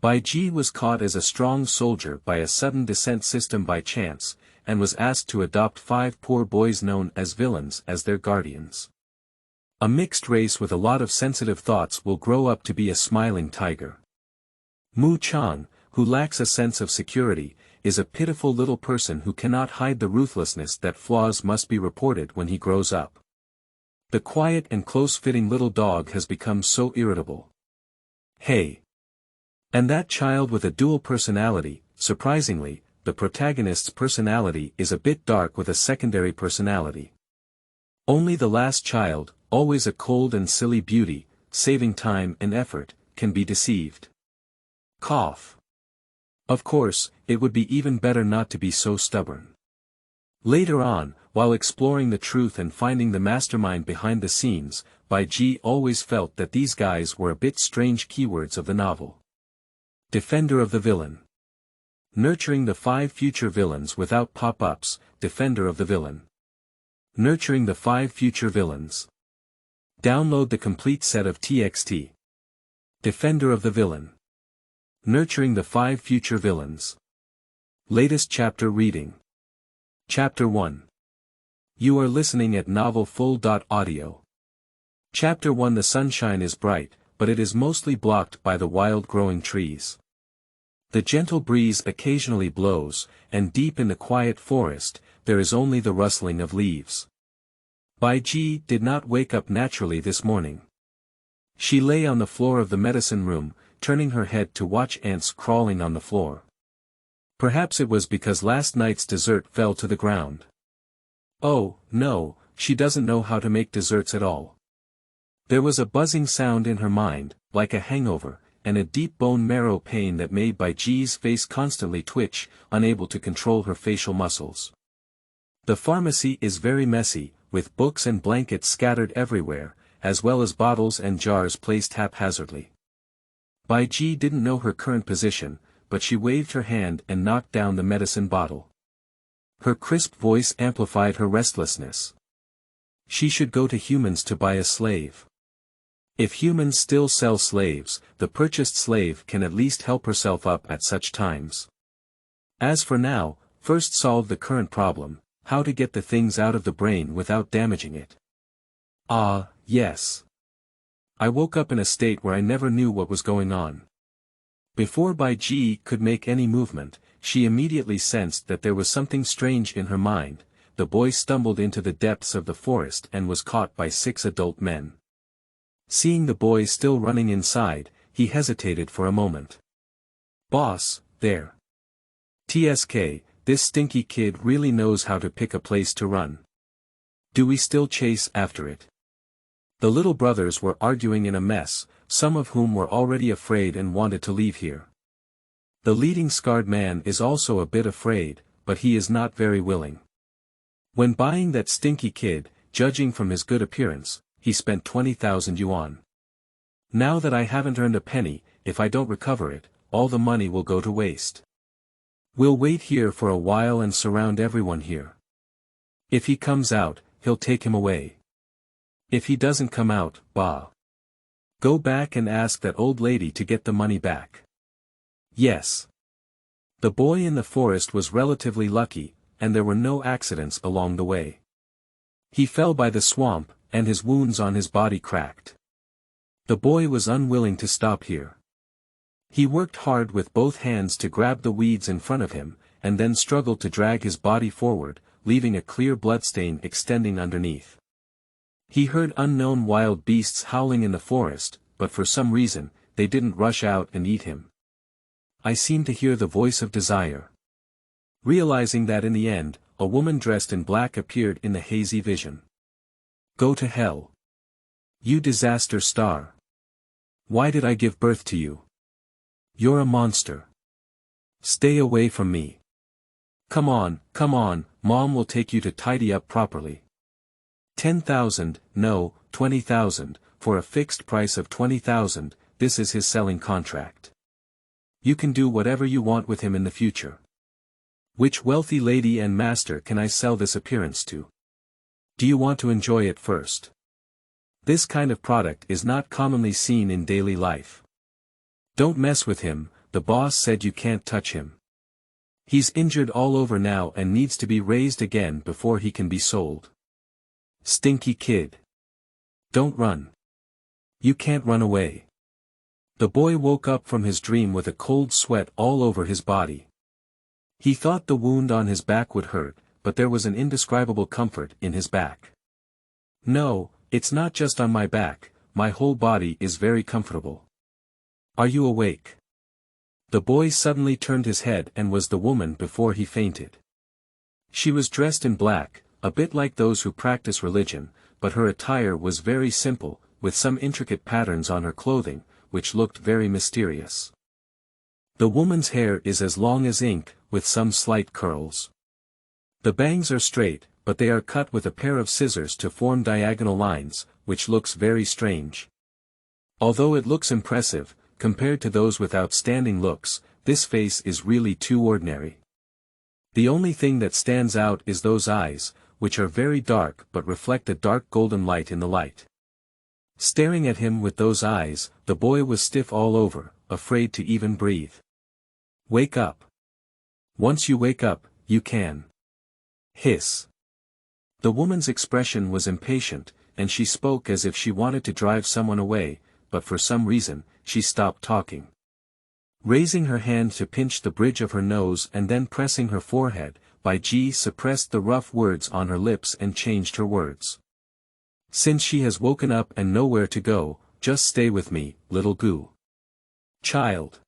Bai Ji was caught as a strong soldier by a sudden descent system by chance, and was asked to adopt 5 poor boys known as villains as their guardians. A mixed race with a lot of sensitive thoughts will grow up to be a smiling tiger. Qiang, who lacks a sense of security, is a pitiful little person who cannot hide the ruthlessness that flaws must be reported when he grows up. The quiet and close-fitting little dog has become so irritable. Hey! And that child with a dual personality, surprisingly, the protagonist's personality is a bit dark with a secondary personality. Only the last child, always a cold and silly beauty, saving time and effort, can be deceived. Cough. Of course, it would be even better not to be so stubborn. Later on, while exploring the truth and finding the mastermind behind the scenes, Bai Ji always felt that these guys were a bit strange keywords of the novel. Defender of the villain. Nurturing the 5 future villains without pop-ups, defender of the villain. Nurturing the 5 future villains. Download the complete set of TXT. Defender of the villain. Nurturing the 5 future villains. Latest chapter reading. Chapter 1. You are listening at novelfull.audio. Chapter 1. The sunshine is bright, but it is mostly blocked by the wild-growing trees. The gentle breeze occasionally blows, and deep in the quiet forest, there is only the rustling of leaves. Bai Ji did not wake up naturally this morning. She lay on the floor of the medicine room, turning her head to watch ants crawling on the floor. Perhaps it was because last night's dessert fell to the ground. Oh, no, she doesn't know how to make desserts at all. There was a buzzing sound in her mind, like a hangover, and a deep bone marrow pain that made Bai Ji's face constantly twitch, unable to control her facial muscles. The pharmacy is very messy, with books and blankets scattered everywhere, as well as bottles and jars placed haphazardly. Bai Ji didn't know her current position, but she waved her hand and knocked down the medicine bottle. Her crisp voice amplified her restlessness. She should go to humans to buy a slave. If humans still sell slaves, the purchased slave can at least help herself up at such times. As for now, first solve the current problem, how to get the things out of the brain without damaging it. Ah, yes. I woke up in a state where I never knew what was going on. Before Bai Ji could make any movement, she immediately sensed that there was something strange in her mind. The boy stumbled into the depths of the forest and was caught by 6 adult men. Seeing the boy still running inside, he hesitated for a moment. Boss, there. TSK, this stinky kid really knows how to pick a place to run. Do we still chase after it? The little brothers were arguing in a mess, some of whom were already afraid and wanted to leave here. The leading scarred man is also a bit afraid, but he is not very willing. When buying that stinky kid, judging from his good appearance, he spent 20,000 yuan. Now that I haven't earned a penny, if I don't recover it, all the money will go to waste. We'll wait here for a while and surround everyone here. If he comes out, he'll take him away. If he doesn't come out, bah. Go back and ask that old lady to get the money back. Yes. The boy in the forest was relatively lucky, and there were no accidents along the way. He fell by the swamp, and his wounds on his body cracked. The boy was unwilling to stop here. He worked hard with both hands to grab the weeds in front of him, and then struggled to drag his body forward, leaving a clear bloodstain extending underneath. He heard unknown wild beasts howling in the forest, but for some reason, they didn't rush out and eat him. I seemed to hear the voice of desire. Realizing that in the end, a woman dressed in black appeared in the hazy vision. Go to hell. You disaster star. Why did I give birth to you? You're a monster. Stay away from me. Come on, Mom will take you to tidy up properly. 10,000, no, 20,000, for a fixed price of 20,000, this is his selling contract. You can do whatever you want with him in the future. Which wealthy lady and master can I sell this appearance to? Do you want to enjoy it first? This kind of product is not commonly seen in daily life. Don't mess with him, the boss said you can't touch him. He's injured all over now and needs to be raised again before he can be sold. Stinky kid. Don't run. You can't run away. The boy woke up from his dream with a cold sweat all over his body. He thought the wound on his back would hurt, but there was an indescribable comfort in his back. No, it's not just on my back, my whole body is very comfortable. Are you awake? The boy suddenly turned his head and was the woman before he fainted. She was dressed in black, a bit like those who practice religion, but her attire was very simple, with some intricate patterns on her clothing, which looked very mysterious. The woman's hair is as long as ink, with some slight curls. The bangs are straight, but they are cut with a pair of scissors to form diagonal lines, which looks very strange. Although it looks impressive, compared to those with outstanding looks, this face is really too ordinary. The only thing that stands out is those eyes, which are very dark but reflect a dark golden light in the light. Staring at him with those eyes, the boy was stiff all over, afraid to even breathe. Wake up. Once you wake up, you can. Hiss. The woman's expression was impatient, and she spoke as if she wanted to drive someone away, but for some reason, she stopped talking. Raising her hand to pinch the bridge of her nose and then pressing her forehead, Bai Ji suppressed the rough words on her lips and changed her words. Since she has woken up and nowhere to go, just stay with me, little goo. Child.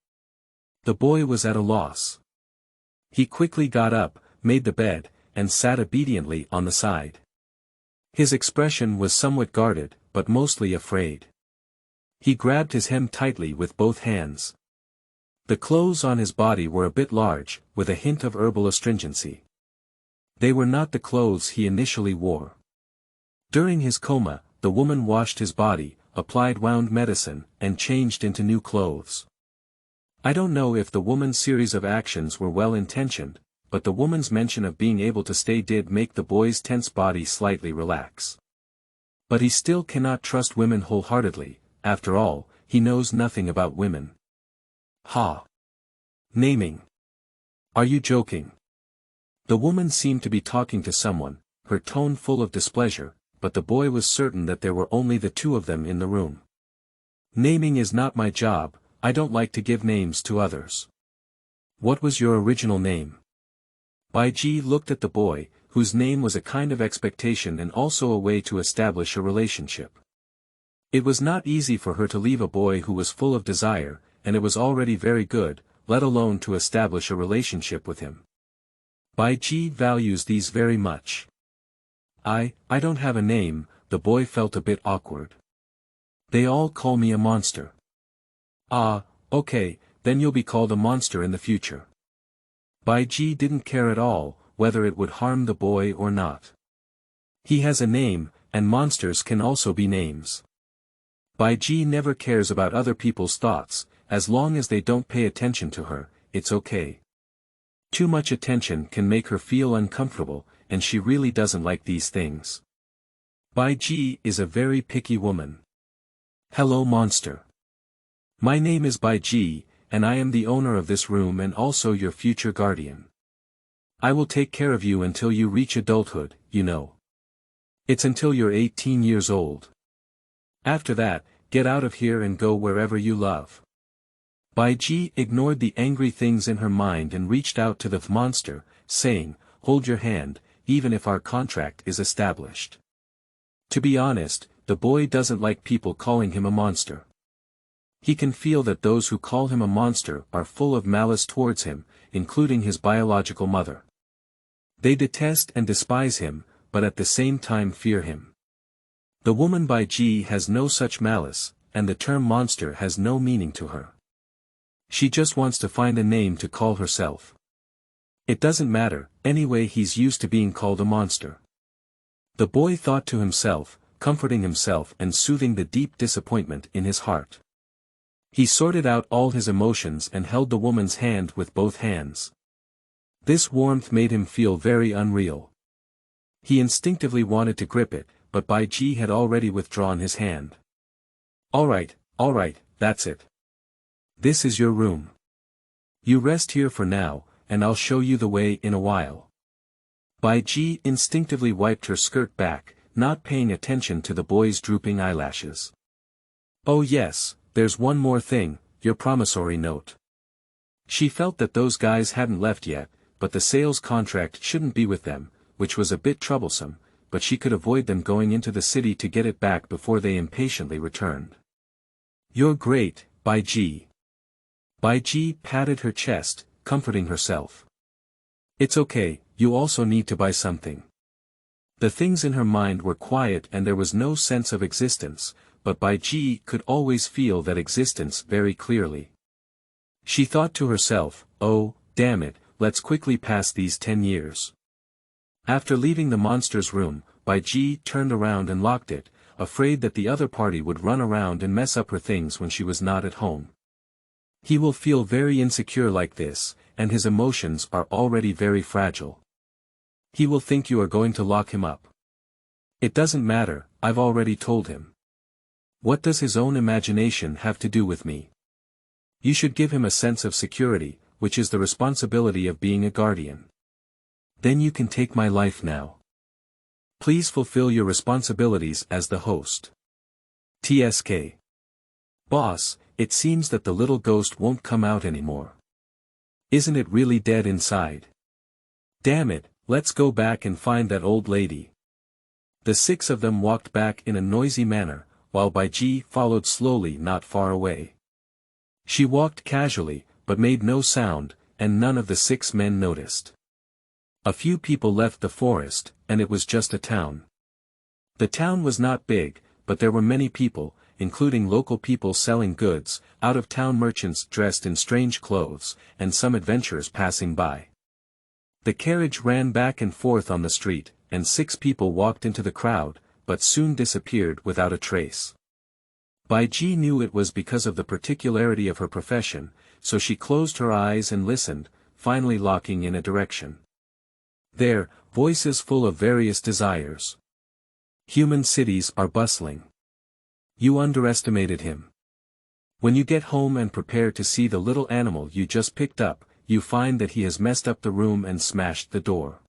The boy was at a loss. He quickly got up, made the bed, and sat obediently on the side. His expression was somewhat guarded, but mostly afraid. He grabbed his hem tightly with both hands. The clothes on his body were a bit large, with a hint of herbal astringency. They were not the clothes he initially wore. During his coma, the woman washed his body, applied wound medicine, and changed into new clothes. I don't know if the woman's series of actions were well-intentioned, but the woman's mention of being able to stay did make the boy's tense body slightly relax. But he still cannot trust women wholeheartedly, after all, he knows nothing about women. Ha! Naming. Are you joking? The woman seemed to be talking to someone, her tone full of displeasure, but the boy was certain that there were only the two of them in the room. Naming is not my job, I don't like to give names to others. What was your original name? Bai Ji looked at the boy, whose name was a kind of expectation and also a way to establish a relationship. It was not easy for her to leave a boy who was full of desire, and it was already very good, let alone to establish a relationship with him. Bai Ji values these very much. I don't have a name, the boy felt a bit awkward. They all call me a monster. Ah, okay, then you'll be called a monster in the future. Bai Ji didn't care at all, whether it would harm the boy or not. He has a name, and monsters can also be names. Bai Ji never cares about other people's thoughts, as long as they don't pay attention to her, it's okay. Too much attention can make her feel uncomfortable, and she really doesn't like these things. Bai Ji is a very picky woman. Hello monster. My name is Bai Ji, and I am the owner of this room and also your future guardian. I will take care of you until you reach adulthood, you know. It's until you're 18 years old. After that, get out of here and go wherever you love. Bai Ji ignored the angry things in her mind and reached out to the monster, saying, hold your hand, even if our contract is established. To be honest, the boy doesn't like people calling him a monster. He can feel that those who call him a monster are full of malice towards him, including his biological mother. They detest and despise him, but at the same time fear him. The woman Bai Ji has no such malice, and the term monster has no meaning to her. She just wants to find a name to call herself. It doesn't matter, anyway he's used to being called a monster. The boy thought to himself, comforting himself and soothing the deep disappointment in his heart. He sorted out all his emotions and held the woman's hand with both hands. This warmth made him feel very unreal. He instinctively wanted to grip it, but Bai Ji had already withdrawn his hand. Alright, that's it. This is your room. You rest here for now, and I'll show you the way in a while. Bai Ji instinctively wiped her skirt back, not paying attention to the boy's drooping eyelashes. Oh yes, there's one more thing, your promissory note. She felt that those guys hadn't left yet, but the sales contract shouldn't be with them, which was a bit troublesome, but she could avoid them going into the city to get it back before they impatiently returned. You're great, Bai Ji. Bai Ji patted her chest, comforting herself. It's okay, you also need to buy something. The things in her mind were quiet and there was no sense of existence, but Bai Ji could always feel that existence very clearly. She thought to herself, oh, damn it, let's quickly pass these 10 years. After leaving the monster's room, Bai Ji turned around and locked it, afraid that the other party would run around and mess up her things when she was not at home. He will feel very insecure like this, and his emotions are already very fragile. He will think you are going to lock him up. It doesn't matter, I've already told him. What does his own imagination have to do with me? You should give him a sense of security, which is the responsibility of being a guardian. Then you can take my life now. Please fulfill your responsibilities as the host. TSK. Boss, it seems that the little ghost won't come out anymore. Isn't it really dead inside? Damn it, let's go back and find that old lady. The 6 of them walked back in a noisy manner, while Bai Ji followed slowly not far away. She walked casually, but made no sound, and none of the 6 men noticed. A few people left the forest, and it was just a town. The town was not big, but there were many people, including local people selling goods, out-of-town merchants dressed in strange clothes, and some adventurers passing by. The carriage ran back and forth on the street, and 6 people walked into the crowd, but soon disappeared without a trace. Bai Ji knew it was because of the particularity of her profession, so she closed her eyes and listened, finally locking in a direction. There, voices full of various desires. Human cities are bustling. You underestimated him. When you get home and prepare to see the little animal you just picked up, you find that he has messed up the room and smashed the door.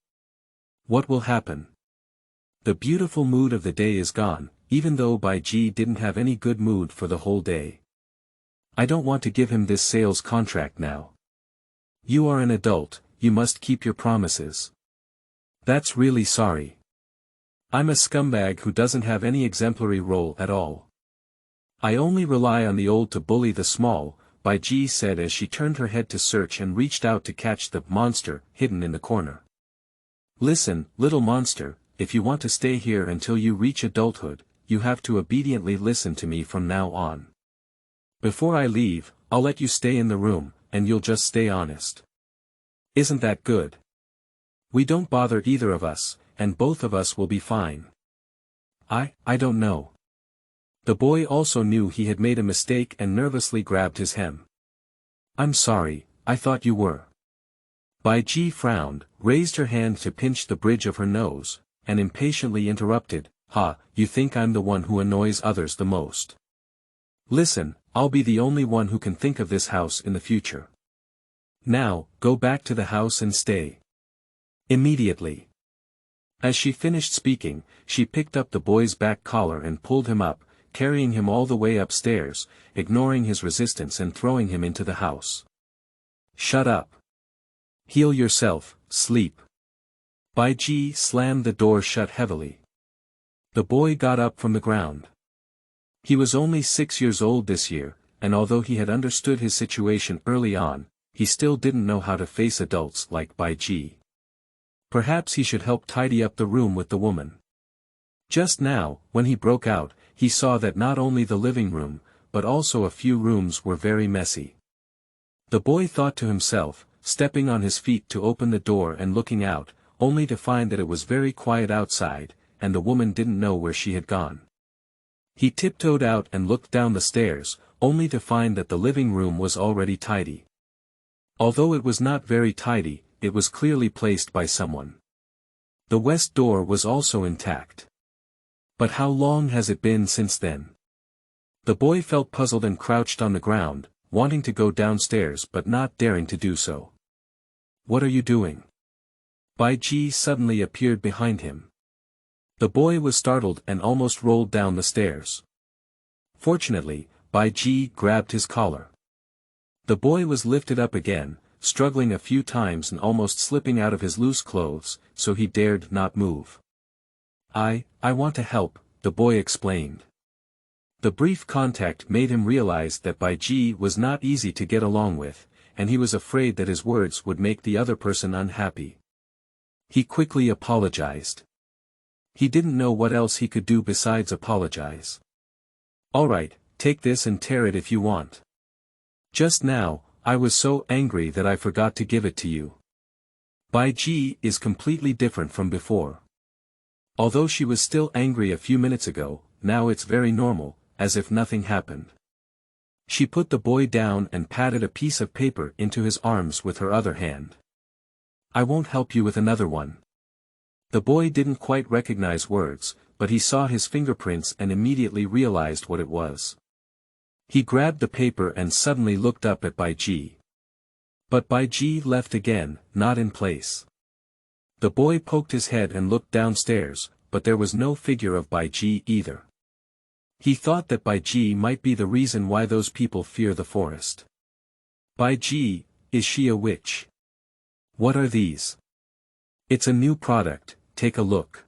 What will happen? The beautiful mood of the day is gone, even though Bai Ji didn't have any good mood for the whole day. I don't want to give him this sales contract now. You are an adult, you must keep your promises. That's really sorry. I'm a scumbag who doesn't have any exemplary role at all. I only rely on the old to bully the small, Bai Ji said as she turned her head to search and reached out to catch the monster hidden in the corner. Listen, little monster, if you want to stay here until you reach adulthood, you have to obediently listen to me from now on. Before I leave, I'll let you stay in the room, and you'll just stay honest. Isn't that good? We don't bother either of us, and both of us will be fine. I don't know. The boy also knew he had made a mistake and nervously grabbed his hem. I'm sorry, I thought you were. Bai Ji frowned, raised her hand to pinch the bridge of her nose, and impatiently interrupted, you think I'm the one who annoys others the most. Listen, I'll be the only one who can think of this house in the future. Now, go back to the house and stay. Immediately. As she finished speaking, she picked up the boy's back collar and pulled him up, carrying him all the way upstairs, ignoring his resistance and throwing him into the house. Shut up. Heal yourself, sleep. Bai Ji slammed the door shut heavily. The boy got up from the ground. He was only 6 years old this year, and although he had understood his situation early on, he still didn't know how to face adults like Bai Ji. Perhaps he should help tidy up the room with the woman. Just now, when he broke out, he saw that not only the living room, but also a few rooms were very messy. The boy thought to himself, stepping on his feet to open the door and looking out, only to find that it was very quiet outside, and the woman didn't know where she had gone. He tiptoed out and looked down the stairs, only to find that the living room was already tidy. Although it was not very tidy, it was clearly placed by someone. The west door was also intact. But how long has it been since then? The boy felt puzzled and crouched on the ground, wanting to go downstairs but not daring to do so. "What are you doing?" Bai Ji suddenly appeared behind him. The boy was startled and almost rolled down the stairs. Fortunately, Bai Ji grabbed his collar. The boy was lifted up again, struggling a few times and almost slipping out of his loose clothes, so he dared not move. I want to help," the boy explained. The brief contact made him realize that Bai Ji was not easy to get along with, and he was afraid that his words would make the other person unhappy. He quickly apologized. He didn't know what else he could do besides apologize. "All right, take this and tear it if you want. Just now, I was so angry that I forgot to give it to you." Bai Ji is completely different from before. Although she was still angry a few minutes ago, now it's very normal, as if nothing happened. She put the boy down and patted a piece of paper into his arms with her other hand. "I won't help you with another one." The boy didn't quite recognize words, but he saw his fingerprints and immediately realized what it was. He grabbed the paper and suddenly looked up at Bai Ji. But Bai Ji left again, not in place. The boy poked his head and looked downstairs, but there was no figure of Bai Ji either. He thought that Bai Ji might be the reason why those people fear the forest. "Bai Ji, is she a witch? What are these?" "It's a new product, take a look.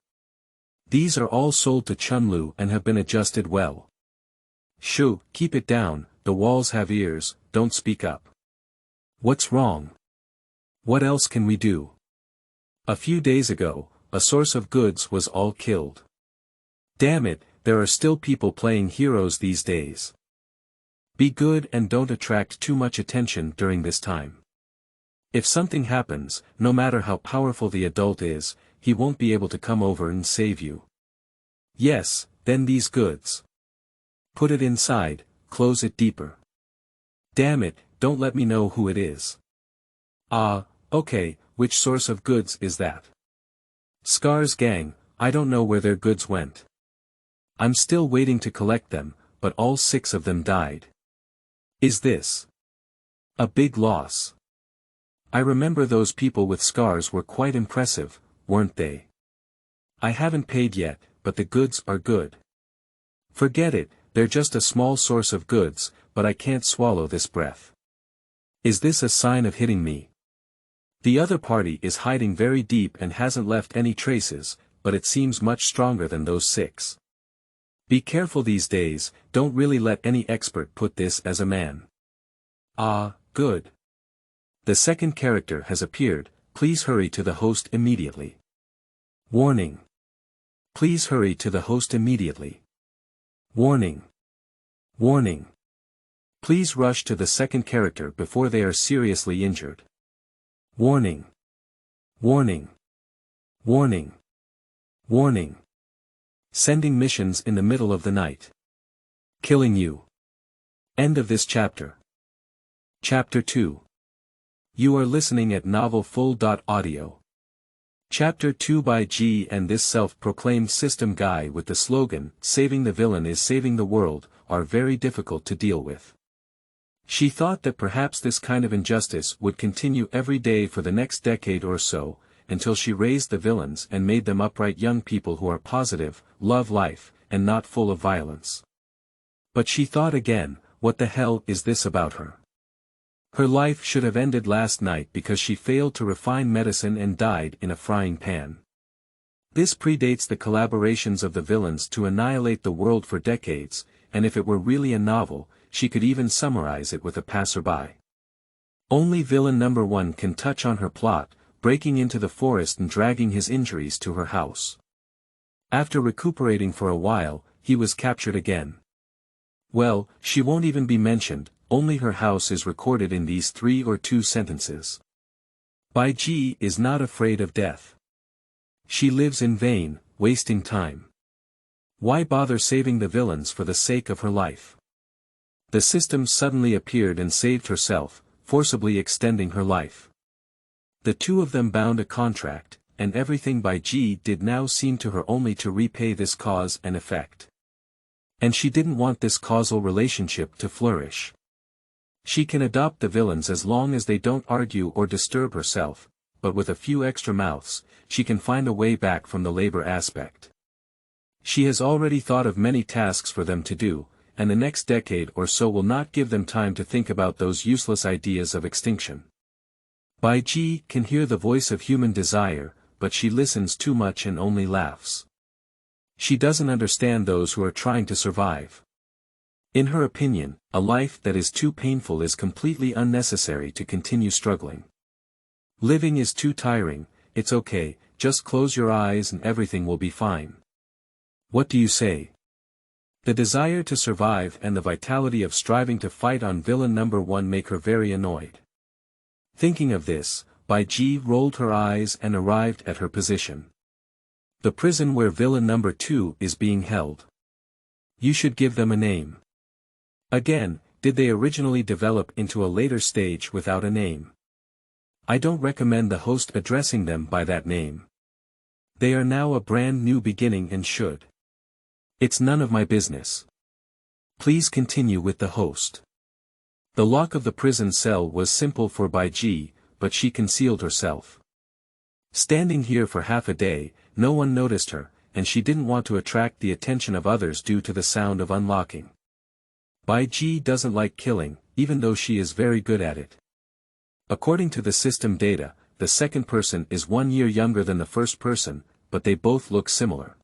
These are all sold to Chunlu and have been adjusted well." "Shoo, keep it down, the walls have ears, don't speak up." "What's wrong? What else can we do? A few days ago, a source of goods was all killed. Damn it, there are still people playing heroes these days. Be good and don't attract too much attention during this time. If something happens, no matter how powerful the adult is, he won't be able to come over and save you. Yes, then these goods. Put it inside, close it deeper. Damn it, don't let me know who it is." "Ah, okay, which source of goods is that?" "Scar's gang, I don't know where their goods went. I'm still waiting to collect them, but all 6 of them died. Is this a big loss? I remember those people with scars were quite impressive, weren't they? I haven't paid yet, but the goods are good." "Forget it, they're just a small source of goods, but I can't swallow this breath. Is this a sign of hitting me? The other party is hiding very deep and hasn't left any traces, but it seems much stronger than those 6. Be careful these days, don't really let any expert put this as a man." "Ah, good. The second character has appeared, please hurry to the host immediately. Warning. Please hurry to the host immediately. Warning. Warning. Please rush to the second character before they are seriously injured. Warning. Warning. Warning. Warning. Sending missions in the middle of the night. Killing you." End of this chapter. Chapter 2. You are listening at novelfull.audio. Chapter 2. Bai Ji and this self-proclaimed system guy with the slogan, "Saving the villain is saving the world," are very difficult to deal with. She thought that perhaps this kind of injustice would continue every day for the next decade or so, until she raised the villains and made them upright young people who are positive, love life, and not full of violence. But she thought again, what the hell is this about her? Her life should have ended last night because she failed to refine medicine and died in a frying pan. This predates the collaborations of the villains to annihilate the world for decades, and if it were really a novel, she could even summarize it with a passerby. Only villain number 1 can touch on her plot, breaking into the forest and dragging his injuries to her house. After recuperating for a while, he was captured again. Well, she won't even be mentioned, only her house is recorded in these 3 or 2 sentences. Bai Ji is not afraid of death. She lives in vain, wasting time. Why bother saving the villains for the sake of her life? The system suddenly appeared and saved herself, forcibly extending her life. The 2 of them bound a contract, and everything Bai Ji did now seemed to her only to repay this cause and effect. And she didn't want this causal relationship to flourish. She can adopt the villains as long as they don't argue or disturb herself, but with a few extra mouths, she can find a way back from the labor aspect. She has already thought of many tasks for them to do, and the next decade or so will not give them time to think about those useless ideas of extinction. Bai Ji can hear the voice of human desire, but she listens too much and only laughs. She doesn't understand those who are trying to survive. In her opinion, a life that is too painful is completely unnecessary to continue struggling. Living is too tiring, it's okay, just close your eyes and everything will be fine. What do you say? The desire to survive and the vitality of striving to fight on villain number 1 make her very annoyed. Thinking of this, Bai Ji rolled her eyes and arrived at her position. The prison where villain number 2 is being held. You should give them a name. Again, did they originally develop into a later stage without a name? I don't recommend the host addressing them by that name. They are now a brand new beginning and should. It's none of my business. Please continue with the host. The lock of the prison cell was simple for Bai Ji, but she concealed herself. Standing here for half a day, no one noticed her, and she didn't want to attract the attention of others due to the sound of unlocking. Bai Ji doesn't like killing, even though she is very good at it. According to the system data, the second person is 1 year younger than the first person, but they both look similar.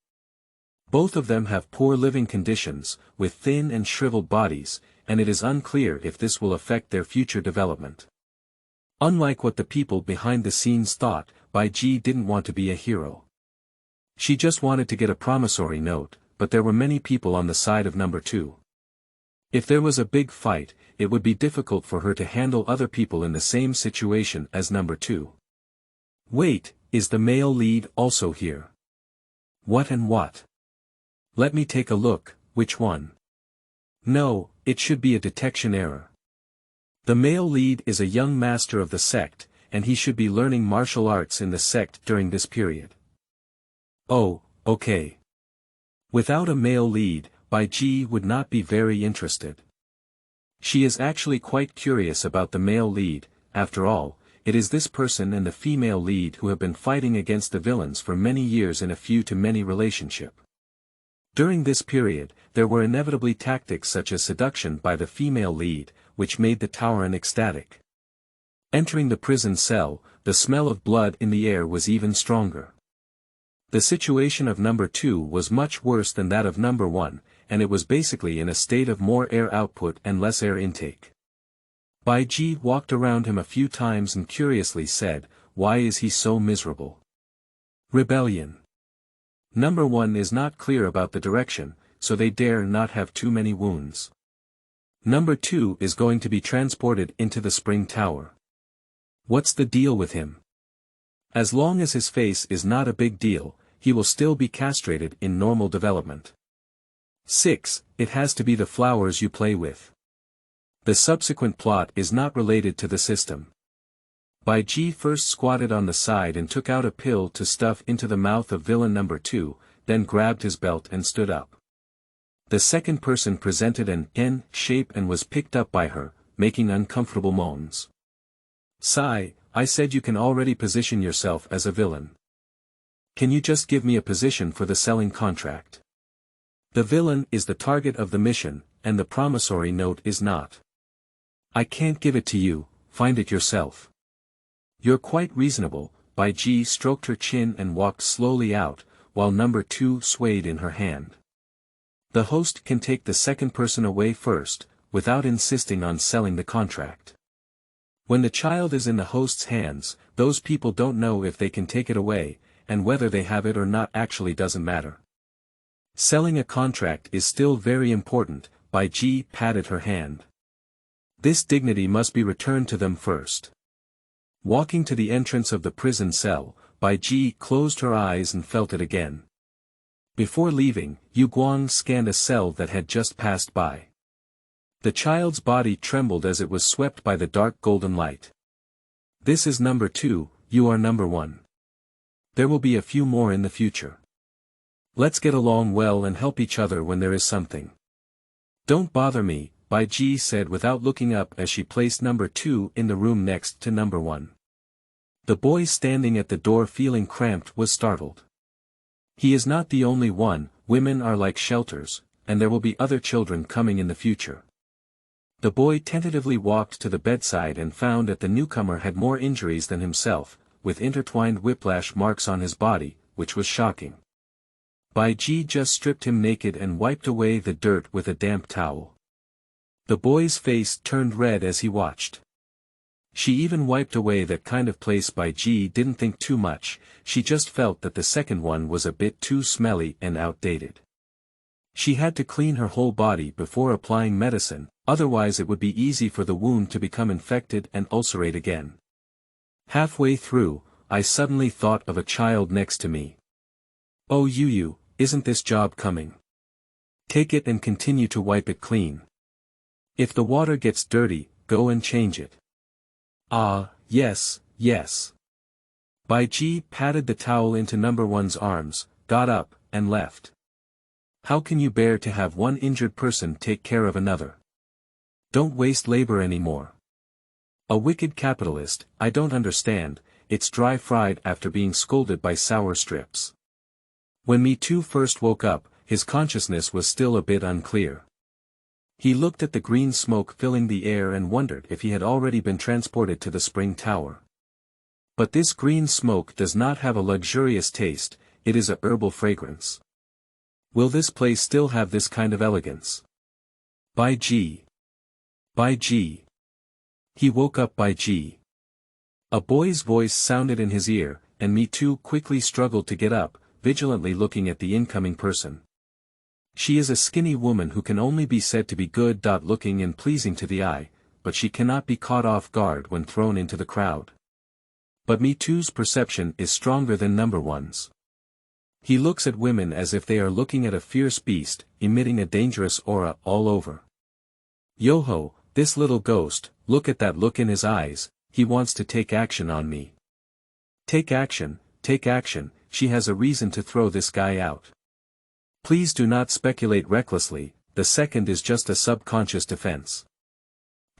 Both of them have poor living conditions, with thin and shriveled bodies, and it is unclear if this will affect their future development. Unlike what the people behind the scenes thought, Bai Ji didn't want to be a hero. She just wanted to get a promissory note, but there were many people on the side of number 2. If there was a big fight, it would be difficult for her to handle other people in the same situation as number 2. Wait, is the male lead also here? What and what? Let me take a look, which one? No, it should be a detection error. The male lead is a young master of the sect, and he should be learning martial arts in the sect during this period. Oh, okay. Without a male lead, Bai Ji would not be very interested. She is actually quite curious about the male lead. After all, it is this person and the female lead who have been fighting against the villains for many years in a few-to-many relationship. During this period, there were inevitably tactics such as seduction by the female lead, which made the Tauren ecstatic. Entering the prison cell, the smell of blood in the air was even stronger. The situation of number 2 was much worse than that of number 1, and it was basically in a state of more air output and less air intake. Bai Ji walked around him a few times and curiously said, "Why is he so miserable?" Rebellion. Number 1 is not clear about the direction, so they dare not have too many wounds. Number 2 is going to be transported into the spring tower. What's the deal with him? As long as his face is not a big deal, he will still be castrated in normal development. 6. It has to be the flowers you play with. The subsequent plot is not related to the system. Bai Ji first squatted on the side and took out a pill to stuff into the mouth of villain number 2, then grabbed his belt and stood up. The second person presented an N shape and was picked up by her, making uncomfortable moans. Sigh, I said you can already position yourself as a villain. Can you just give me a position for the selling contract? The villain is the target of the mission, and the promissory note is not. I can't give it to you, find it yourself. You're quite reasonable. Bai Ji stroked her chin and walked slowly out, while number 2 swayed in her hand. The host can take the second person away first, without insisting on selling the contract. When the child is in the host's hands, those people don't know if they can take it away, and whether they have it or not actually doesn't matter. Selling a contract is still very important. Bai Ji patted her hand. This dignity must be returned to them first. Walking to the entrance of the prison cell, Bai Ji closed her eyes and felt it again. Before leaving, Yu Guang scanned a cell that had just passed by. The child's body trembled as it was swept by the dark golden light. This is number 2, you are number 1. There will be a few more in the future. Let's get along well and help each other when there is something. Don't bother me, Bai Ji said without looking up as she placed number 2 in the room next to number 1. The boy standing at the door feeling cramped was startled. He is not the only one, women are like shelters, and there will be other children coming in the future. The boy tentatively walked to the bedside and found that the newcomer had more injuries than himself, with intertwined whiplash marks on his body, which was shocking. Bai Ji just stripped him naked and wiped away the dirt with a damp towel. The boy's face turned red as he watched. She even wiped away that kind of place. Bai Ji didn't think too much, she just felt that the second one was a bit too smelly and outdated. She had to clean her whole body before applying medicine, otherwise it would be easy for the wound to become infected and ulcerate again. Halfway through, I suddenly thought of a child next to me. Oh you, isn't this job coming? Take it and continue to wipe it clean. If the water gets dirty, go and change it. Ah, yes, yes. Bai Ji patted the towel into number 1's arms, got up, and left. How can you bear to have one injured person take care of another? Don't waste labor anymore. A wicked capitalist, I don't understand, it's dry fried after being scolded by sour strips. When Me Too first woke up, his consciousness was still a bit unclear. He looked at the green smoke filling the air and wondered if he had already been transported to the spring tower. But this green smoke does not have a luxurious taste, it is a herbal fragrance. Will this place still have this kind of elegance? Bai Ji. Bai Ji. He woke up. Bai Ji. A boy's voice sounded in his ear, and Me Too quickly struggled to get up, vigilantly looking at the incoming person. She is a skinny woman who can only be said to be good. Looking and pleasing to the eye, but she cannot be caught off guard when thrown into the crowd. But Me Too's perception is stronger than number 1's. He looks at women as if they are looking at a fierce beast, emitting a dangerous aura all over. Yoho, this little ghost, look at that look in his eyes, he wants to take action on me. Take action, she has a reason to throw this guy out. Please do not speculate recklessly, the second is just a subconscious defense.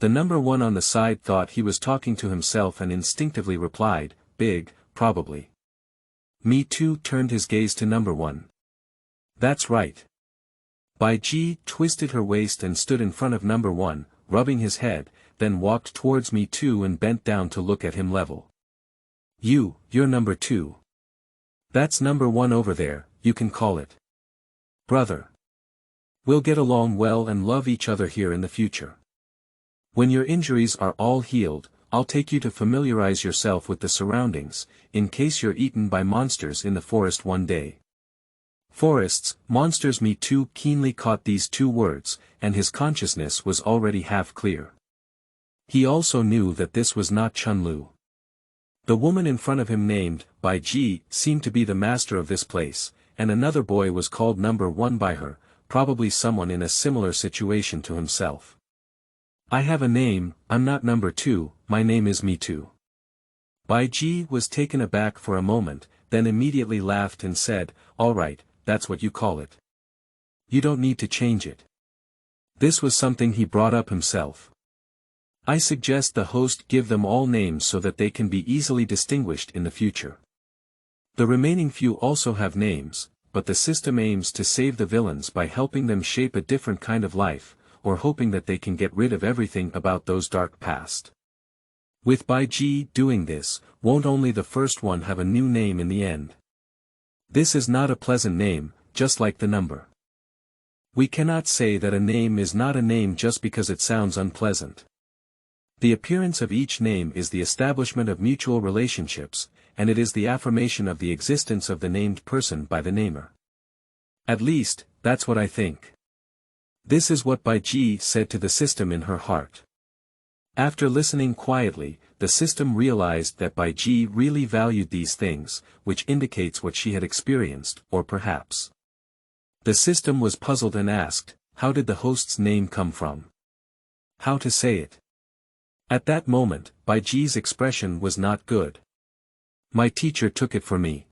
The number 1 on the side thought he was talking to himself and instinctively replied, big, probably. Me Too turned his gaze to number 1. That's right. Bai Ji twisted her waist and stood in front of number 1, rubbing his head, then walked towards Me Too and bent down to look at him level. You're number 2. That's number 1 over there, you can call it. Brother. We'll get along well and love each other here in the future. When your injuries are all healed, I'll take you to familiarize yourself with the surroundings, in case you're eaten by monsters in the forest one day. Forests, monsters. Me Too keenly caught these 2 words, and his consciousness was already half clear. He also knew that this was not Chun-Lu. The woman in front of him named Bai Ji seemed to be the master of this place, and another boy was called number 1 by her, probably someone in a similar situation to himself. I have a name, I'm not number 2, my name is Me Too. Bai Ji was taken aback for a moment, then immediately laughed and said, all right, that's what you call it. You don't need to change it. This was something he brought up himself. I suggest the host give them all names so that they can be easily distinguished in the future. The remaining few also have names, but the system aims to save the villains by helping them shape a different kind of life, or hoping that they can get rid of everything about those dark past. With Bai Ji doing this, won't only the first one have a new name in the end? This is not a pleasant name, just like the number. We cannot say that a name is not a name just because it sounds unpleasant. The appearance of each name is the establishment of mutual relationships, and it is the affirmation of the existence of the named person by the namer. At least, that's what I think. This is what Bai Ji said to the system in her heart. After listening quietly, the system realized that Bai Ji really valued these things, which indicates what she had experienced, or perhaps. The system was puzzled and asked, how did the host's name come from? How to say it? At that moment, Bai Ji's expression was not good. My teacher took it for me.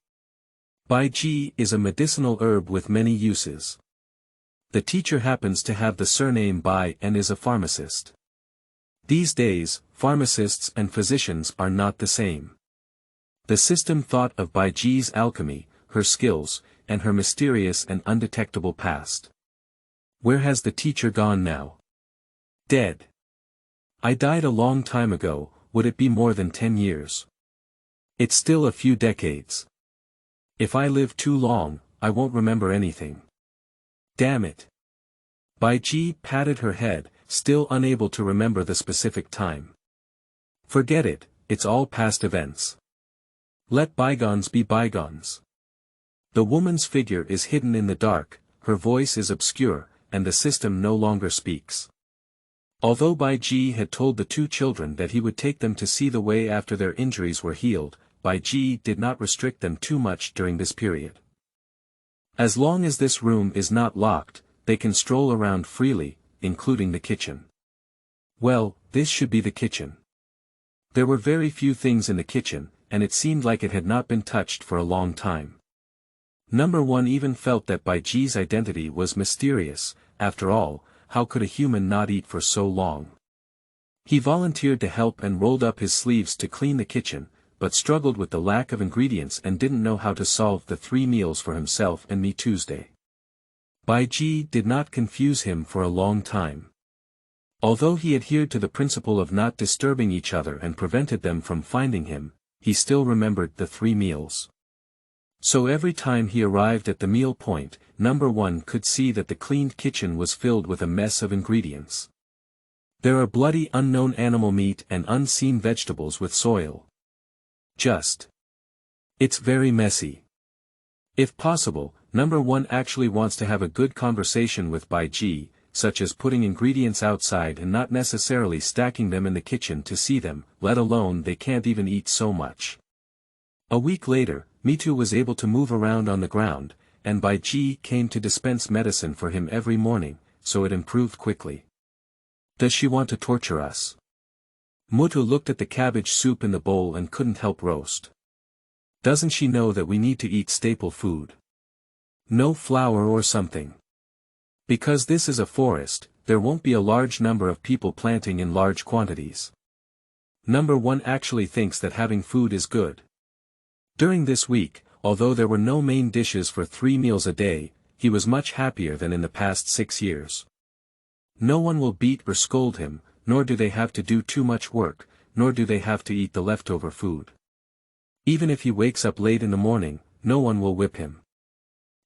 Bai Ji is a medicinal herb with many uses. The teacher happens to have the surname Bai and is a pharmacist. These days, pharmacists and physicians are not the same. The system thought of Bai Ji's alchemy, her skills, and her mysterious and undetectable past. Where has the teacher gone now? Dead. I died a long time ago. Would it be more than 10 years? It's still a few decades. If I live too long, I won't remember anything. Damn it. Bai Ji patted her head, still unable to remember the specific time. Forget it, it's all past events. Let bygones be bygones. The woman's figure is hidden in the dark, her voice is obscure, and the system no longer speaks. Although Bai Ji had told the two children that he would take them to see the way after their injuries were healed, Bai Ji did not restrict them too much during this period. As long as this room is not locked, they can stroll around freely, including the kitchen. Well, this should be the kitchen. There were very few things in the kitchen, and it seemed like it had not been touched for a long time. Number 1 even felt that Bai Ji's identity was mysterious. After all, how could a human not eat for so long? He volunteered to help and rolled up his sleeves to clean the kitchen, but struggled with the lack of ingredients and didn't know how to solve the 3 meals for himself and me Tuesday. Bai Ji did not confuse him for a long time. Although he adhered to the principle of not disturbing each other and prevented them from finding him, he still remembered the 3 meals. So every time he arrived at the meal point, number 1 could see that the cleaned kitchen was filled with a mess of ingredients. There are bloody unknown animal meat and unseen vegetables with soil. It's very messy. If possible, number 1 actually wants to have a good conversation with Bai Ji, such as putting ingredients outside and not necessarily stacking them in the kitchen to see them, let alone they can't even eat so much. A week later, Mitu was able to move around on the ground, and Bai Ji came to dispense medicine for him every morning, so it improved quickly. Does she want to torture us? Mutu looked at the cabbage soup in the bowl and couldn't help roast. Doesn't she know that we need to eat staple food? No flour or something. Because this is a forest, there won't be a large number of people planting in large quantities. Number 1 actually thinks that having food is good. During this week, although there were no main dishes for 3 meals a day, he was much happier than in the past 6 years. No one will beat or scold him, nor do they have to do too much work, nor do they have to eat the leftover food. Even if he wakes up late in the morning, no one will whip him.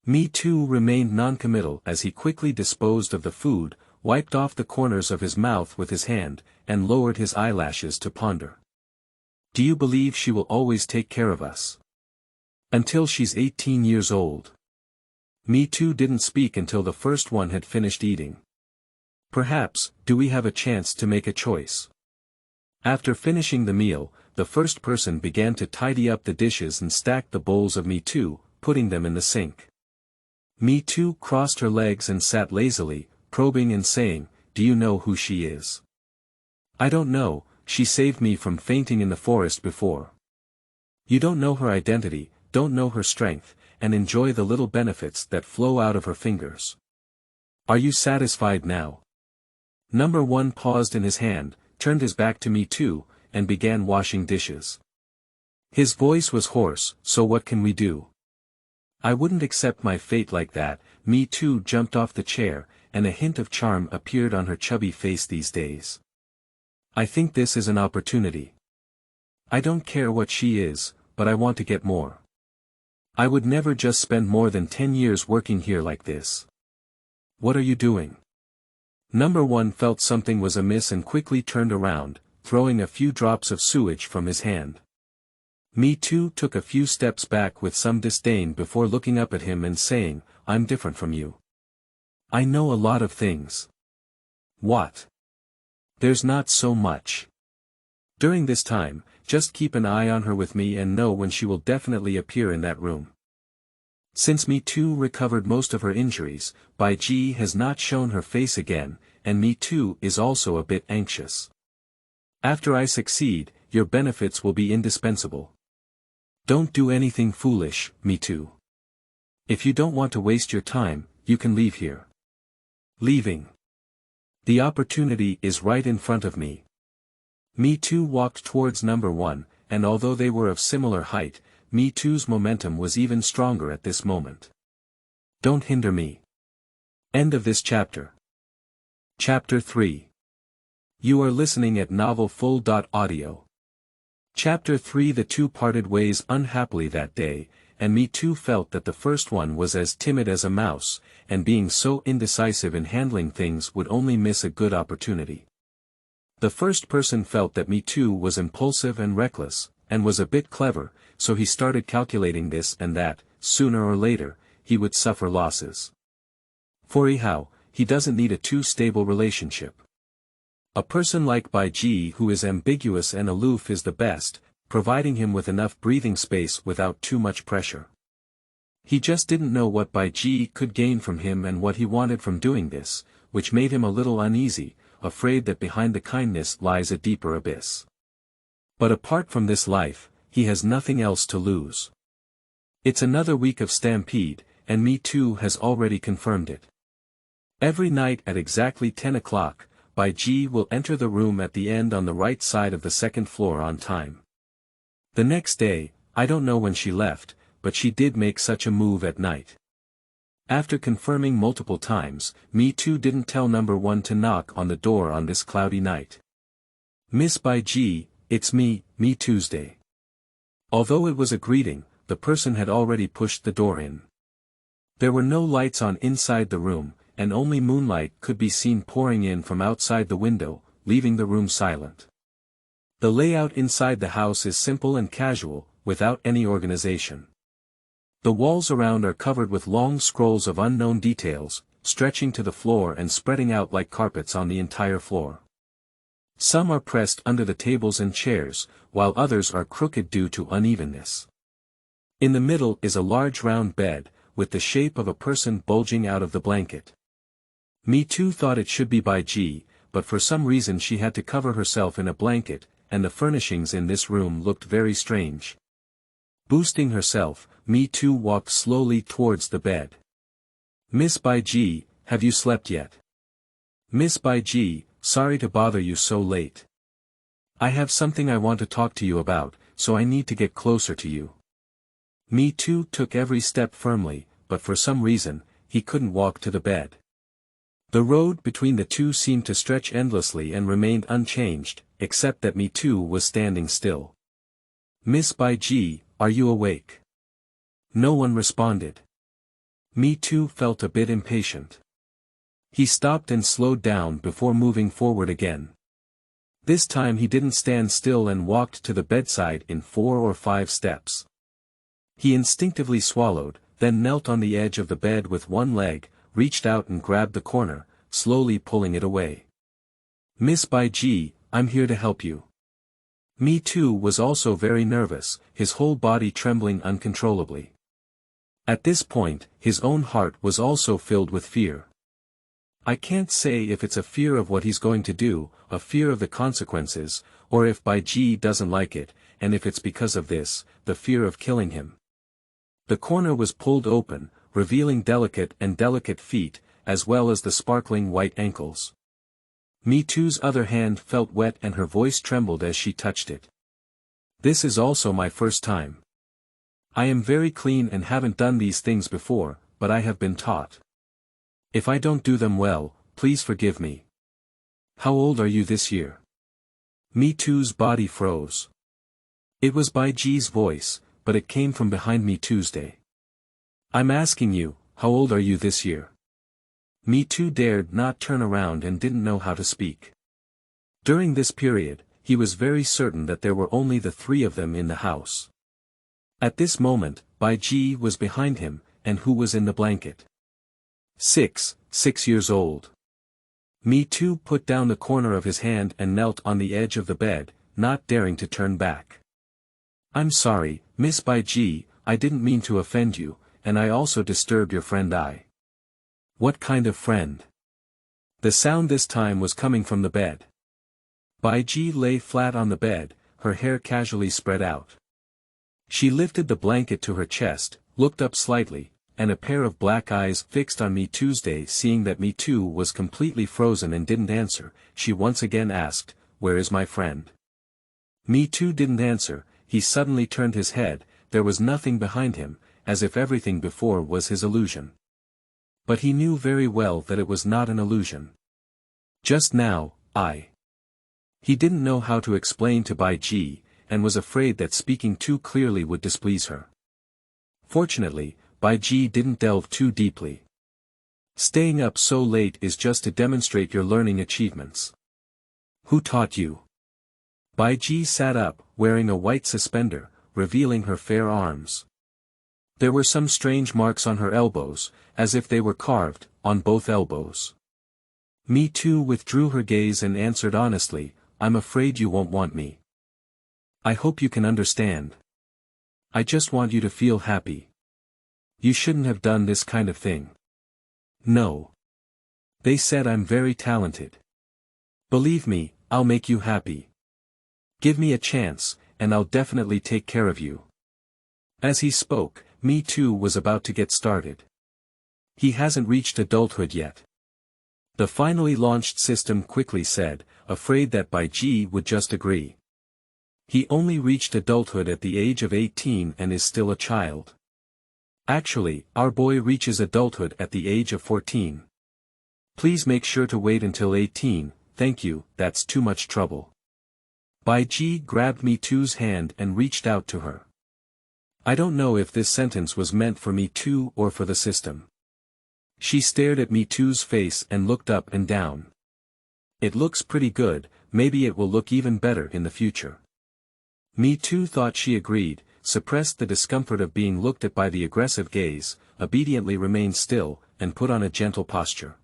Me too remained non-committal as he quickly disposed of the food, wiped off the corners of his mouth with his hand, and lowered his eyelashes to ponder. Do you believe she will always take care of us? Until she's 18 years old. Me too didn't speak until the first one had finished eating. Perhaps, do we have a chance to make a choice? After finishing the meal, the first person began to tidy up the dishes and stack the bowls of Me too, putting them in the sink. Me too crossed her legs and sat lazily, probing and saying, do you know who she is? I don't know, she saved me from fainting in the forest before. You don't know her identity, don't know her strength, and enjoy the little benefits that flow out of her fingers. Are you satisfied now? Number 1 paused in his hand, turned his back to Me too, and began washing dishes. His voice was hoarse, so what can we do? I wouldn't accept my fate like that. Me too jumped off the chair, and a hint of charm appeared on her chubby face these days. I think this is an opportunity. I don't care what she is, but I want to get more. I would never just spend more than 10 years working here like this. What are you doing? Number 1 felt something was amiss and quickly turned around, throwing a few drops of sewage from his hand. Me too took a few steps back with some disdain before looking up at him and saying, I'm different from you. I know a lot of things. What? There's not so much. During this time, just keep an eye on her with me and know when she will definitely appear in that room. Since Me too recovered most of her injuries, Bai Ji has not shown her face again, and Me too is also a bit anxious. After I succeed, your benefits will be indispensable. Don't do anything foolish, Me too. If you don't want to waste your time, you can leave here. Leaving. The opportunity is right in front of me. Me Too walked towards number 1, and although they were of similar height, Me Too's momentum was even stronger at this moment. Don't hinder me. End of this chapter. Chapter 3. You are listening at novelfull.audio. Chapter 3. The two parted ways unhappily that day, and Me Too felt that the first one was as timid as a mouse, and being so indecisive in handling things would only miss a good opportunity. The first person felt that Me Too was impulsive and reckless, and was a bit clever, so he started calculating this and that, sooner or later, he would suffer losses. For he doesn't need a too stable relationship. A person like Bai Ji who is ambiguous and aloof is the best, providing him with enough breathing space without too much pressure. He just didn't know what Bai Ji could gain from him and what he wanted from doing this, which made him a little uneasy, afraid that behind the kindness lies a deeper abyss. But apart from this life, he has nothing else to lose. It's another week of Stampede, and Me Too has already confirmed it. Every night at exactly 10 o'clock, Bai Ji will enter the room at the end on the right side of the second floor on time. The next day, I don't know when she left, but she did make such a move at night. After confirming multiple times, Me Too didn't tell number 1 to knock on the door on this cloudy night. Miss Bai Ji, it's me, Me Tuesday. Although it was a greeting, the person had already pushed the door in. There were no lights on inside the room, and only moonlight could be seen pouring in from outside the window, leaving the room silent. The layout inside the house is simple and casual, without any organization. The walls around are covered with long scrolls of unknown details, stretching to the floor and spreading out like carpets on the entire floor. Some are pressed under the tables and chairs, while others are crooked due to unevenness. In the middle is a large round bed, with the shape of a person bulging out of the blanket. Me Too thought it should be Bai Ji, but for some reason she had to cover herself in a blanket, and the furnishings in this room looked very strange. Boosting herself, Me Too walked slowly towards the bed. Miss Bai Ji, have you slept yet? Miss Bai Ji, sorry to bother you so late. I have something I want to talk to you about, so I need to get closer to you. Me Too took every step firmly, but for some reason, he couldn't walk to the bed. The road between the two seemed to stretch endlessly and remained unchanged, except that Me Too was standing still. Miss Bai Ji, are you awake? No one responded. Me Too felt a bit impatient. He stopped and slowed down before moving forward again. This time he didn't stand still and walked to the bedside in 4 or 5 steps. He instinctively swallowed, then knelt on the edge of the bed with one leg, reached out and grabbed the corner, slowly pulling it away. Miss Bai Ji, I'm here to help you. Me Too was also very nervous, his whole body trembling uncontrollably. At this point, his own heart was also filled with fear. I can't say if it's a fear of what he's going to do, a fear of the consequences, or if Bai Ji doesn't like it, and if it's because of this, the fear of killing him. The corner was pulled open, revealing delicate feet, as well as the sparkling white ankles. Me Too's other hand felt wet and her voice trembled as she touched it. This is also my first time. I am very clean and haven't done these things before, but I have been taught. If I don't do them well, please forgive me. How old are you this year? Me Too's body froze. It was Bai Ji's voice, but it came from behind Me Tuesday. I'm asking you, how old are you this year? Me Too dared not turn around and didn't know how to speak. During this period, he was very certain that there were only the 3 of them in the house. At this moment, Bai Ji was behind him, and who was in the blanket? 6 years old. Me Too put down the corner of his hand and knelt on the edge of the bed, not daring to turn back. I'm sorry, Miss Bai Ji, I didn't mean to offend you, and I also disturbed your friend I. What kind of friend? The sound this time was coming from the bed. Bai Ji lay flat on the bed, her hair casually spread out. She lifted the blanket to her chest, looked up slightly, and a pair of black eyes fixed on me. Tuesday. Seeing that me too was completely frozen and didn't answer, she once again asked, "Where is my friend?" Me too didn't answer. He suddenly turned his head. There was nothing behind him, as if everything before was his illusion. But he knew very well that it was not an illusion. Just now, He didn't know how to explain to Bai Ji, and was afraid that speaking too clearly would displease her. Fortunately, Bai Ji didn't delve too deeply. Staying up so late is just to demonstrate your learning achievements. Who taught you? Bai Ji sat up, wearing a white suspender, revealing her fair arms. There were some strange marks on her elbows, as if they were carved, on both elbows. Me too withdrew her gaze and answered honestly, "I'm afraid you won't want me. I hope you can understand. I just want you to feel happy. You shouldn't have done this kind of thing." "No. They said I'm very talented. Believe me, I'll make you happy. Give me a chance, and I'll definitely take care of you." As he spoke, Me too was about to get started. He hasn't reached adulthood yet. The finally launched system quickly said, afraid that Bai Ji would just agree. He only reached adulthood at the age of 18 and is still a child. Actually, our boy reaches adulthood at the age of 14. Please make sure to wait until 18, thank you, that's too much trouble. Bai Ji grabbed Me too's hand and reached out to her. I don't know if this sentence was meant for Me too or for the system. She stared at Me too's face and looked up and down. It looks pretty good, maybe it will look even better in the future. Me too thought she agreed, suppressed the discomfort of being looked at by the aggressive gaze, obediently remained still, and put on a gentle posture.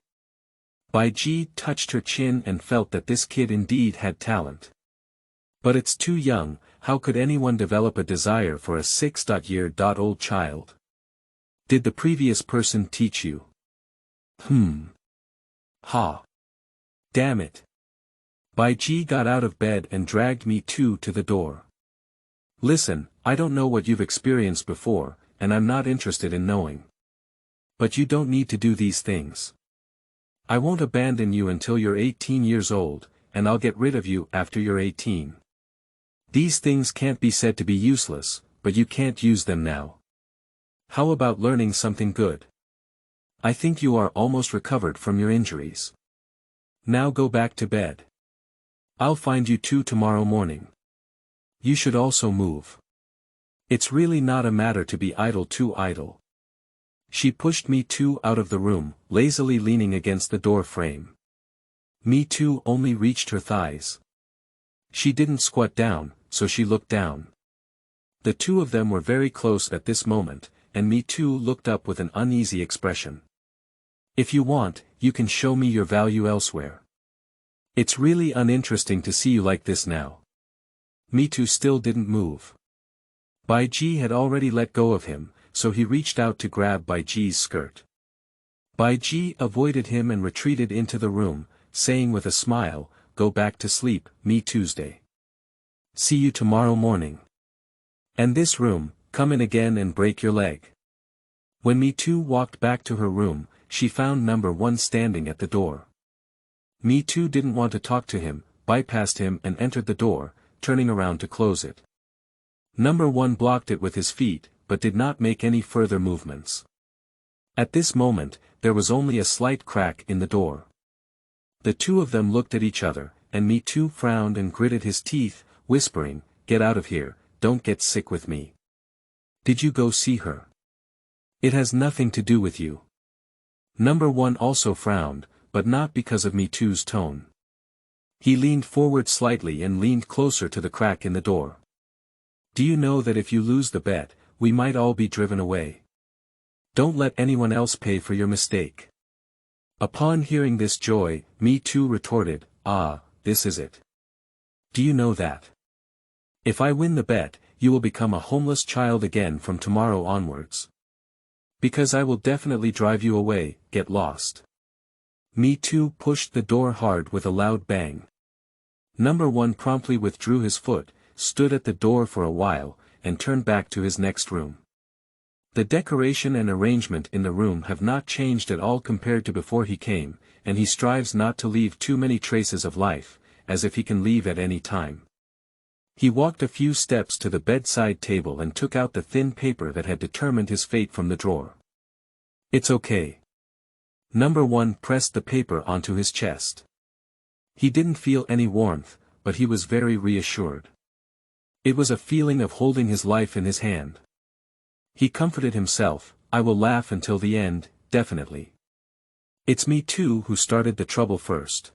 Bai Ji touched her chin and felt that this kid indeed had talent. But it's too young, how could anyone develop a desire for a 6-year-old child? Did the previous person teach you? Ha. Damn it. Bai Ji got out of bed and dragged Me too to the door. Listen, I don't know what you've experienced before, and I'm not interested in knowing. But you don't need to do these things. I won't abandon you until you're 18 years old, and I'll get rid of you after you're 18. These things can't be said to be useless, but you can't use them now. How about learning something good? I think you are almost recovered from your injuries. Now go back to bed. I'll find you two tomorrow morning. You should also move. It's really not a matter to be too idle. She pushed Me too out of the room, lazily leaning against the door frame. Me too only reached her thighs. She didn't squat down, so she looked down. The two of them were very close at this moment, and Me too looked up with an uneasy expression. If you want, you can show me your value elsewhere. It's really uninteresting to see you like this now. Me too still didn't move. Bai Ji had already let go of him, so he reached out to grab Bai Ji's skirt. Bai Ji avoided him and retreated into the room, saying with a smile, "Go back to sleep, Me Tuesday. See you tomorrow morning. And this room, come in again and break your leg." When Me too walked back to her room, she found number 1 standing at the door. Me too didn't want to talk to him, bypassed him and entered the door, turning around to close it. Number 1 blocked it with his feet, but did not make any further movements. At this moment, there was only a slight crack in the door. The two of them looked at each other, and Me too frowned and gritted his teeth, whispering, "Get out of here, don't get sick with me. Did you go see her? It has nothing to do with you." Number 1 also frowned, but not because of Me too's tone. He leaned forward slightly and leaned closer to the crack in the door. "Do you know that if you lose the bet, we might all be driven away? Don't let anyone else pay for your mistake." Upon hearing this joy, Me too retorted, "Ah, this is it. Do you know that? If I win the bet, you will become a homeless child again from tomorrow onwards. Because I will definitely drive you away, get lost." Me too pushed the door hard with a loud bang. Number 1 promptly withdrew his foot, stood at the door for a while, and turned back to his next room. The decoration and arrangement in the room have not changed at all compared to before he came, and he strives not to leave too many traces of life, as if he can leave at any time. He walked a few steps to the bedside table and took out the thin paper that had determined his fate from the drawer. "It's okay." Number 1 pressed the paper onto his chest. He didn't feel any warmth, but he was very reassured. It was a feeling of holding his life in his hand. He comforted himself, "I will laugh until the end, definitely. It's me too who started the trouble first.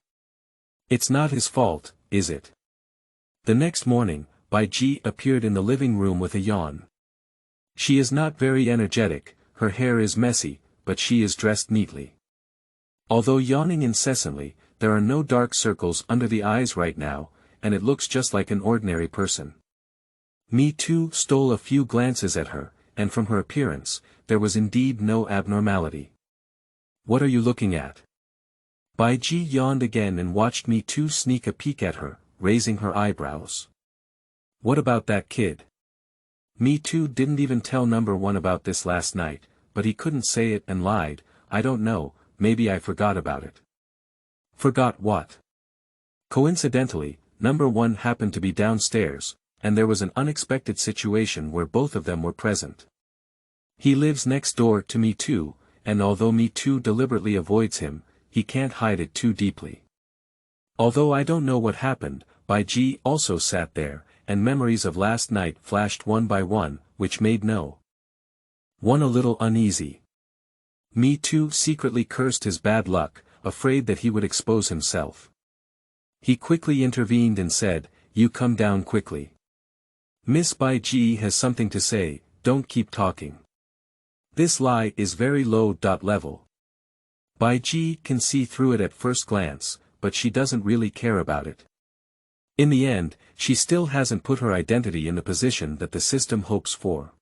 It's not his fault, is it?" The next morning, Bai Ji appeared in the living room with a yawn. She is not very energetic, her hair is messy, but she is dressed neatly. Although yawning incessantly, there are no dark circles under the eyes right now, and it looks just like an ordinary person. Me too stole a few glances at her, and from her appearance, there was indeed no abnormality. "What are you looking at?" Bai Ji yawned again and watched Me too sneak a peek at her, raising her eyebrows. "What about that kid?" Me too didn't even tell number 1 about this last night, but he couldn't say it and lied, "I don't know, maybe I forgot about it." Forgot what? Coincidentally, number 1 happened to be downstairs, and there was an unexpected situation where both of them were present. He lives next door to Me too, and although Me too deliberately avoids him, he can't hide it too deeply. Although I don't know what happened, Bai Ji also sat there, and memories of last night flashed one by one, which made no one a little uneasy. Me too secretly cursed his bad luck, afraid that he would expose himself. He quickly intervened and said, "You come down quickly. Miss Bai Ji has something to say, don't keep talking." This lie is very low level. Bai Ji can see through it at first glance, but she doesn't really care about it. In the end, she still hasn't put her identity in the position that the system hopes for.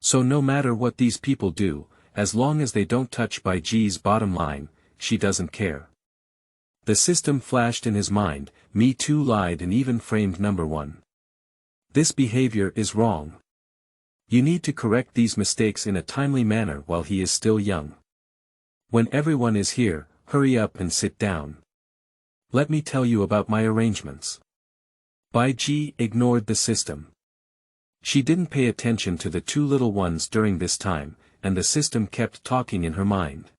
So no matter what these people do, as long as they don't touch Bai Ji's bottom line, she doesn't care. The system flashed in his mind, Me too lied and even framed number 1. This behavior is wrong. You need to correct these mistakes in a timely manner while he is still young. When everyone is here, hurry up and sit down. Let me tell you about my arrangements. Bai Ji ignored the system. She didn't pay attention to the 2 little ones during this time, and the system kept talking in her mind.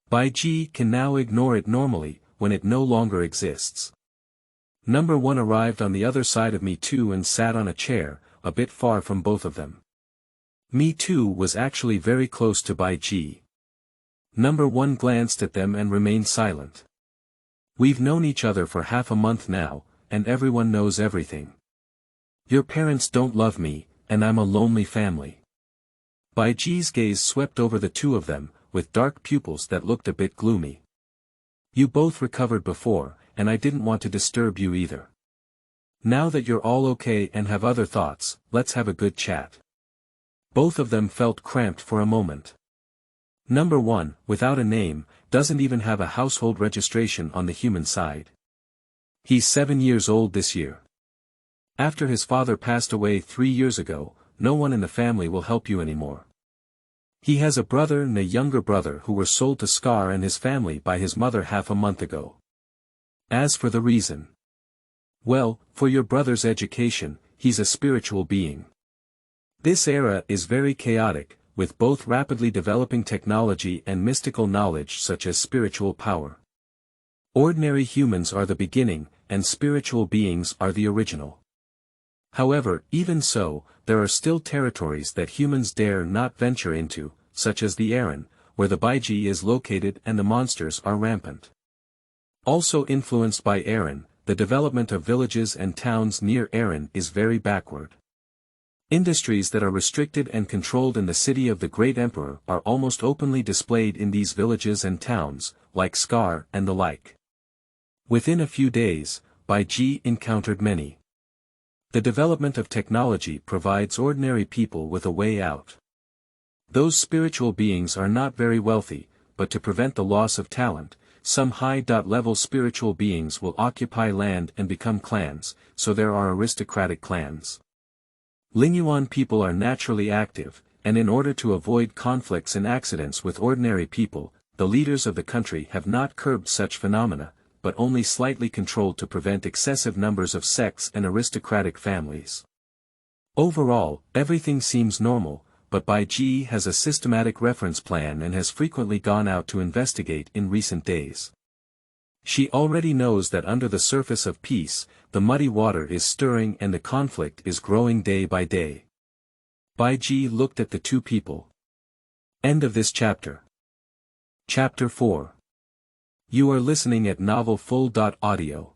Bai Ji can now ignore it normally, when it no longer exists. Number 1 arrived on the other side of Me too and sat on a chair, a bit far from both of them. Me too was actually very close to Bai Ji. Number 1 glanced at them and remained silent. "We've known each other for half a month now, and everyone knows everything. Your parents don't love me, and I'm a lonely family." Bai Ji's gaze swept over the 2 of them, with dark pupils that looked a bit gloomy. "You both recovered before, and I didn't want to disturb you either. Now that you're all okay and have other thoughts, let's have a good chat." Both of them felt cramped for a moment. Number 1, without a name, doesn't even have a household registration on the human side. He's 7 years old this year. After his father passed away 3 years ago, no one in the family will help you anymore. He has a brother and a younger brother who were sold to Scar and his family by his mother half a month ago. As for the reason, well, for your brother's education, he's a spiritual being. This era is very chaotic, with both rapidly developing technology and mystical knowledge such as spiritual power. Ordinary humans are the beginning, and spiritual beings are the original. However, even so, there are still territories that humans dare not venture into, such as the Aren, where the Bai Ji is located and the monsters are rampant. Also influenced by Aren, the development of villages and towns near Aren is very backward. Industries that are restricted and controlled in the city of the Great Emperor are almost openly displayed in these villages and towns, like Scar and the like. Within a few days, Bai Ji encountered many. The development of technology provides ordinary people with a way out. Those spiritual beings are not very wealthy, but to prevent the loss of talent, some high-level spiritual beings will occupy land and become clans, so there are aristocratic clans. Lingyuan people are naturally active, and in order to avoid conflicts and accidents with ordinary people, the leaders of the country have not curbed such phenomena, but only slightly controlled to prevent excessive numbers of sects and aristocratic families. Overall, everything seems normal, but Bai Ji has a systematic reference plan and has frequently gone out to investigate in recent days. She already knows that under the surface of peace, the muddy water is stirring and the conflict is growing day by day. Bai Ji looked at the two people. End of this chapter. Chapter 4. You are listening at novelfull.audio.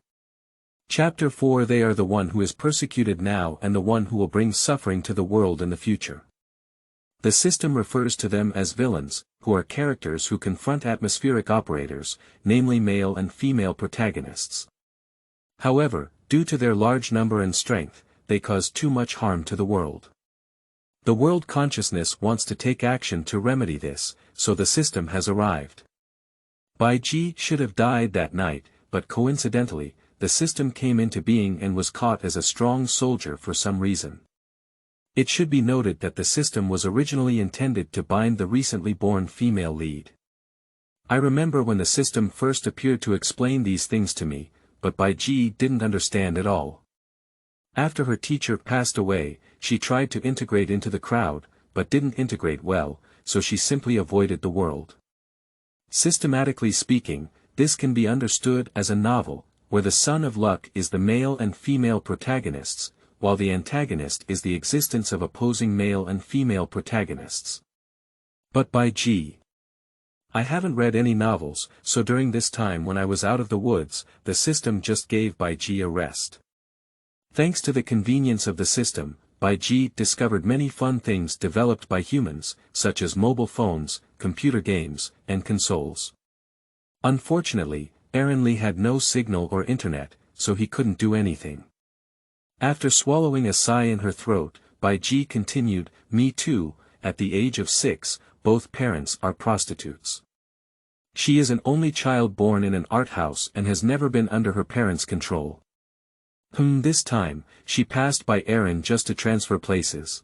Chapter 4. They are the one who is persecuted now and the one who will bring suffering to the world in the future. The system refers to them as villains, who are characters who confront atmospheric operators, namely male and female protagonists. However, due to their large number and strength, they cause too much harm to the world. The world consciousness wants to take action to remedy this, so the system has arrived. Bai Ji should have died that night, but coincidentally, the system came into being and was caught as a strong soldier for some reason. It should be noted that the system was originally intended to bind the recently born female lead. I remember when the system first appeared to explain these things to me, but Bai Ji didn't understand at all. After her teacher passed away, she tried to integrate into the crowd, but didn't integrate well, so she simply avoided the world. Systematically speaking, this can be understood as a novel, where the son of luck is the male and female protagonists, while the antagonist is the existence of opposing male and female protagonists. But Bai Ji. I haven't read any novels, so during this time when I was out of the woods, the system just gave Bai Ji a rest. Thanks to the convenience of the system, Bai Ji discovered many fun things developed by humans, such as mobile phones, computer games, and consoles. Unfortunately, Aaron Lee had no signal or internet, so he couldn't do anything. After swallowing a sigh in her throat, Bai Ji continued, "Me too, at the age of 6, both parents are prostitutes. She is an only child born in an art house and has never been under her parents' control." This time, she passed by Aaron just to transfer places.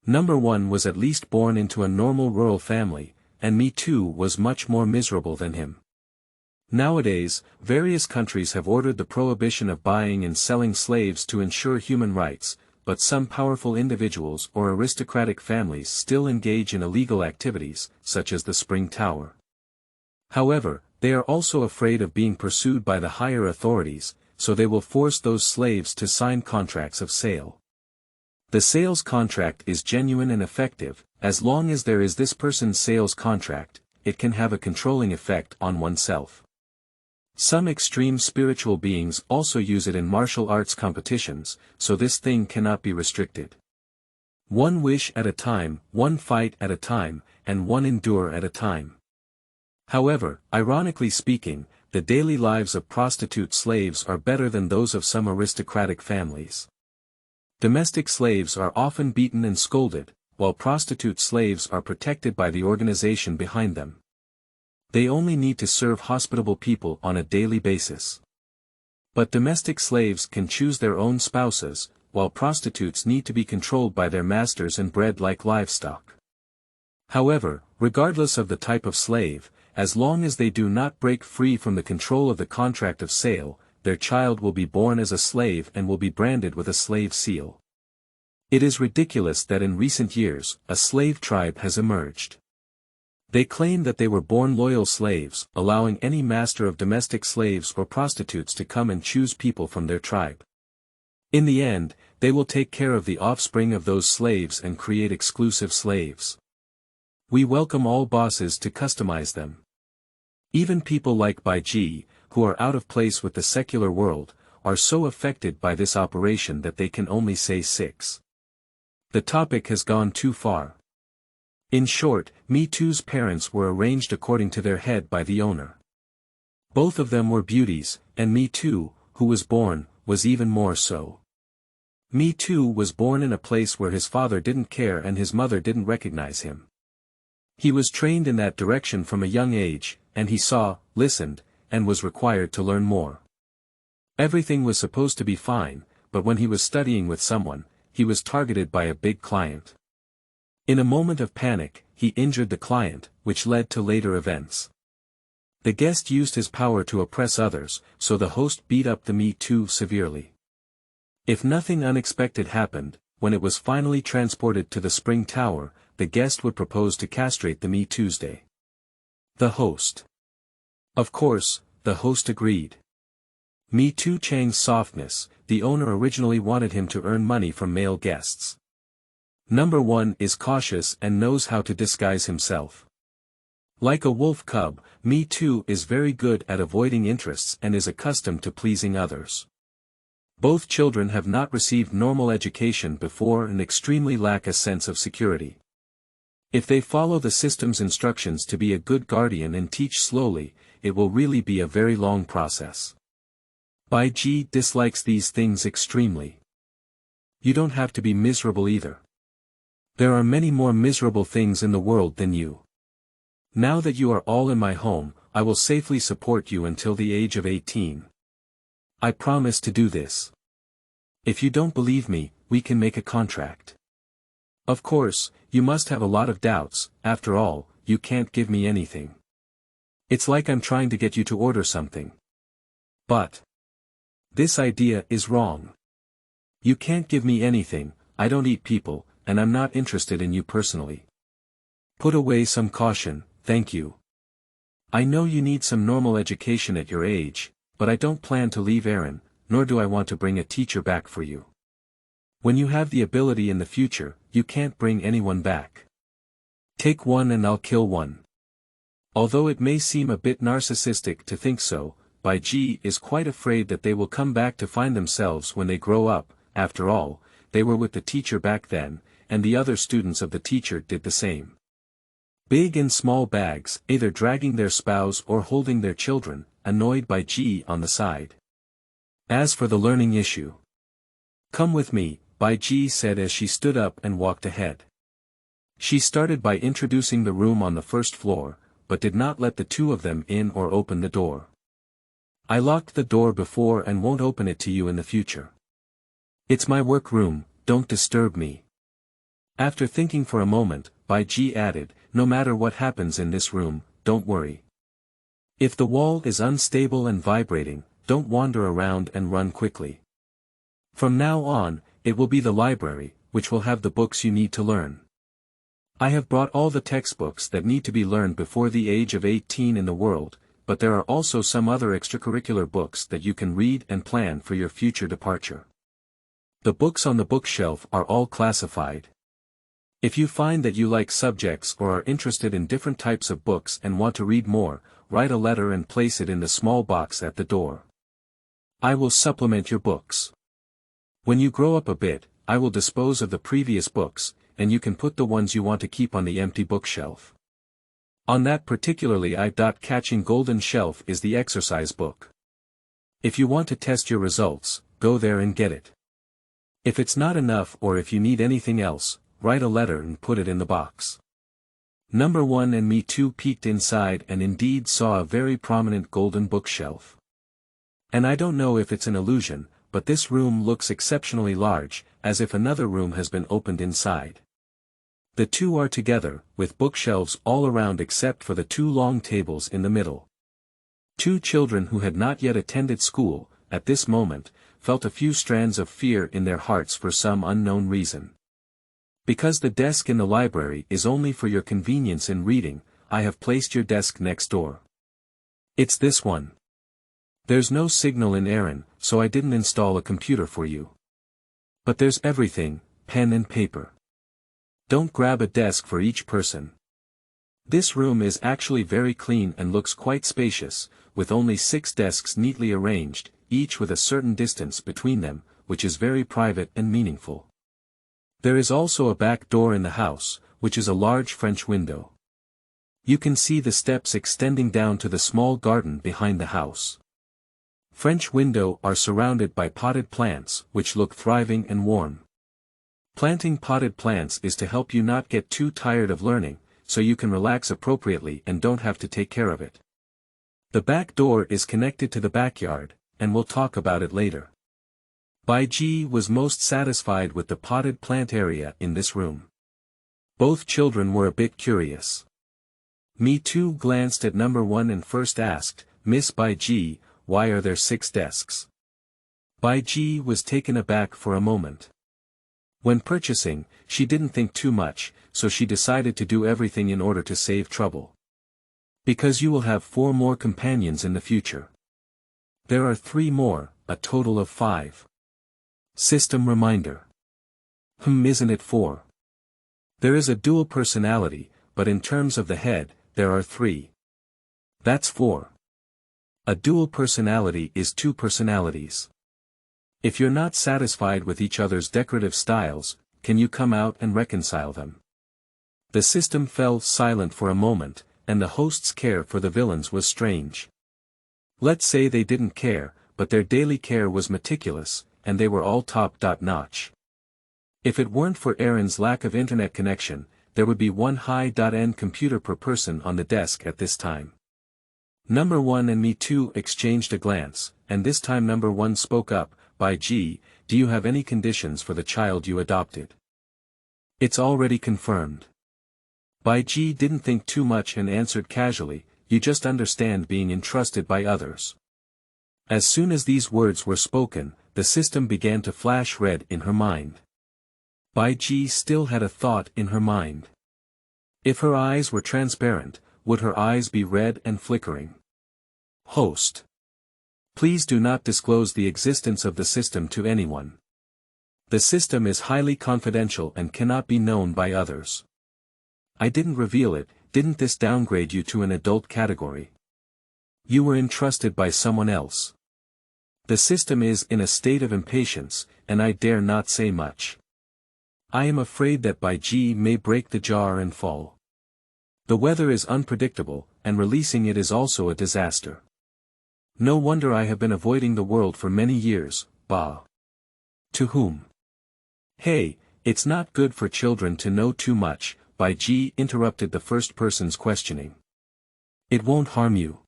Number 1 was at least born into a normal rural family, and Me too was much more miserable than him. Nowadays, various countries have ordered the prohibition of buying and selling slaves to ensure human rights, but some powerful individuals or aristocratic families still engage in illegal activities, such as the Spring Tower. However, they are also afraid of being pursued by the higher authorities, so they will force those slaves to sign contracts of sale. The sales contract is genuine and effective, as long as there is this person's sales contract, it can have a controlling effect on oneself. Some extreme spiritual beings also use it in martial arts competitions, so this thing cannot be restricted. One wish at a time, one fight at a time, and one endure at a time. However, ironically speaking, the daily lives of prostitute slaves are better than those of some aristocratic families. Domestic slaves are often beaten and scolded, while prostitute slaves are protected by the organization behind them. They only need to serve hospitable people on a daily basis. But domestic slaves can choose their own spouses, while prostitutes need to be controlled by their masters and bred like livestock. However, regardless of the type of slave, as long as they do not break free from the control of the contract of sale, their child will be born as a slave and will be branded with a slave seal. It is ridiculous that in recent years, a slave tribe has emerged. They claim that they were born loyal slaves, allowing any master of domestic slaves or prostitutes to come and choose people from their tribe. In the end, they will take care of the offspring of those slaves and create exclusive slaves. We welcome all bosses to customize them. Even people like Bai Ji, who are out of place with the secular world, are so affected by this operation that they can only say 6. The topic has gone too far. In short, Me Too's parents were arranged according to their head by the owner. Both of them were beauties, and Me Too, who was born, was even more so. Me Too was born in a place where his father didn't care and his mother didn't recognize him. He was trained in that direction from a young age, and he saw, listened, and was required to learn more. Everything was supposed to be fine, but when he was studying with someone, he was targeted by a big client. In a moment of panic, he injured the client, which led to later events. The guest used his power to oppress others, so the host beat up the Me Too severely. If nothing unexpected happened, when it was finally transported to the Spring Tower, the guest would propose to castrate the Me Tuesday. The host. Of course, the host agreed. Me Too Qiang's softness, the owner originally wanted him to earn money from male guests. Number 1 is cautious and knows how to disguise himself. Like a wolf cub, Me Too is very good at avoiding interests and is accustomed to pleasing others. Both children have not received normal education before and extremely lack a sense of security. If they follow the system's instructions to be a good guardian and teach slowly, it will really be a very long process. Bai Ji dislikes these things extremely. You don't have to be miserable either. There are many more miserable things in the world than you. Now that you are all in my home, I will safely support you until the age of 18. I promise to do this. If you don't believe me, we can make a contract. Of course, you must have a lot of doubts, after all, you can't give me anything. It's like I'm trying to get you to order something. But this idea is wrong. You can't give me anything, I don't eat people, and I'm not interested in you personally. Put away some caution, thank you. I know you need some normal education at your age, but I don't plan to leave Aaron, nor do I want to bring a teacher back for you. When you have the ability in the future, you can't bring anyone back. Take one and I'll kill one. Although it may seem a bit narcissistic to think so, Bai Ji is quite afraid that they will come back to find themselves when they grow up. After all, they were with the teacher back then, and the other students of the teacher did the same. Big and small bags, either dragging their spouse or holding their children, annoyed Bai Ji on the side. As for the learning issue. Come with me, Bai Ji said as she stood up and walked ahead. She started by introducing the room on the first floor, but did not let the two of them in or open the door. I locked the door before and won't open it to you in the future. It's my work room, don't disturb me. After thinking for a moment, Bai Ji added, no matter what happens in this room, don't worry. If the wall is unstable and vibrating, don't wander around and run quickly. From now on, it will be the library, which will have the books you need to learn. I have brought all the textbooks that need to be learned before the age of 18 in the world, but there are also some other extracurricular books that you can read and plan for your future departure. The books on the bookshelf are all classified. If you find that you like subjects or are interested in different types of books and want to read more, write a letter and place it in the small box at the door. I will supplement your books. When you grow up a bit, I will dispose of the previous books, and you can put the ones you want to keep on the empty bookshelf. On that particularly eye-catching golden shelf is the exercise book. If you want to test your results, go there and get it. If it's not enough or if you need anything else, write a letter and put it in the box. Number 1 and Me Too peeked inside and indeed saw a very prominent golden bookshelf. And I don't know if it's an illusion, but this room looks exceptionally large, as if another room has been opened inside. The two are together, with bookshelves all around except for the two long tables in the middle. Two children who had not yet attended school, at this moment, felt a few strands of fear in their hearts for some unknown reason. Because the desk in the library is only for your convenience in reading, I have placed your desk next door. It's this one. There's no signal in Aaron, so I didn't install a computer for you. But there's everything, pen and paper. Don't grab a desk for each person. This room is actually very clean and looks quite spacious, with only 6 desks neatly arranged, each with a certain distance between them, which is very private and meaningful. There is also a back door in the house, which is a large French window. You can see the steps extending down to the small garden behind the house. French window are surrounded by potted plants, which look thriving and warm. Planting potted plants is to help you not get too tired of learning, so you can relax appropriately and don't have to take care of it. The back door is connected to the backyard, and we'll talk about it later. Bai Ji was most satisfied with the potted plant area in this room. Both children were a bit curious. Me too glanced at number 1 and first asked, "Miss Bai Ji, why are there 6 desks?" Bai Ji was taken aback for a moment. When purchasing, she didn't think too much, so she decided to do everything in order to save trouble. Because you will have 4 more companions in the future. There are 3 more, a total of 5. System reminder. Isn't it 4? There is a dual personality, but in terms of the head, there are 3. That's 4. A dual personality is 2 personalities. If you're not satisfied with each other's decorative styles, can you come out and reconcile them? The system fell silent for a moment, and the host's care for the villains was strange. Let's say they didn't care, but their daily care was meticulous, and they were all top-notch. If it weren't for Aaron's lack of internet connection, there would be one high-end computer per person on the desk at this time. Number 1 and Me Too exchanged a glance, and this time number 1 spoke up, "Bai Ji, do you have any conditions for the child you adopted?" "It's already confirmed." Bai Ji didn't think too much and answered casually, "You just understand being entrusted by others." As soon as these words were spoken, the system began to flash red in her mind. Bai Ji still had a thought in her mind. If her eyes were transparent, would her eyes be red and flickering? Host. Please do not disclose the existence of the system to anyone. The system is highly confidential and cannot be known by others. I didn't reveal it. Didn't this downgrade you to an adult category? You were entrusted by someone else. The system is in a state of impatience, and I dare not say much. I am afraid that Bai Ji may break the jar and fall. The weather is unpredictable, and releasing it is also a disaster. No wonder I have been avoiding the world for many years, Ba. To whom? Hey, it's not good for children to know too much, Bai Ji interrupted the first person's questioning. It won't harm you.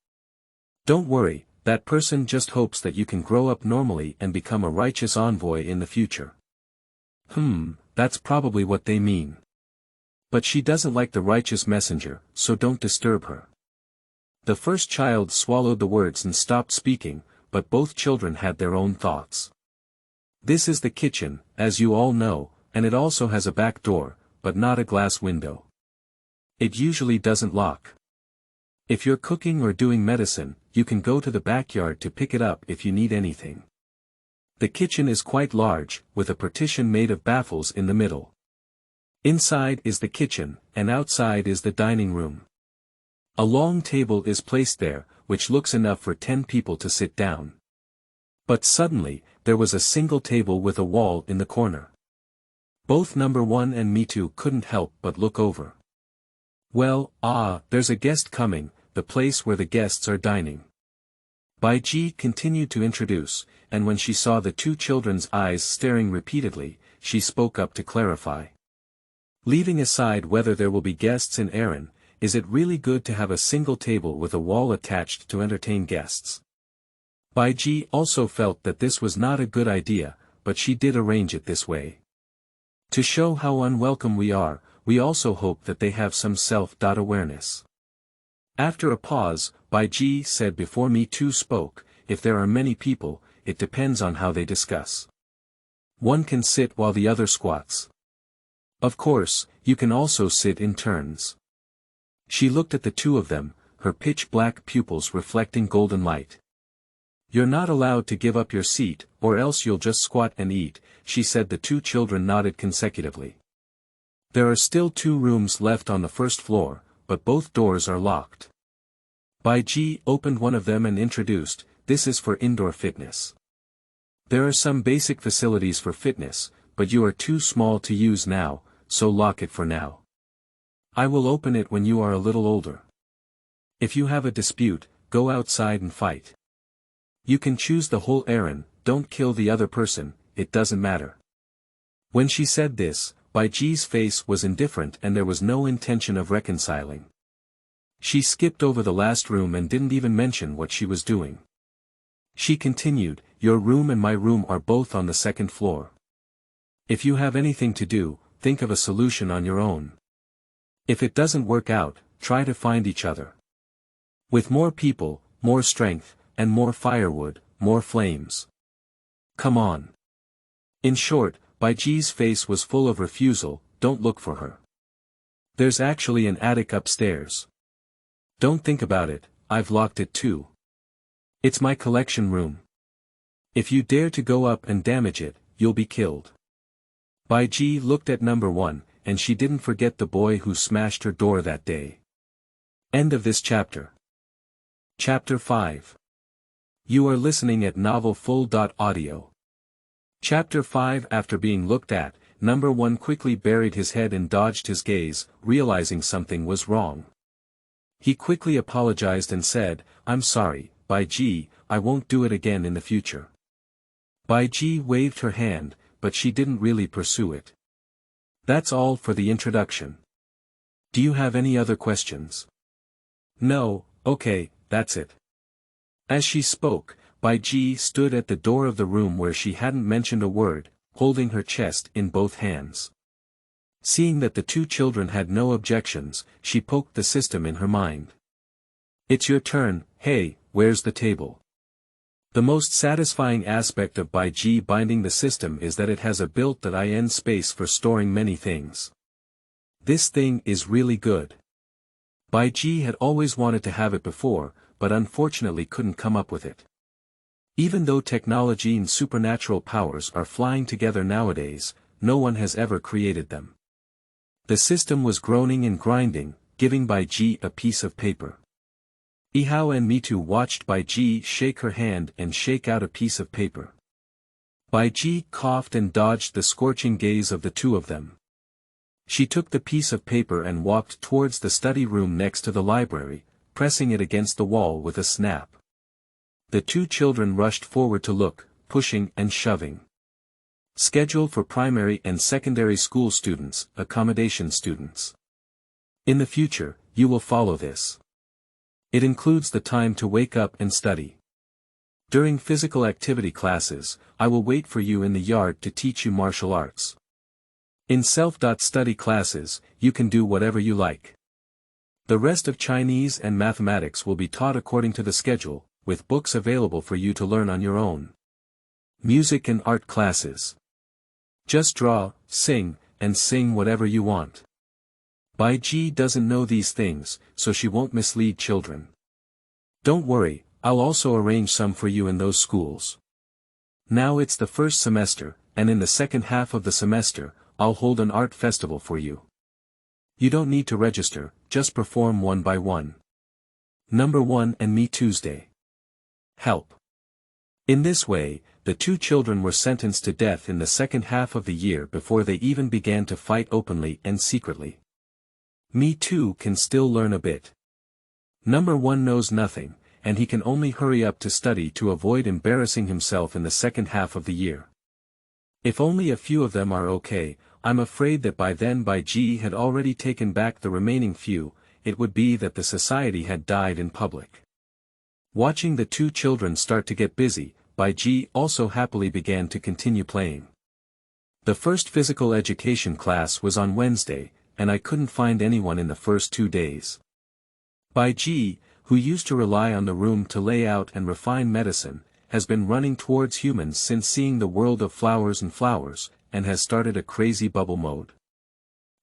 Don't worry, that person just hopes that you can grow up normally and become a righteous envoy in the future. That's probably what they mean. But she doesn't like the righteous messenger, so don't disturb her. The first child swallowed the words and stopped speaking, but both children had their own thoughts. This is the kitchen, as you all know, and it also has a back door, but not a glass window. It usually doesn't lock. If you're cooking or doing medicine, you can go to the backyard to pick it up if you need anything. The kitchen is quite large, with a partition made of baffles in the middle. Inside is the kitchen, and outside is the dining room. A long table is placed there, which looks enough for 10 people to sit down. But suddenly, there was a single table with a wall in the corner. Both number 1 and Me Too couldn't help but look over. Well, there's a guest coming, the place where the guests are dining. Bai Ji continued to introduce, and when she saw the 2 children's eyes staring repeatedly, she spoke up to clarify. Leaving aside whether there will be guests in Aaron, is it really good to have a single table with a wall attached to entertain guests? Bai Ji also felt that this was not a good idea, but she did arrange it this way. To show how unwelcome we are, we also hope that they have some self-awareness. After a pause, Bai Ji said before Me Too spoke, if there are many people, it depends on how they discuss. One can sit while the other squats. Of course, you can also sit in turns. She looked at the 2 of them, her pitch-black pupils reflecting golden light. You're not allowed to give up your seat, or else you'll just squat and eat, she said. The 2 children nodded consecutively. There are still 2 rooms left on the first floor, but both doors are locked. Bai Ji opened one of them and introduced, this is for indoor fitness. There are some basic facilities for fitness, but you are too small to use now, so lock it for now. I will open it when you are a little older. If you have a dispute, go outside and fight. You can choose the whole errand, don't kill the other person, it doesn't matter. When she said this, Bai Ji's face was indifferent and there was no intention of reconciling. She skipped over the last room and didn't even mention what she was doing. She continued, your room and my room are both on the 2nd floor. If you have anything to do, think of a solution on your own. If it doesn't work out, try to find each other. With more people, more strength, and more firewood, more flames. Come on. In short, Bai Ji's face was full of refusal. Don't look for her. There's actually an attic upstairs. Don't think about it, I've locked it too. It's my collection room. If you dare to go up and damage it, you'll be killed. Bai Ji looked at number 1, and she didn't forget the boy who smashed her door that day. End of this chapter. Chapter 5. You are listening at novelfull.audio. Chapter 5. After being looked at, number 1 quickly buried his head and dodged his gaze, realizing something was wrong. He quickly apologized and said, "I'm sorry, Bai Ji, I won't do it again in the future." Bai Ji waved her hand, but she didn't really pursue it. That's all for the introduction. Do you have any other questions? No, okay, that's it. As she spoke, Bai Ji stood at the door of the room where she hadn't mentioned a word, holding her chest in both hands. Seeing that the two children had no objections, she poked the system in her mind. It's your turn. Hey, where's the table? The most satisfying aspect of Bai Ji binding the system is that it has a built-in space for storing many things. This thing is really good. Bai Ji had always wanted to have it before, but unfortunately couldn't come up with it. Even though technology and supernatural powers are flying together nowadays, no one has ever created them. The system was groaning and grinding, giving Bai Ji a piece of paper. Ihao and Mitu watched Bai Ji shake her hand and shake out a piece of paper. Bai Ji coughed and dodged the scorching gaze of the two of them. She took the piece of paper and walked towards the study room next to the library, pressing it against the wall with a snap. The two children rushed forward to look, pushing and shoving. Schedule for primary and secondary school students, accommodation students. In the future, you will follow this. It includes the time to wake up and study. During physical activity classes, I will wait for you in the yard to teach you martial arts. In self-study classes, you can do whatever you like. The rest of Chinese and mathematics will be taught according to the schedule, with books available for you to learn on your own. Music and art classes. Just draw, sing, and sing whatever you want. Bai Ji doesn't know these things, so she won't mislead children. Don't worry, I'll also arrange some for you in those schools. Now it's the first semester, and in the second half of the semester, I'll hold an art festival for you. You don't need to register, just perform one by one. Number 1 and me Tuesday. Help. In this way, the two children were sentenced to death in the second half of the year before they even began to fight openly and secretly. Me too can still learn a bit. Number 1 knows nothing, and he can only hurry up to study to avoid embarrassing himself in the second half of the year. If only a few of them are okay, I'm afraid that by then Bai Ji had already taken back the remaining few. It would be that the society had died in public. Watching the two children start to get busy, Bai Ji also happily began to continue playing. The first physical education class was on Wednesday, and I couldn't find anyone in the first 2 days. Bai Ji, who used to rely on the room to lay out and refine medicine, has been running towards humans since seeing the world of flowers and flowers, and has started a crazy bubble mode.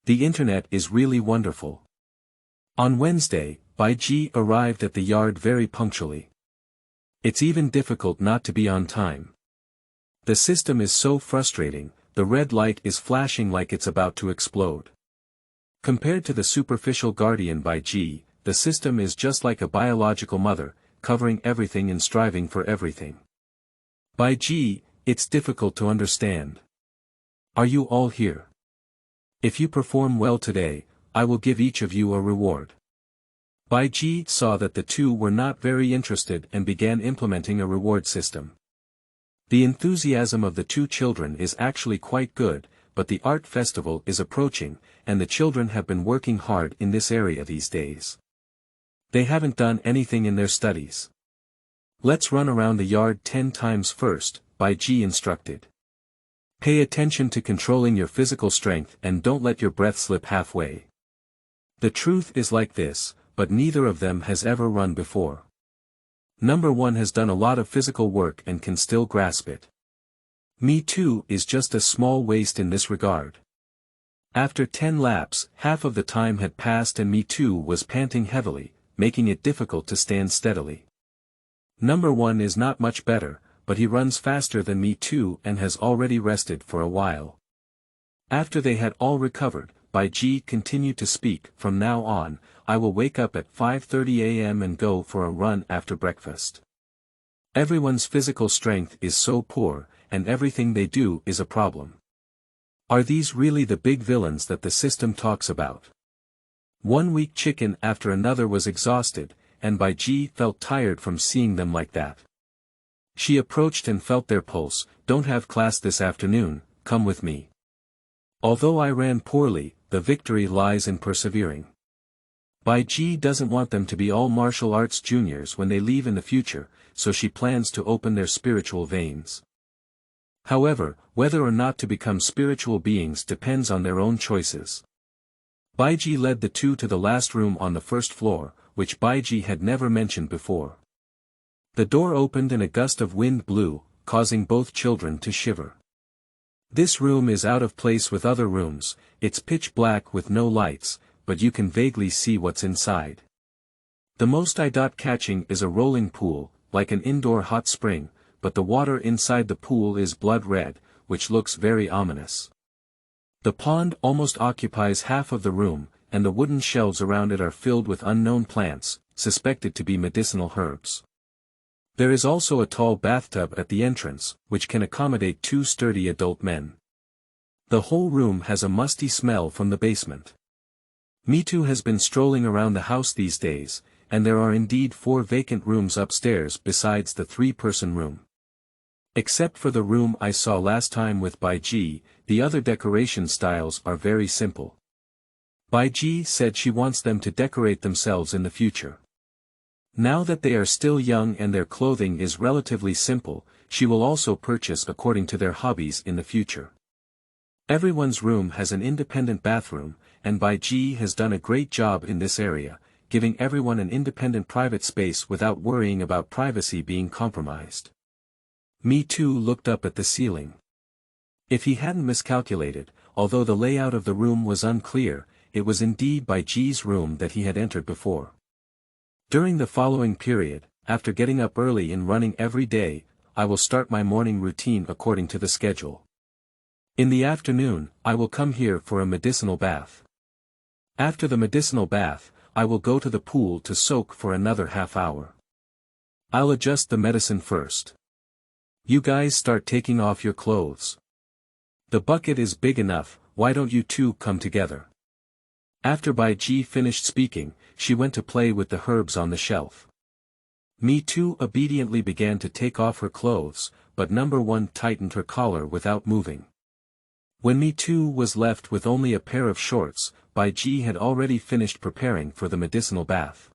The internet is really wonderful. On Wednesday, Bai Ji arrived at the yard very punctually. It's even difficult not to be on time. The system is so frustrating, the red light is flashing like it's about to explode. Compared to the superficial guardian Bai Ji, the system is just like a biological mother, covering everything and striving for everything. Bai Ji, it's difficult to understand. Are you all here? If you perform well today, I will give each of you a reward. Bai Ji saw that the two were not very interested and began implementing a reward system. The enthusiasm of the two children is actually quite good, but the art festival is approaching, and the children have been working hard in this area these days. They haven't done anything in their studies. Let's run around the yard 10 times first, Bai Ji instructed. Pay attention to controlling your physical strength and don't let your breath slip halfway. The truth is like this, but neither of them has ever run before. Number 1 has done a lot of physical work and can still grasp it. Me too is just a small waste in this regard. After 10 laps, half of the time had passed and Me too was panting heavily, making it difficult to stand steadily. Number 1 is not much better, but he runs faster than Me too and has already rested for a while. After they had all recovered, Bai Ji continued to speak. From now on, I will wake up at 5:30 a.m. and go for a run after breakfast. Everyone's physical strength is so poor, and everything they do is a problem. Are these really the big villains that the system talks about? One weak chicken after another was exhausted, and Bai Ji felt tired from seeing them like that. She approached and felt their pulse. Don't have class this afternoon, come with me. Although I ran poorly, the victory lies in persevering. Bai Ji doesn't want them to be all martial arts juniors when they leave in the future, so she plans to open their spiritual veins. However, whether or not to become spiritual beings depends on their own choices. Bai Ji led the two to the last room on the first floor, which Bai Ji had never mentioned before. The door opened and a gust of wind blew, causing both children to shiver. This room is out of place with other rooms. It's pitch black with no lights, but you can vaguely see what's inside. The most eye-catching is a rolling pool, like an indoor hot spring, but the water inside the pool is blood red, which looks very ominous. The pond almost occupies half of the room, and the wooden shelves around it are filled with unknown plants, suspected to be medicinal herbs. There is also a tall bathtub at the entrance, which can accommodate 2 sturdy adult men. The whole room has a musty smell from the basement. Me too has been strolling around the house these days, and there are indeed 4 vacant rooms upstairs besides the 3-person room. Except for the room I saw last time with Bai Ji, the other decoration styles are very simple. Bai Ji said she wants them to decorate themselves in the future. Now that they are still young and their clothing is relatively simple, she will also purchase according to their hobbies in the future. Everyone's room has an independent bathroom, and Bai Ji has done a great job in this area, giving everyone an independent private space without worrying about privacy being compromised. Me too looked up at the ceiling. If he hadn't miscalculated, although the layout of the room was unclear, it was indeed Bai Ji's room that he had entered before. During the following period, after getting up early and running every day, I will start my morning routine according to the schedule. In the afternoon, I will come here for a medicinal bath. After the medicinal bath, I will go to the pool to soak for another half hour. I'll adjust the medicine first. You guys start taking off your clothes. The bucket is big enough, why don't you two come together? After Bai Ji finished speaking, she went to play with the herbs on the shelf. Me too obediently began to take off her clothes, but number 1 tightened her collar without moving. When Me too was left with only a pair of shorts, Bai Ji had already finished preparing for the medicinal bath.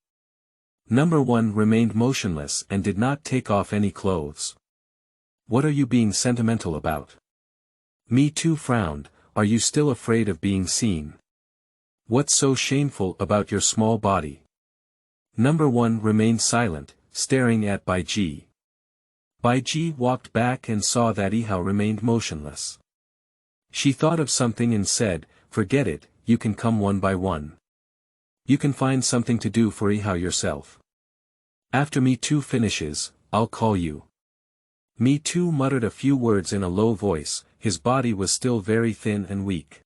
Number 1 remained motionless and did not take off any clothes. What are you being sentimental about? Me too frowned. Are you still afraid of being seen? What's so shameful about your small body? Number 1 remained silent, staring at Bai Ji. Bai Ji walked back and saw that Ihao remained motionless. She thought of something and said, forget it, you can come one by one. You can find something to do for Ihao yourself. After Me too finishes, I'll call you. Me too muttered a few words in a low voice. His body was still very thin and weak.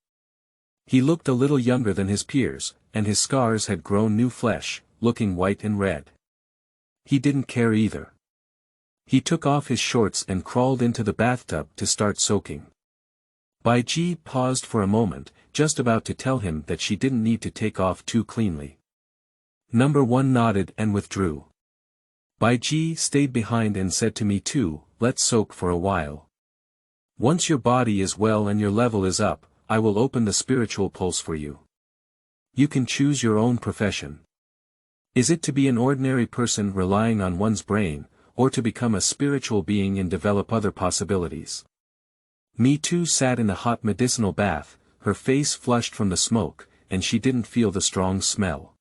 He looked a little younger than his peers, and his scars had grown new flesh, looking white and red. He didn't care either. He took off his shorts and crawled into the bathtub to start soaking. Bai Ji paused for a moment, just about to tell him that she didn't need to take off too cleanly. Number 1 nodded and withdrew. Bai Ji stayed behind and said to Me too, let's soak for a while. Once your body is well and your level is up, I will open the spiritual pulse for you. You can choose your own profession. Is it to be an ordinary person relying on one's brain, or to become a spiritual being and develop other possibilities? Me too sat in the hot medicinal bath, her face flushed from the smoke, and she didn't feel the strong smell.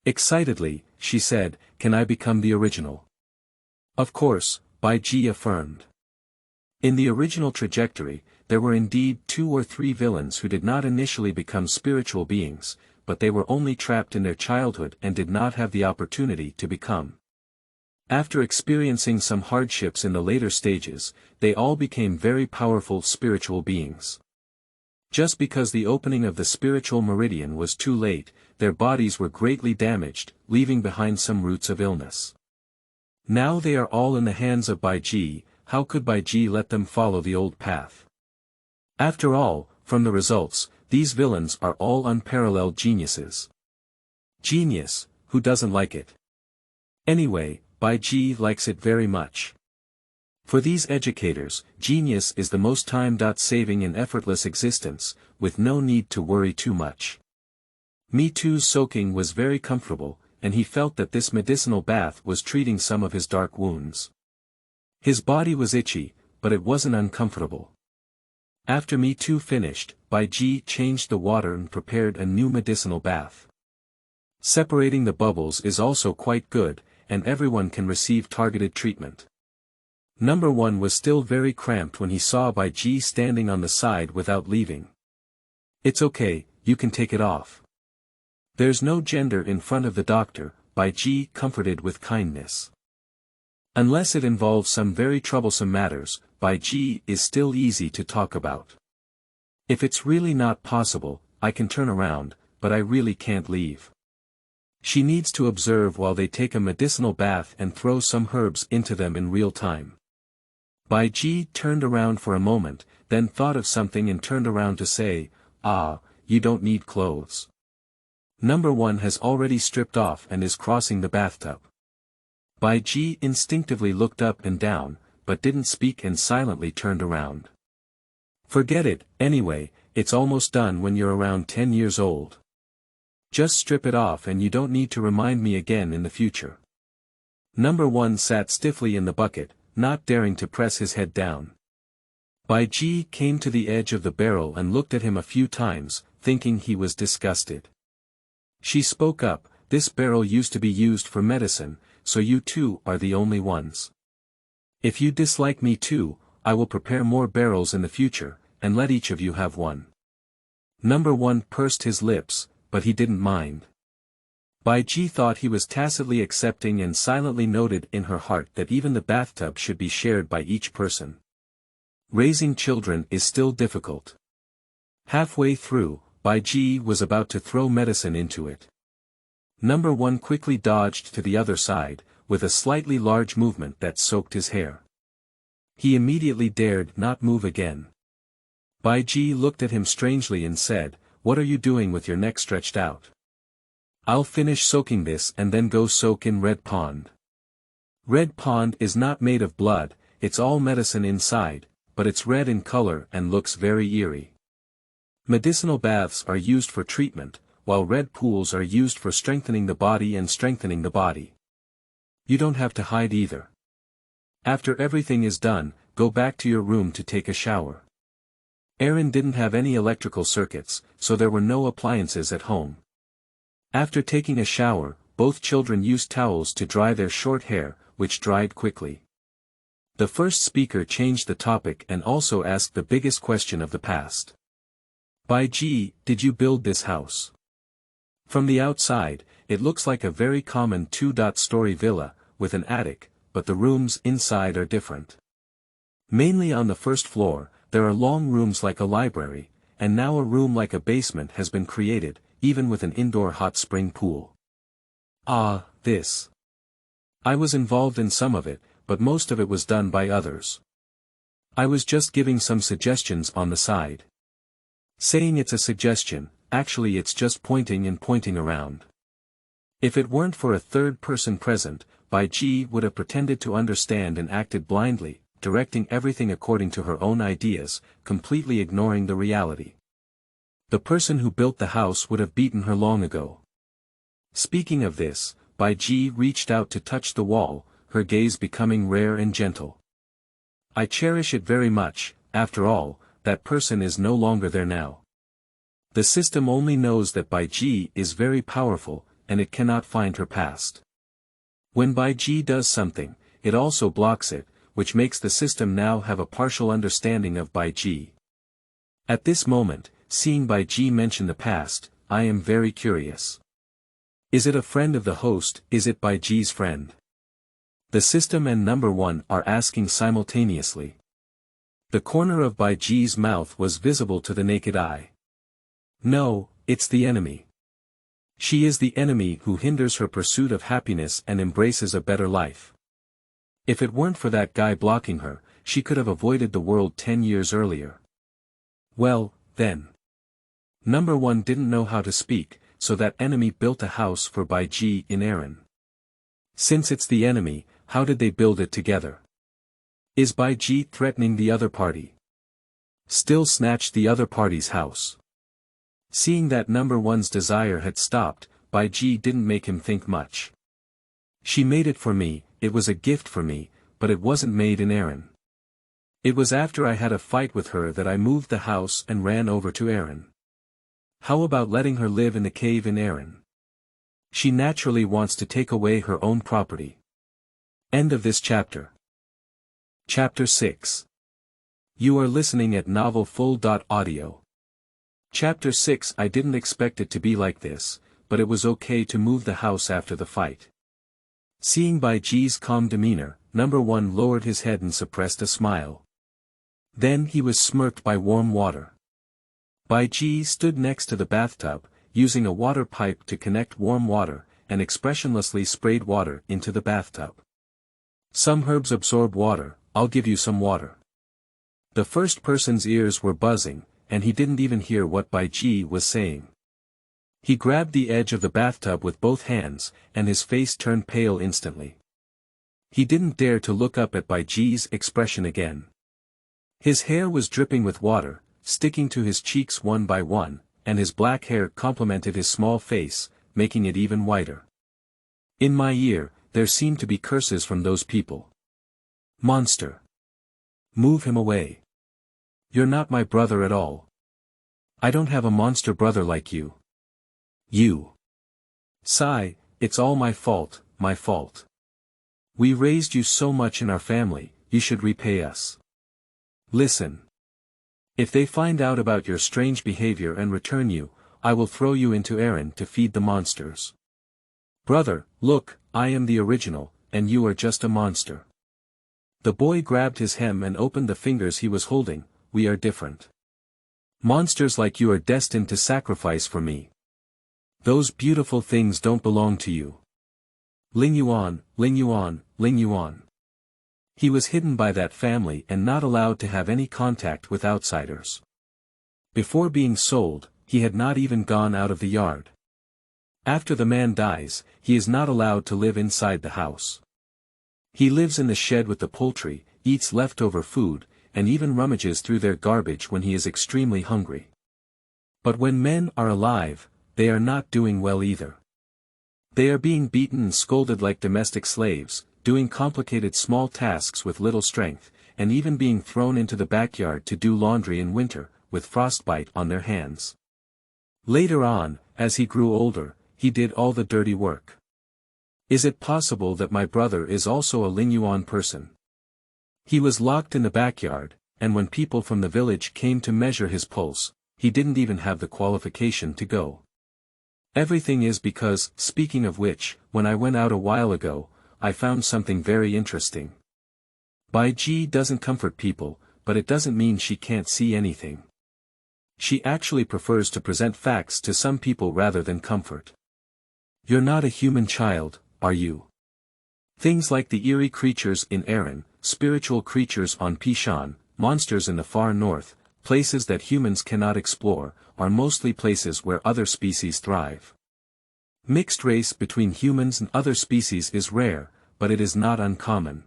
Excitedly, she said, "Can I become the original?" "Of course," Bai Ji affirmed. In the original trajectory, there were indeed 2 or 3 villains who did not initially become spiritual beings, but they were only trapped in their childhood and did not have the opportunity to become. After experiencing some hardships in the later stages, they all became very powerful spiritual beings. Just because the opening of the spiritual meridian was too late, their bodies were greatly damaged, leaving behind some roots of illness. Now they are all in the hands of Bai Ji. How could Bai Ji let them follow the old path? After all, from the results, these villains are all unparalleled geniuses. Genius, who doesn't like it? Anyway, Bai Ji likes it very much. For these educators, genius is the most time-saving and effortless existence, with no need to worry too much. Me Too's soaking was very comfortable, and he felt that this medicinal bath was treating some of his dark wounds. His body was itchy, but it wasn't uncomfortable. After Me Too finished, Bai Ji changed the water and prepared a new medicinal bath. Separating the bubbles is also quite good, and everyone can receive targeted treatment. Number 1 was still very cramped when he saw Bai Ji standing on the side without leaving. "It's okay, you can take it off. There's no gender in front of the doctor," Bai Ji comforted with kindness. Unless it involves some very troublesome matters, Bai Ji is still easy to talk about. "If it's really not possible, I can turn around, but I really can't leave." She needs to observe while they take a medicinal bath and throw some herbs into them in real time. Bai Ji turned around for a moment, then thought of something and turned around to say, "Ah, you don't need clothes." Number 1 has already stripped off and is crossing the bathtub. Bai Ji instinctively looked up and down, but didn't speak and silently turned around. "Forget it, anyway, it's almost done when you're around 10 years old. Just strip it off and you don't need to remind me again in the future." Number 1 sat stiffly in the bucket, not daring to press his head down. Bai Ji came to the edge of the barrel and looked at him a few times, thinking he was disgusted. She spoke up, "This barrel used to be used for medicine, so you two are the only ones. If you dislike me too, I will prepare more barrels in the future, and let each of you have one." Number 1 pursed his lips, but he didn't mind. Bai Ji thought he was tacitly accepting and silently noted in her heart that even the bathtub should be shared by each person. Raising children is still difficult. Halfway through, Bai Ji was about to throw medicine into it. Number 1 quickly dodged to the other side, with a slightly large movement that soaked his hair. He immediately dared not move again. Bai Ji looked at him strangely and said, "What are you doing with your neck stretched out?" "I'll finish soaking this and then go soak in Red Pond." Red Pond is not made of blood, it's all medicine inside, but it's red in color and looks very eerie. Medicinal baths are used for treatment, while red pools are used for strengthening the body and strengthening the body. You don't have to hide either. After everything is done, go back to your room to take a shower. Aaron didn't have any electrical circuits, so there were no appliances at home. After taking a shower, both children used towels to dry their short hair, which dried quickly. The first speaker changed the topic and also asked the biggest question of the past. "Bai Ji, did you build this house?" From the outside, it looks like a very common two-story villa, with an attic, but the rooms inside are different. Mainly on the first floor, there are long rooms like a library, and now a room like a basement has been created, even with an indoor hot spring pool. "Ah, this. I was involved in some of it, but most of it was done by others. I was just giving some suggestions on the side." Saying it's a suggestion, actually it's just pointing and pointing around. If it weren't for a third person present, Bai Ji would have pretended to understand and acted blindly, directing everything according to her own ideas, completely ignoring the reality. The person who built the house would have beaten her long ago. Speaking of this, Bai Ji reached out to touch the wall, her gaze becoming rare and gentle. "I cherish it very much, after all, that person is no longer there now." The system only knows that Bai Ji is very powerful, and it cannot find her past. When Bai Ji does something, it also blocks it, which makes the system now have a partial understanding of Bai Ji. At this moment, seeing Bai Ji mention the past, I am very curious. Is it a friend of the host? Is it Bai Ji's friend? The system and number one are asking simultaneously. The corner of Bai Ji's mouth was visible to the naked eye. No, it's the enemy. She is the enemy who hinders her pursuit of happiness and embraces a better life. If it weren't for that guy blocking her, she could have avoided the world 10 years earlier. Well, then. Number one didn't know how to speak, so that enemy built a house for Bai Ji in Aaron. Since it's the enemy, how did they build it together? Is Bai Ji threatening the other party? Still snatch the other party's house. Seeing that number one's desire had stopped, Bai Ji didn't make him think much. She made it for me, it was a gift for me, but it wasn't made in Aaron. It was after I had a fight with her that I moved the house and ran over to Aaron. How about letting her live in the cave in Aaron? She naturally wants to take away her own property. End of this chapter. Chapter 6. You are listening at novelfull.audio. Chapter 6. I didn't expect it to be like this, but it was okay to move the house after the fight. Seeing Bai Ji's calm demeanor, number one lowered his head and suppressed a smile. Then he was smirked by warm water. Bai Ji stood next to the bathtub, using a water pipe to connect warm water, and expressionlessly sprayed water into the bathtub. Some herbs absorb water, I'll give you some water. The first person's ears were buzzing, and he didn't even hear what Bai Ji was saying. He grabbed the edge of the bathtub with both hands, and his face turned pale instantly. He didn't dare to look up at Bai Ji's expression again. His hair was dripping with water, sticking to his cheeks one by one, and his black hair complemented his small face, making it even whiter. In my ear, there seemed to be curses from those people. Monster! Move him away. You're not my brother at all. I don't have a monster brother like you. You. Sigh, it's all my fault, my fault. We raised you so much in our family, you should repay us. Listen. If they find out about your strange behavior and return you, I will throw you into Aaron to feed the monsters. Brother, look, I am the original, and you are just a monster. The boy grabbed his hem and opened the fingers he was holding. We are different. Monsters like you are destined to sacrifice for me. Those beautiful things don't belong to you. Ling Yuan, Ling Yuan, Ling Yuan. He was hidden by that family and not allowed to have any contact with outsiders. Before being sold, he had not even gone out of the yard. After the man dies, he is not allowed to live inside the house. He lives in the shed with the poultry, eats leftover food, and even rummages through their garbage when he is extremely hungry. But when men are alive, they are not doing well either. They are being beaten and scolded like domestic slaves, doing complicated small tasks with little strength, and even being thrown into the backyard to do laundry in winter, with frostbite on their hands. Later on, as he grew older, he did all the dirty work. Is it possible that my brother is also a Ling Yuan person? He was locked in the backyard, and when people from the village came to measure his pulse, he didn't even have the qualification to go. Everything is because, speaking of which, when I went out a while ago, I found something very interesting. Bai Ji doesn't comfort people, but it doesn't mean she can't see anything. She actually prefers to present facts to some people rather than comfort. You're not a human child, are you? Things like the eerie creatures in Aaron, spiritual creatures on Qiang, monsters in the far north, places that humans cannot explore, are mostly places where other species thrive. Mixed race between humans and other species is rare, but it is not uncommon.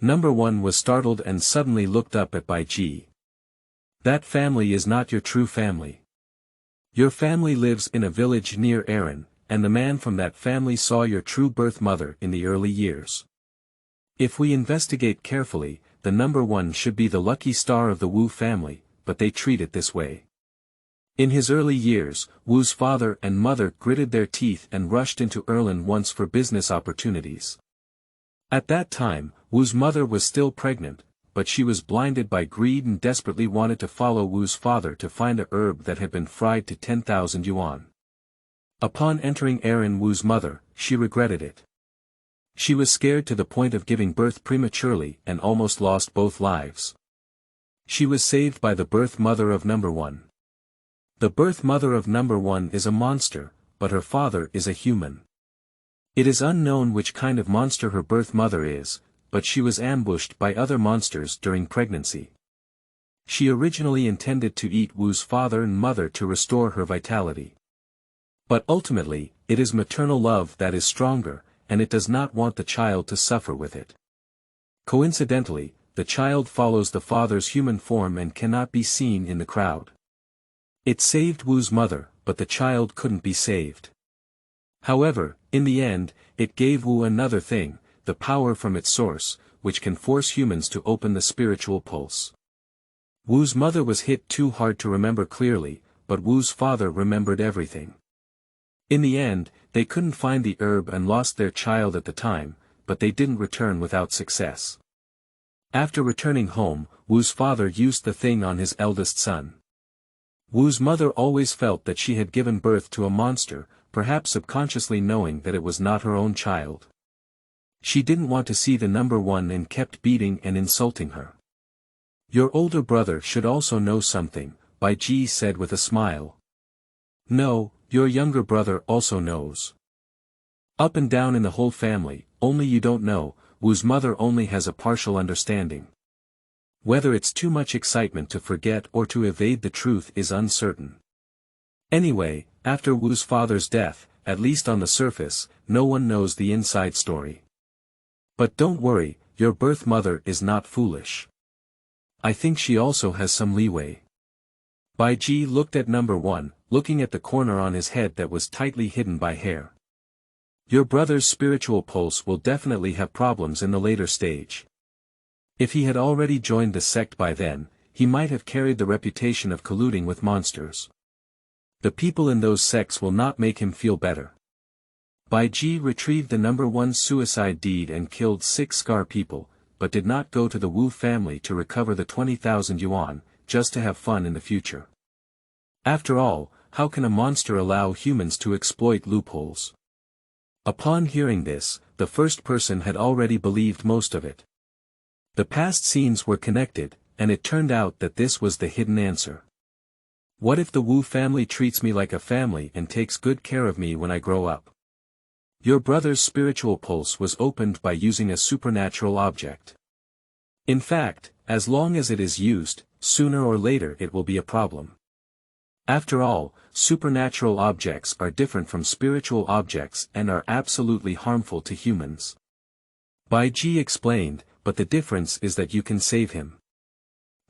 Number one was startled and suddenly looked up at Bai Ji. That family is not your true family. Your family lives in a village near Aaron, and the man from that family saw your true birth mother in the early years. If we investigate carefully, the number one should be the lucky star of the Wu family, but they treat it this way. In his early years, Wu's father and mother gritted their teeth and rushed into Erlin once for business opportunities. At that time, Wu's mother was still pregnant, but she was blinded by greed and desperately wanted to follow Wu's father to find a herb that had been fried to 10,000 yuan. Upon entering Erin Wu's mother, she regretted it. She was scared to the point of giving birth prematurely and almost lost both lives. She was saved by the birth mother of number 1. The birth mother of number 1 is a monster, but her father is a human. It is unknown which kind of monster her birth mother is, but she was ambushed by other monsters during pregnancy. She originally intended to eat Wu's father and mother to restore her vitality. But ultimately, it is maternal love that is stronger, and it does not want the child to suffer with it. Coincidentally, the child follows the father's human form and cannot be seen in the crowd. It saved Wu's mother, but the child couldn't be saved. However, in the end, it gave Wu another thing, the power from its source, which can force humans to open the spiritual pulse. Wu's mother was hit too hard to remember clearly, but Wu's father remembered everything. In the end, they couldn't find the herb and lost their child at the time, but they didn't return without success. After returning home, Wu's father used the thing on his eldest son. Wu's mother always felt that she had given birth to a monster, perhaps subconsciously knowing that it was not her own child. She didn't want to see the number 1 and kept beating and insulting her. Your older brother should also know something, Bai Ji said with a smile. No, your younger brother also knows. Up and down in the whole family, only you don't know, Wu's mother only has a partial understanding. Whether it's too much excitement to forget or to evade the truth is uncertain. Anyway, after Wu's father's death, at least on the surface, no one knows the inside story. But don't worry, your birth mother is not foolish. I think she also has some leeway. Bai Ji looked at number 1, looking at the corner on his head that was tightly hidden by hair. Your brother's spiritual pulse will definitely have problems in the later stage. If he had already joined the sect by then, he might have carried the reputation of colluding with monsters. The people in those sects will not make him feel better. Bai Ji retrieved the number 1 suicide deed and killed 6 Scar people, but did not go to the Wu family to recover the 20,000 yuan, just to have fun in the future. After all, how can a monster allow humans to exploit loopholes? Upon hearing this, the first person had already believed most of it. The past scenes were connected, and it turned out that this was the hidden answer. What if the Wu family treats me like a family and takes good care of me when I grow up? Your brother's spiritual pulse was opened by using a supernatural object. In fact, as long as it is used, sooner or later it will be a problem. After all, supernatural objects are different from spiritual objects and are absolutely harmful to humans. Bai Ji explained, but the difference is that you can save him.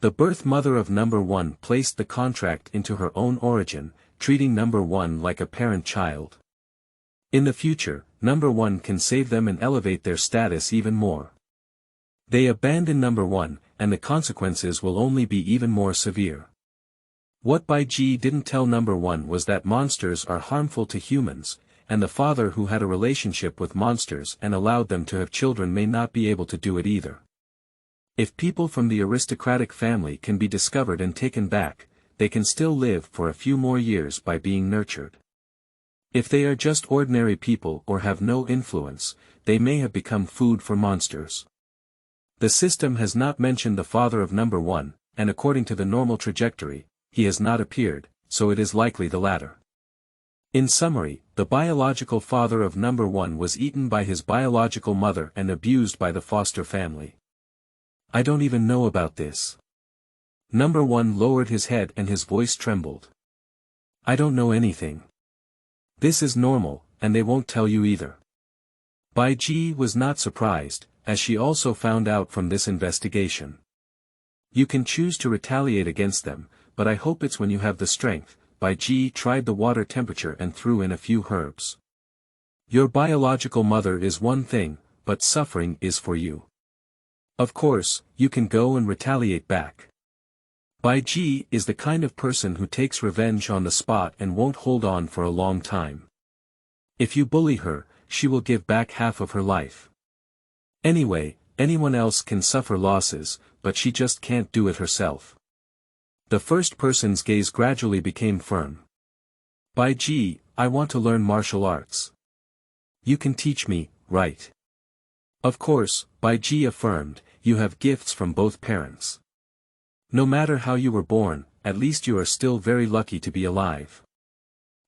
The birth mother of number 1 placed the contract into her own origin, treating number 1 like a parent child. In the future, number 1 can save them and elevate their status even more. They abandon number 1, and the consequences will only be even more severe. What Bai Ji didn't tell number 1 was that monsters are harmful to humans, and the father who had a relationship with monsters and allowed them to have children may not be able to do it either. If people from the aristocratic family can be discovered and taken back, they can still live for a few more years by being nurtured. If they are just ordinary people or have no influence, they may have become food for monsters. The system has not mentioned the father of number 1, and according to the normal trajectory, he has not appeared, so it is likely the latter. In summary, the biological father of number 1 was eaten by his biological mother and abused by the foster family. I don't even know about this. Number 1 lowered his head and his voice trembled. I don't know anything. This is normal, and they won't tell you either. Bai Ji was not surprised, as she also found out from this investigation. You can choose to retaliate against them, but I hope it's when you have the strength. Bai Ji tried the water temperature and threw in a few herbs. Your biological mother is one thing, but suffering is for you. Of course, you can go and retaliate back. Bai Ji is the kind of person who takes revenge on the spot and won't hold on for a long time. If you bully her, she will give back half of her life. Anyway, anyone else can suffer losses, but she just can't do it herself. The first person's gaze gradually became firm. Bai Ji, I want to learn martial arts. You can teach me, right? Of course, Bai Ji affirmed, you have gifts from both parents. No matter how you were born, at least you are still very lucky to be alive.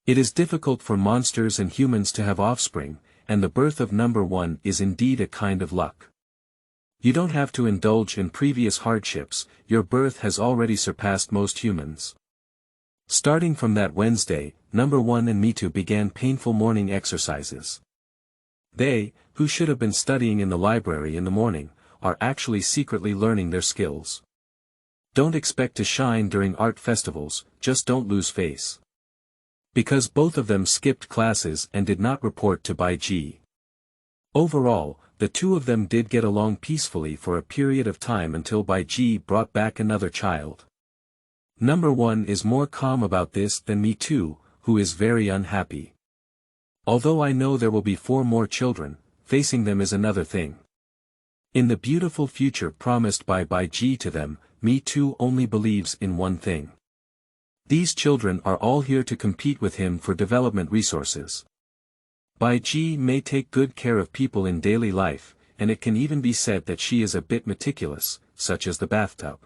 It is difficult for monsters and humans to have offspring, and the birth of number one is indeed a kind of luck. You don't have to indulge in previous hardships, your birth has already surpassed most humans. Starting from that Wednesday, number one and me too began painful morning exercises. They, who should have been studying in the library in the morning, are actually secretly learning their skills. Don't expect to shine during art festivals, just don't lose face. Because both of them skipped classes and did not report to Bai Ji. Overall, the two of them did get along peacefully for a period of time until Bai Ji brought back another child. Number one is more calm about this than me too, who is very unhappy. Although I know there will be 4 more children, facing them is another thing. In the beautiful future promised by Bai Ji to them, me too only believes in one thing. These children are all here to compete with him for development resources. Bai Ji may take good care of people in daily life, and it can even be said that she is a bit meticulous, such as the bathtub.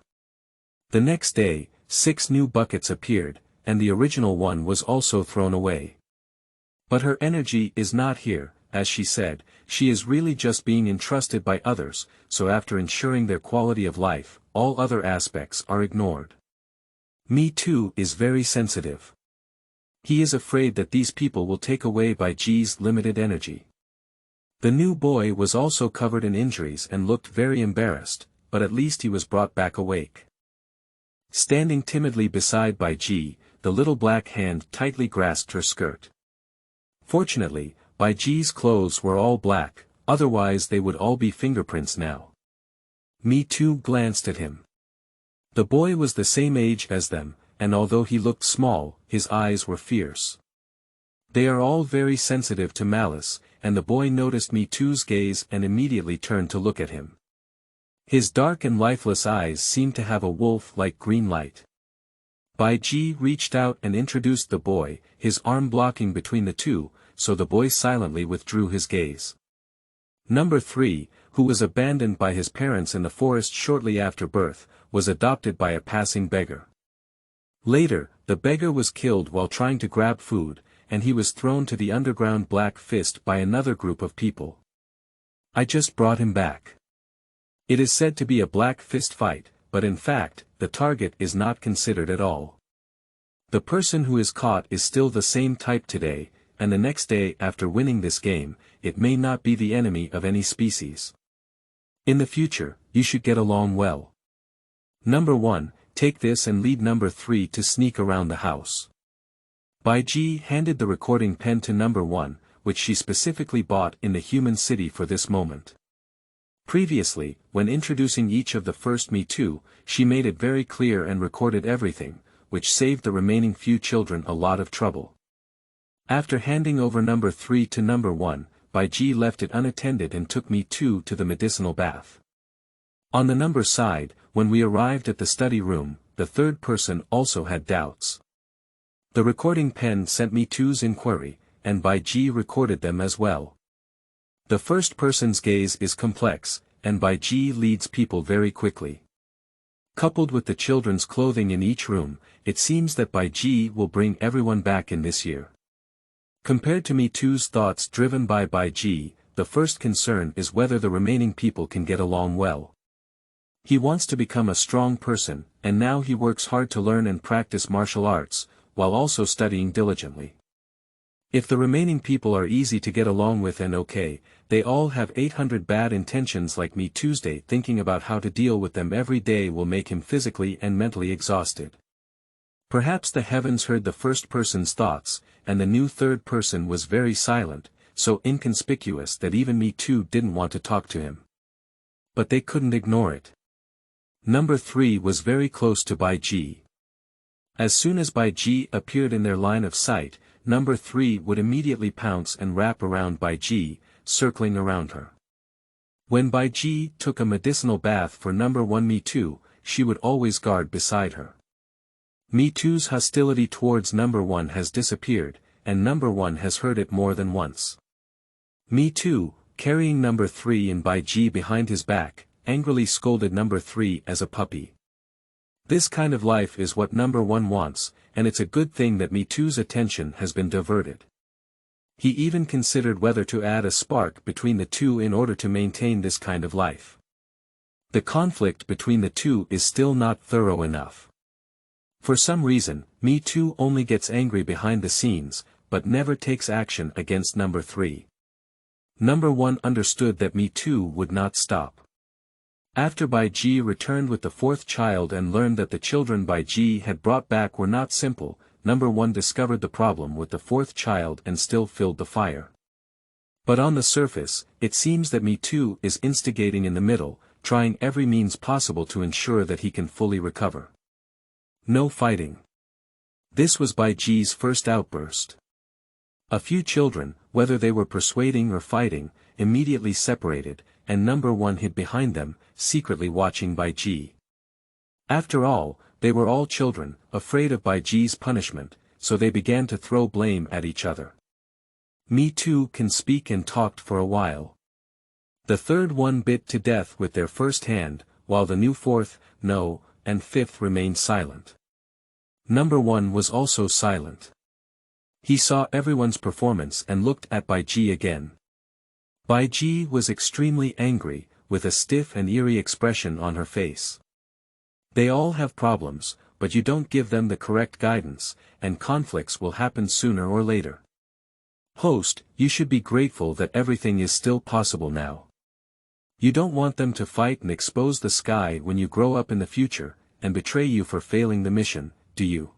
The next day, 6 new buckets appeared, and the original one was also thrown away. But her energy is not here, as she said, she is really just being entrusted by others, so after ensuring their quality of life, all other aspects are ignored. Me too is very sensitive. He is afraid that these people will take away Bai Ji's limited energy. The new boy was also covered in injuries and looked very embarrassed, but at least he was brought back awake. Standing timidly beside Bai Ji, the little black hand tightly grasped her skirt. Fortunately, Bai Ji's clothes were all black, otherwise they would all be fingerprints now. Me too glanced at him. The boy was the same age as them, and although he looked small, his eyes were fierce. They are all very sensitive to malice, and the boy noticed Me too's gaze and immediately turned to look at him. His dark and lifeless eyes seemed to have a wolf-like green light. Bai Ji reached out and introduced the boy, his arm blocking between the two, so the boy silently withdrew his gaze. Number 3, who was abandoned by his parents in the forest shortly after birth, was adopted by a passing beggar. Later, the beggar was killed while trying to grab food, and he was thrown to the underground Black Fist by another group of people. I just brought him back. It is said to be a Black Fist fight, but in fact, the target is not considered at all. The person who is caught is still the same type today, and the next day after winning this game, it may not be the enemy of any species. In the future, you should get along well. Number 1, take this and lead number 3 to sneak around the house. Bai Ji handed the recording pen to number 1, which she specifically bought in the human city for this moment. Previously, when introducing each of the first Me Too, she made it very clear and recorded everything, which saved the remaining few children a lot of trouble. After handing over number 3 to number 1, Bai Ji left it unattended and took Me Too to the medicinal bath. On the number side, when we arrived at the study room, the third person also had doubts. The recording pen sent Me Too's inquiry, and Bai Ji recorded them as well. The first person's gaze is complex, and Bai Ji leads people very quickly. Coupled with the children's clothing in each room, it seems that Bai Ji will bring everyone back in this year. Compared to Me Too's thoughts driven by Bai Ji, the first concern is whether the remaining people can get along well. He wants to become a strong person, and now he works hard to learn and practice martial arts, while also studying diligently. If the remaining people are easy to get along with and okay, they all have 800 bad intentions like Me Tuesday. Thinking about how to deal with them every day will make him physically and mentally exhausted. Perhaps the heavens heard the first person's thoughts, and the new third person was very silent, so inconspicuous that even Me Too didn't want to talk to him. But they couldn't ignore it. Number 3 was very close to Bai Ji. As soon as Bai Ji appeared in their line of sight, number 3 would immediately pounce and wrap around Bai Ji, circling around her. When Bai Ji took a medicinal bath for number 1 Me Too, she would always guard beside her. Me Too's hostility towards number 1 has disappeared, and number 1 has heard it more than once. Me Too, carrying number 3 and Bai Ji behind his back, angrily scolded number 3 as a puppy. This kind of life is what number 1 wants, and it's a good thing that Me Too's attention has been diverted. He even considered whether to add a spark between the two in order to maintain this kind of life. The conflict between the two is still not thorough enough. For some reason, Me Too only gets angry behind the scenes, but never takes action against number 3. Number 1 understood that Me Too would not stop. After Bai Ji returned with the 4th child and learned that the children Bai Ji had brought back were not simple, number 1 discovered the problem with the 4th child and still filled the fire. But on the surface, it seems that Me Too is instigating in the middle, trying every means possible to ensure that he can fully recover. No fighting. This was Bai Ji's first outburst. A few children, whether they were persuading or fighting, immediately separated, and number 1 hid behind them, secretly watching Bai Ji. After all, they were all children, afraid of Bai Ji's punishment, so they began to throw blame at each other. Me Too can speak and talked for a while. The 3rd one bit to death with their first hand, while the new 4th, no, and 5th remained silent. Number 1 was also silent. He saw everyone's performance and looked at Bai Ji again. Bai Ji was extremely angry, with a stiff and eerie expression on her face. They all have problems, but you don't give them the correct guidance, and conflicts will happen sooner or later. Host, you should be grateful that everything is still possible now. You don't want them to fight and expose the sky when you grow up in the future, and betray you for failing the mission, do you?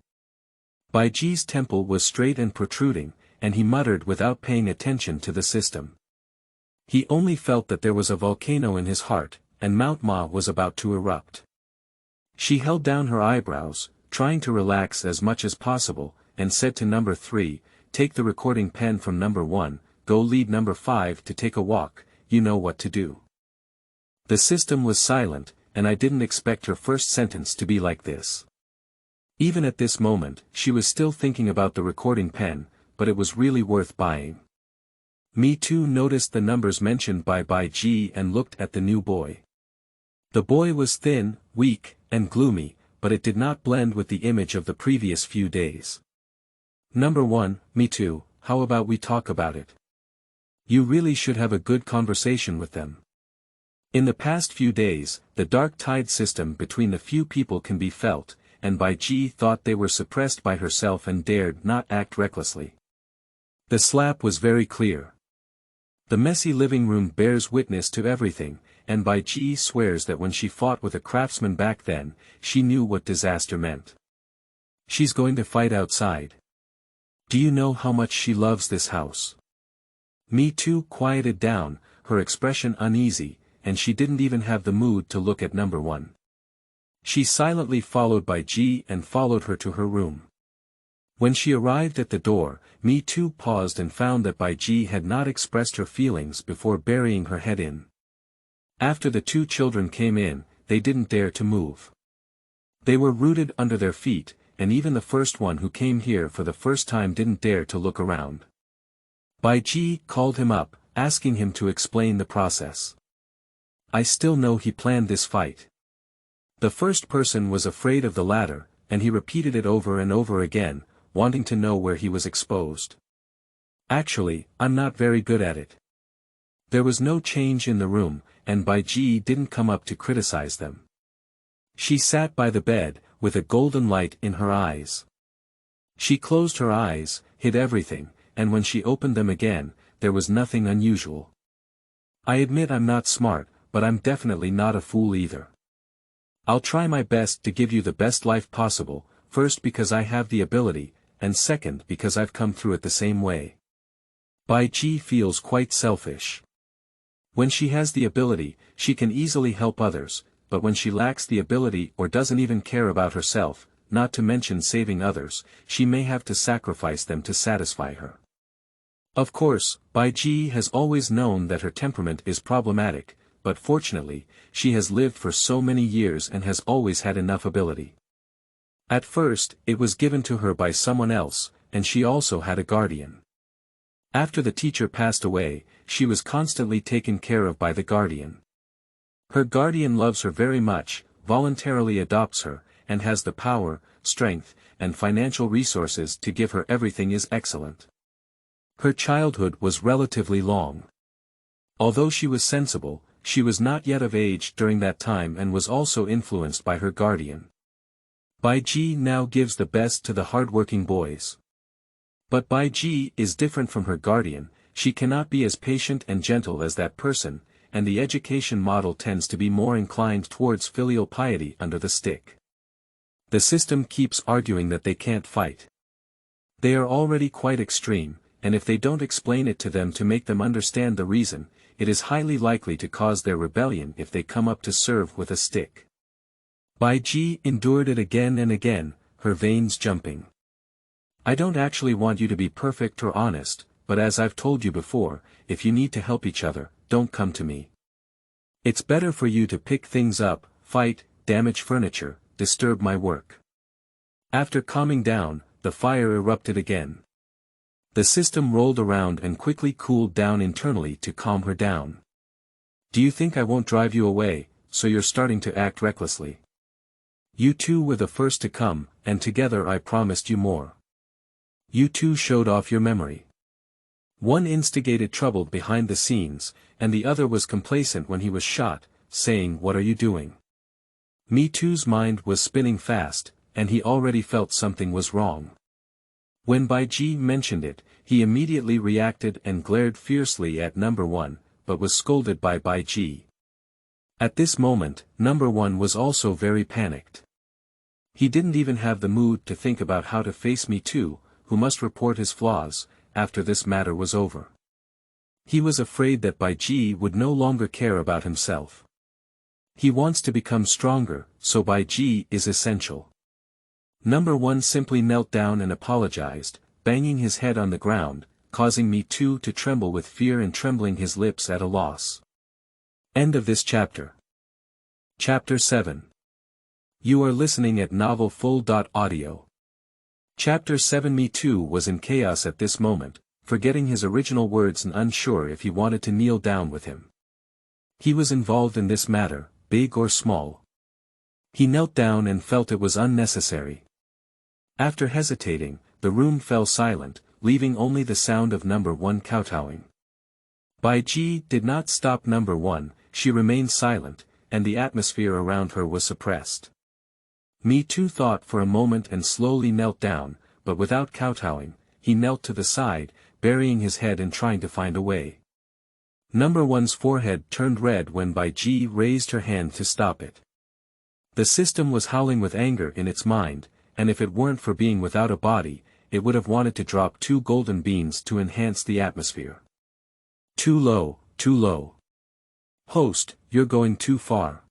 Bai Ji's temple was straight and protruding, and he muttered without paying attention to the system. He only felt that there was a volcano in his heart, and Mount Ma was about to erupt. She held down her eyebrows, trying to relax as much as possible, and said to number 3, "Take the recording pen from number 1, go lead number 5 to take a walk, you know what to do." The system was silent, and I didn't expect her first sentence to be like this. Even at this moment, she was still thinking about the recording pen, but it was really worth buying. Me Too noticed the numbers mentioned by Bai Ji and looked at the new boy. The boy was thin, weak, and gloomy, but it did not blend with the image of the previous few days. Number 1, Me Too, how about we talk about it? You really should have a good conversation with them. In the past few days, the dark tide system between the few people can be felt, and Bai Ji thought they were suppressed by herself and dared not act recklessly. The slap was very clear. The messy living room bears witness to everything, and Bai Ji swears that when she fought with a craftsman back then, she knew what disaster meant. She's going to fight outside. Do you know how much she loves this house? Me Too quieted down, her expression uneasy, and she didn't even have the mood to look at number 1. She silently followed Bai Ji and followed her to her room. When she arrived at the door, Me Too paused and found that Bai Ji had not expressed her feelings before burying her head in. After the 2 children came in, they didn't dare to move. They were rooted under their feet, and even the first one who came here for the first time didn't dare to look around. Bai Ji called him up, asking him to explain the process. I still know he planned this fight. The first person was afraid of the latter, and he repeated it over and over again, wanting to know where he was exposed. Actually, I'm not very good at it. There was no change in the room, and Bai Ji didn't come up to criticize them. She sat by the bed, with a golden light in her eyes. She closed her eyes, hid everything, and when she opened them again, there was nothing unusual. I admit I'm not smart, but I'm definitely not a fool either. I'll try my best to give you the best life possible, first because I have the ability, and second because I've come through it the same way. Bai Ji feels quite selfish. When she has the ability, she can easily help others, but when she lacks the ability or doesn't even care about herself, not to mention saving others, she may have to sacrifice them to satisfy her. Of course, Bai Ji has always known that her temperament is problematic, but fortunately, she has lived for so many years and has always had enough ability. At first, it was given to her by someone else, and she also had a guardian. After the teacher passed away, she was constantly taken care of by the guardian. Her guardian loves her very much, voluntarily adopts her, and has the power, strength, and financial resources to give her everything is excellent. Her childhood was relatively long. Although she was sensible, she was not yet of age during that time and was also influenced by her guardian. Bai Ji now gives the best to the hardworking boys. But Bai Ji is different from her guardian, she cannot be as patient and gentle as that person, and the education model tends to be more inclined towards filial piety under the stick. The system keeps arguing that they can't fight. They are already quite extreme, and if they don't explain it to them to make them understand the reason, it is highly likely to cause their rebellion if they come up to serve with a stick. Bai Ji endured it again and again, her veins jumping. I don't actually want you to be perfect or honest, but as I've told you before, if you need to help each other, don't come to me. It's better for you to pick things up, fight, damage furniture, disturb my work. After calming down, the fire erupted again. The system rolled around and quickly cooled down internally to calm her down. Do you think I won't drive you away, so you're starting to act recklessly? You two were the first to come, and together I promised you more. You two showed off your memory. One instigated trouble behind the scenes, and the other was complacent when he was shot, saying, "What are you doing?" Me Too's mind was spinning fast, and he already felt something was wrong. When Bai Ji mentioned it, he immediately reacted and glared fiercely at number 1, but was scolded by Bai Ji. At this moment, number 1 was also very panicked. He didn't even have the mood to think about how to face Me Too, who must report his flaws, after this matter was over. He was afraid that Bai Ji would no longer care about himself. He wants to become stronger, so Bai Ji is essential. Number 1 simply knelt down and apologized, banging his head on the ground, causing Me Too to tremble with fear and trembling his lips at a loss. End of this chapter. Chapter 7. You are listening at novelfull.audio. Chapter 7. Me Too was in chaos at this moment, forgetting his original words and unsure if he wanted to kneel down with him. He was involved in this matter, big or small. He knelt down and felt it was unnecessary. After hesitating, the room fell silent, leaving only the sound of number 1 kowtowing. Bai Ji did not stop number 1, she remained silent, and the atmosphere around her was suppressed. Me Too thought for a moment and slowly knelt down, but without kowtowing, he knelt to the side, burying his head and trying to find a way. Number 1's forehead turned red when Bai Ji raised her hand to stop it. The system was howling with anger in its mind, and if it weren't for being without a body, it would have wanted to drop 2 golden beans to enhance the atmosphere. Too low, too low. Host, you're going too far.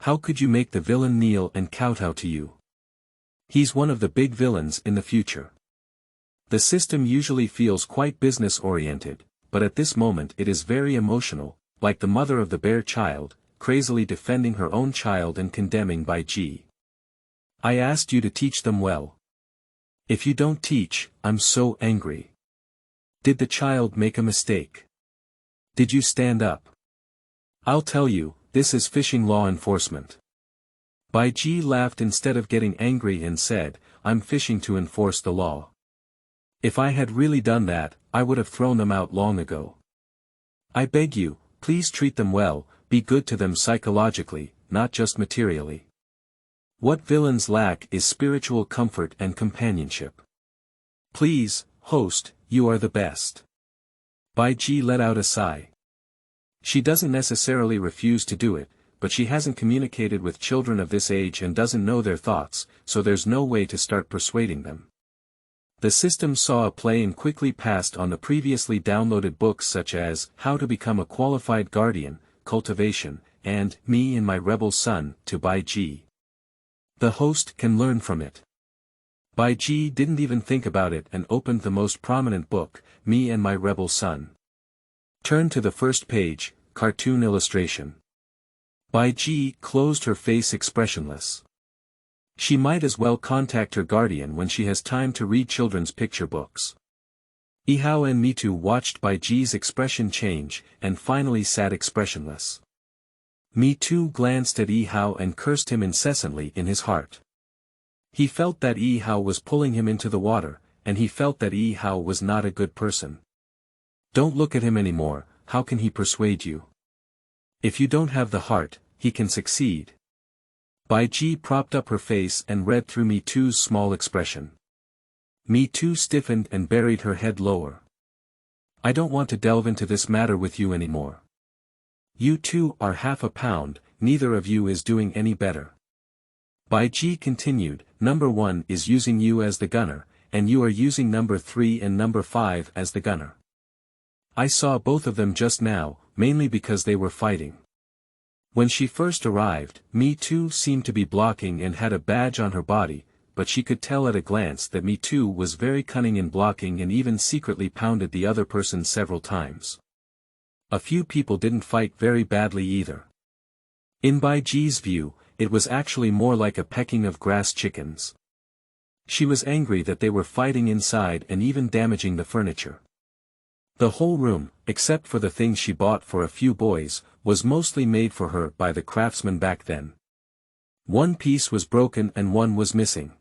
How could you make the villain kneel and kowtow to you? He's one of the big villains in the future. The system usually feels quite business-oriented, but at this moment it is very emotional, like the mother of the bear child, crazily defending her own child and condemning Bai Ji. I asked you to teach them well. If you don't teach, I'm so angry. Did the child make a mistake? Did you stand up? I'll tell you, this is fishing law enforcement. Bai Ji laughed instead of getting angry and said, I'm fishing to enforce the law. If I had really done that, I would have thrown them out long ago. I beg you, please treat them well, be good to them psychologically, not just materially. What villains lack is spiritual comfort and companionship. Please, host, you are the best. Bai Ji let out a sigh. She doesn't necessarily refuse to do it, but she hasn't communicated with children of this age and doesn't know their thoughts, so there's no way to start persuading them. The system saw a play and quickly passed on the previously downloaded books such as How to Become a Qualified Guardian, Cultivation, and Me and My Rebel Son to Bai Ji. The host can learn from it. Bai Ji didn't even think about it and opened the most prominent book, Me and My Rebel Son. Turn to the first page, cartoon illustration. Bai Ji closed her face expressionless. She might as well contact her guardian when she has time to read children's picture books. Yihao and Mitu watched Bai Ji's expression change, and finally sat expressionless. Mitu glanced at Yihao and cursed him incessantly in his heart. He felt that Yihao was pulling him into the water, and he felt that Yihao was not a good person. Don't look at him anymore, how can he persuade you? If you don't have the heart, he can succeed. Bai Ji propped up her face and read through Mitu's small expression. Mitu stiffened and buried her head lower. I don't want to delve into this matter with you anymore. You two are half a pound, neither of you is doing any better. Bai Ji continued, number 1 is using you as the gunner, and you are using number 3 and number 5 as the gunner. I saw both of them just now, mainly because they were fighting. When she first arrived, Mitu seemed to be blocking and had a badge on her body, but she could tell at a glance that Mitu was very cunning in blocking and even secretly pounded the other person several times. A few people didn't fight very badly either. In Bai Ji's view, it was actually more like a pecking of grass chickens. She was angry that they were fighting inside and even damaging the furniture. The whole room, except for the things she bought for a few boys, was mostly made for her by the craftsmen back then. One piece was broken and one was missing.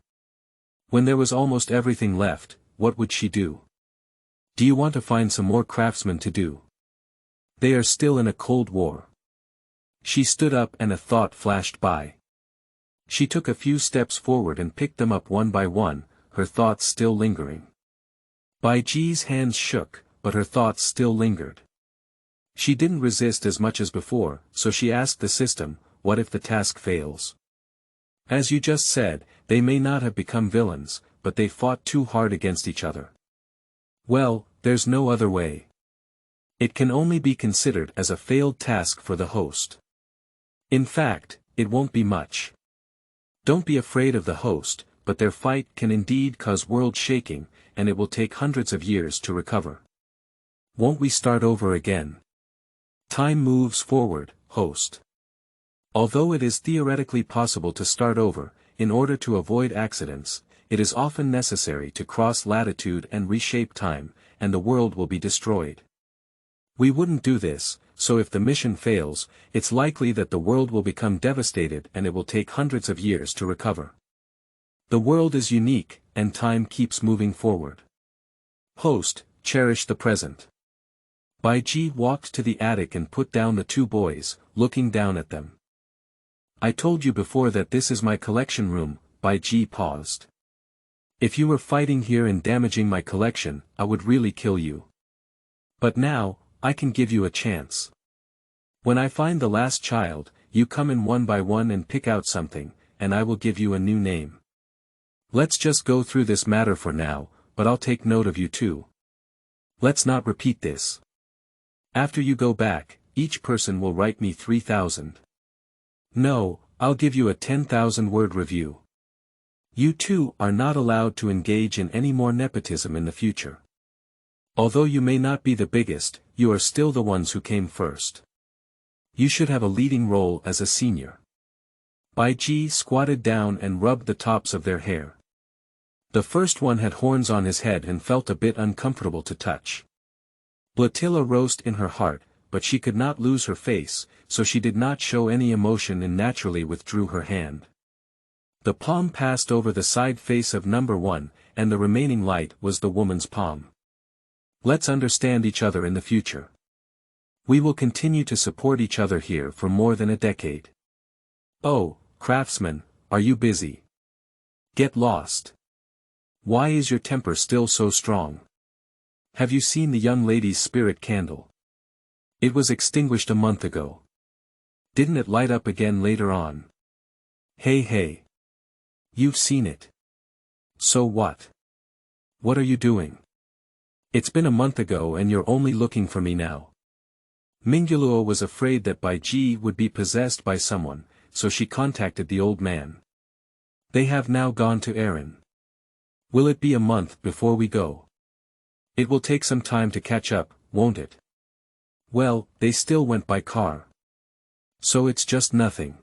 When there was almost everything left, what would she do? Do you want to find some more craftsmen to do? They are still in a cold war. She stood up and a thought flashed by. She took a few steps forward and picked them up one by one, her thoughts still lingering. Bai Ji's hands shook, but her thoughts still lingered. She didn't resist as much as before, so she asked the system, what if the task fails? As you just said, they may not have become villains, but they fought too hard against each other. Well, there's no other way. It can only be considered as a failed task for the host. In fact, it won't be much. Don't be afraid of the host, but their fight can indeed cause world shaking, and it will take hundreds of years to recover. Won't we start over again? Time moves forward, host. Although it is theoretically possible to start over, in order to avoid accidents, it is often necessary to cross latitude and reshape time, and the world will be destroyed. We wouldn't do this, so if the mission fails, it's likely that the world will become devastated and it will take hundreds of years to recover. The world is unique, and time keeps moving forward. Host, cherish the present. Bai Ji walked to the attic and put down the two boys, looking down at them. I told you before that this is my collection room, Bai Ji paused. If you were fighting here and damaging my collection, I would really kill you. But now, I can give you a chance. When I find the last child, you come in one by one and pick out something, and I will give you a new name. Let's just go through this matter for now, but I'll take note of you too. Let's not repeat this. After you go back, each person will write me 3,000. No, I'll give you a 10,000-word review. You two are not allowed to engage in any more nepotism in the future. Although you may not be the biggest, you are still the ones who came first. You should have a leading role as a senior. Bai Ji squatted down and rubbed the tops of their hair. The first one had horns on his head and felt a bit uncomfortable to touch. Blatilla roast in her heart, but she could not lose her face, so she did not show any emotion and naturally withdrew her hand. The palm passed over the side face of number 1, and the remaining light was the woman's palm. Let's understand each other in the future. We will continue to support each other here for more than a decade. Oh, craftsman, are you busy? Get lost. Why is your temper still so strong? Have you seen the young lady's spirit candle? It was extinguished a month ago. Didn't it light up again later on? Hey. You've seen it. So what? What are you doing? It's been a month ago and you're only looking for me now. Minguluo was afraid that Bai Ji would be possessed by someone, so she contacted the old man. They have now gone to Erin. Will it be a month before we go? It will take some time to catch up, won't it? Well, they still went by car. So it's just nothing.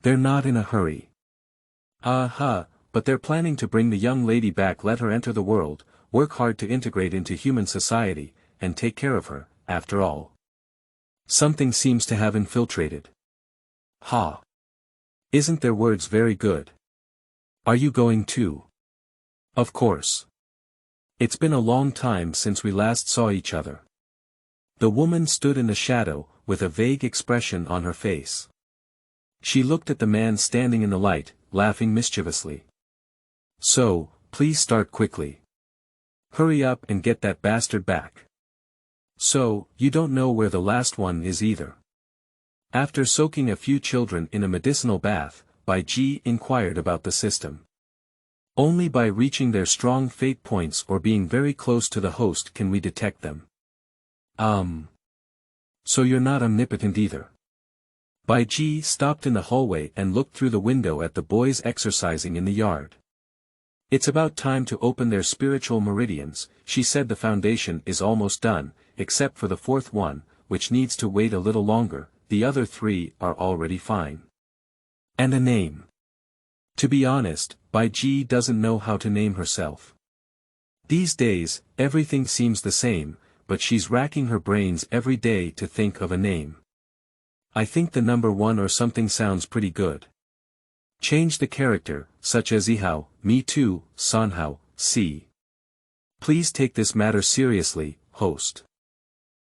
They're not in a hurry. But they're planning to bring the young lady back, let her enter the world, work hard to integrate into human society, and take care of her, after all. Something seems to have infiltrated. Ha! Isn't their words very good? Are you going too? Of course. It's been a long time since we last saw each other. The woman stood in the shadow, with a vague expression on her face. She looked at the man standing in the light, laughing mischievously. So, please start quickly. Hurry up and get that bastard back. So, you don't know where the last one is either. After soaking a few children in a medicinal bath, Bai Ji inquired about the system. Only by reaching their strong fate points or being very close to the host can we detect them. So you're not omnipotent either. Bai Ji stopped in the hallway and looked through the window at the boys exercising in the yard. It's about time to open their spiritual meridians, she said. The foundation is almost done, except for the fourth one, which needs to wait a little longer. The other three are already fine. And a name. To be honest, Bai Ji doesn't know how to name herself. These days, everything seems the same, but she's racking her brains every day to think of a name. I think the number 1 or something sounds pretty good. Change the character, such as Ihao, me too, Sanhao, C. Please take this matter seriously, host.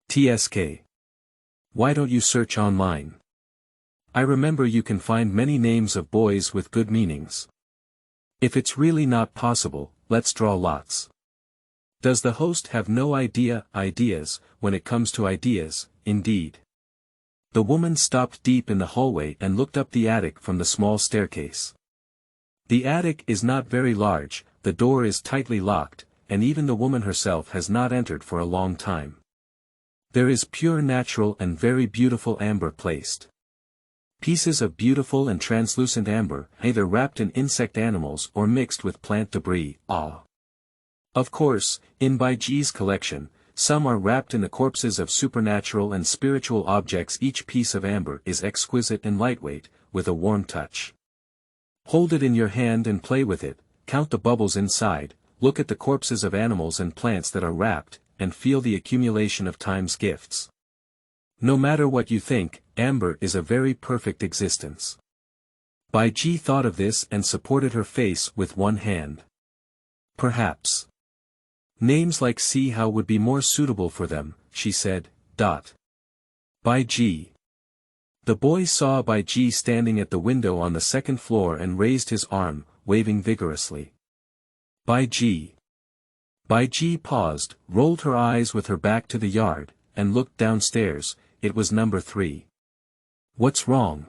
TSK. Why don't you search online? I remember you can find many names of boys with good meanings. If it's really not possible, let's draw lots. Does the host have no ideas, when it comes to ideas, indeed? The woman stopped deep in the hallway and looked up the attic from the small staircase. The attic is not very large, the door is tightly locked, and even the woman herself has not entered for a long time. There is pure natural and very beautiful amber placed. Pieces of beautiful and translucent amber, either wrapped in insect animals or mixed with plant debris. Of course, in Bai Ji's collection, some are wrapped in the corpses of supernatural and spiritual objects. Each piece of amber is exquisite and lightweight, with a warm touch. Hold it in your hand and play with it, count the bubbles inside, look at the corpses of animals and plants that are wrapped, and feel the accumulation of time's gifts. No matter what you think, amber is a very perfect existence. Bai Ji thought of this and supported her face with one hand. Perhaps names like See How would be more suitable for them, she said. Bai Ji. The boy saw Bai Ji standing at the window on the second floor and raised his arm, waving vigorously. Bai Ji. Bai Ji paused, rolled her eyes with her back to the yard, and looked downstairs. It was number 3. What's wrong?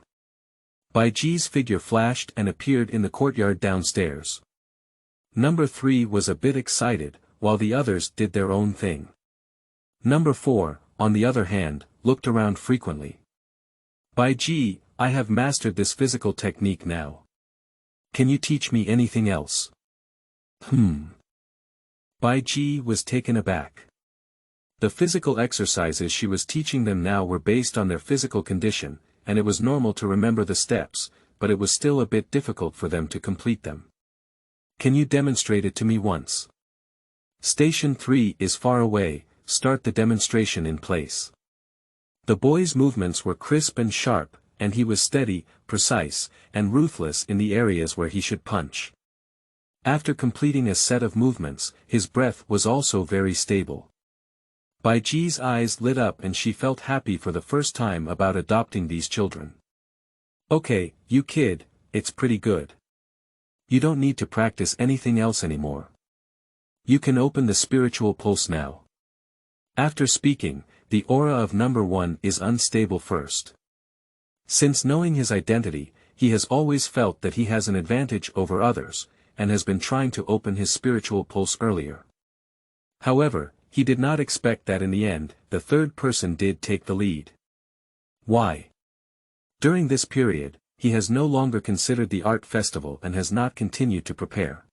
Bai Ji's figure flashed and appeared in the courtyard downstairs. Number 3 was a bit excited, while the others did their own thing. Number 4, on the other hand, looked around frequently. Bai Ji, I have mastered this physical technique now. Can you teach me anything else? Bai Ji was taken aback. The physical exercises she was teaching them now were based on their physical condition, and it was normal to remember the steps, but it was still a bit difficult for them to complete them. Can you demonstrate it to me once? Station 3 is far away, start the demonstration in place. The boy's movements were crisp and sharp, and he was steady, precise, and ruthless in the areas where he should punch. After completing a set of movements, his breath was also very stable. Bai Ji's eyes lit up and she felt happy for the first time about adopting these children. Okay, you kid, it's pretty good. You don't need to practice anything else anymore. You can open the spiritual pulse now. After speaking, the aura of number 1 is unstable first. Since knowing his identity, he has always felt that he has an advantage over others, and has been trying to open his spiritual pulse earlier. However, he did not expect that in the end, the third person did take the lead. Why? During this period, he has no longer considered the art festival and has not continued to prepare.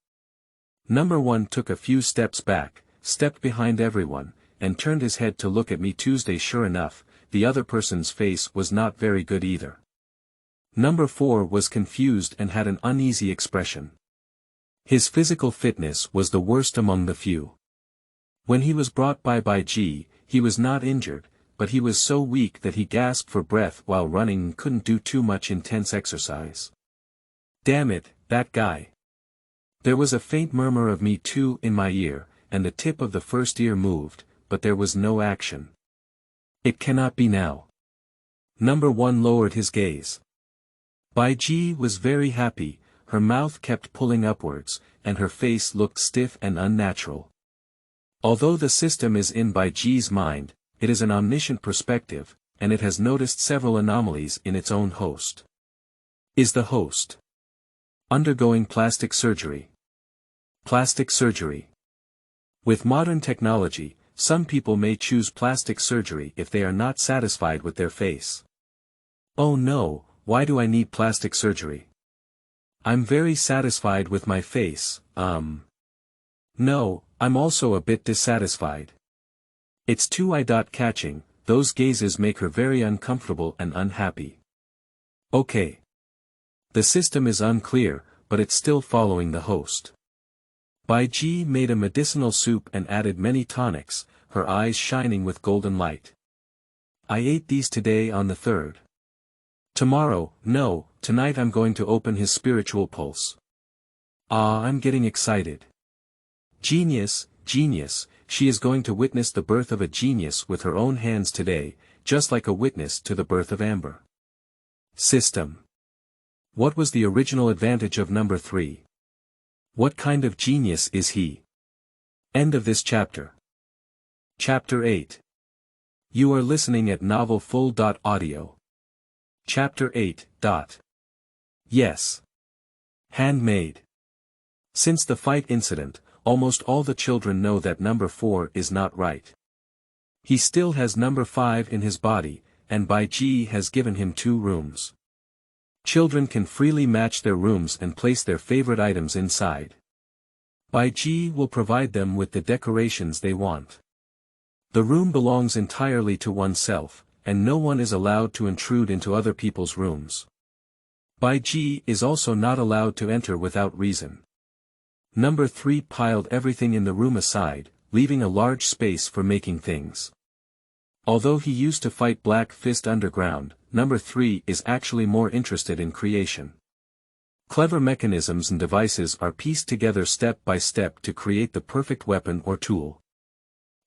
Number 1 took a few steps back, stepped behind everyone, and turned his head to look at me Tuesday. Sure enough, the other person's face was not very good either. Number 4 was confused and had an uneasy expression. His physical fitness was the worst among the few. When he was brought by Bai Ji, he was not injured, but he was so weak that he gasped for breath while running and couldn't do too much intense exercise. Damn it, that guy. There was a faint murmur of "me too" in my ear, and the tip of the first ear moved, but there was no action. It cannot be now. Number 1 lowered his gaze. Bai Ji was very happy, her mouth kept pulling upwards, and her face looked stiff and unnatural. Although the system is in Bai Ji's mind, it is an omniscient perspective, and it has noticed several anomalies in its own host. Is the host undergoing plastic surgery? Plastic surgery. With modern technology, some people may choose plastic surgery if they are not satisfied with their face. Oh no, why do I need plastic surgery? I'm very satisfied with my face. No, I'm also a bit dissatisfied. It's too eye-catching, those gazes make her very uncomfortable and unhappy. Okay. The system is unclear, but it's still following the host. Bai Ji made a medicinal soup and added many tonics, her eyes shining with golden light. I ate these today on the 3rd. Tomorrow, no, tonight I'm going to open his spiritual pulse. Ah, I'm getting excited. Genius, genius, she is going to witness the birth of a genius with her own hands today, just like a witness to the birth of Amber. System. What was the original advantage of number 3? What kind of genius is he? End of this chapter. Chapter 8. You are listening at novelfull.audio. Chapter 8. Yes. Handmade. Since the fight incident, almost all the children know that number 4 is not right. He still has number 5 in his body, and Bai Ji has given him 2 rooms. Children can freely match their rooms and place their favorite items inside. Bai Ji will provide them with the decorations they want. The room belongs entirely to oneself, and no one is allowed to intrude into other people's rooms. Bai Ji is also not allowed to enter without reason. Number 3 piled everything in the room aside, leaving a large space for making things. Although he used to fight Black Fist underground, number 3 is actually more interested in creation. Clever mechanisms and devices are pieced together step by step to create the perfect weapon or tool.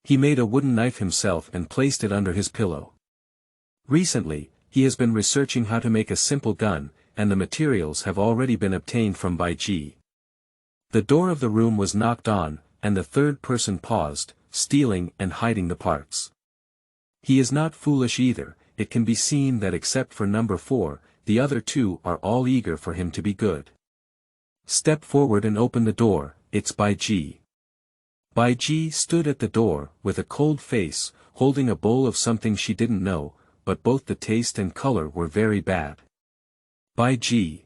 He made a wooden knife himself and placed it under his pillow. Recently, he has been researching how to make a simple gun, and the materials have already been obtained from Bai Ji. The door of the room was knocked on, and the third person paused, stealing and hiding the parts. He is not foolish either, it can be seen that except for number 4, the other 2 are all eager for him to be good. Step forward and open the door, it's Bai Ji. Bai Ji stood at the door, with a cold face, holding a bowl of something she didn't know, but both the taste and color were very bad. Bai Ji.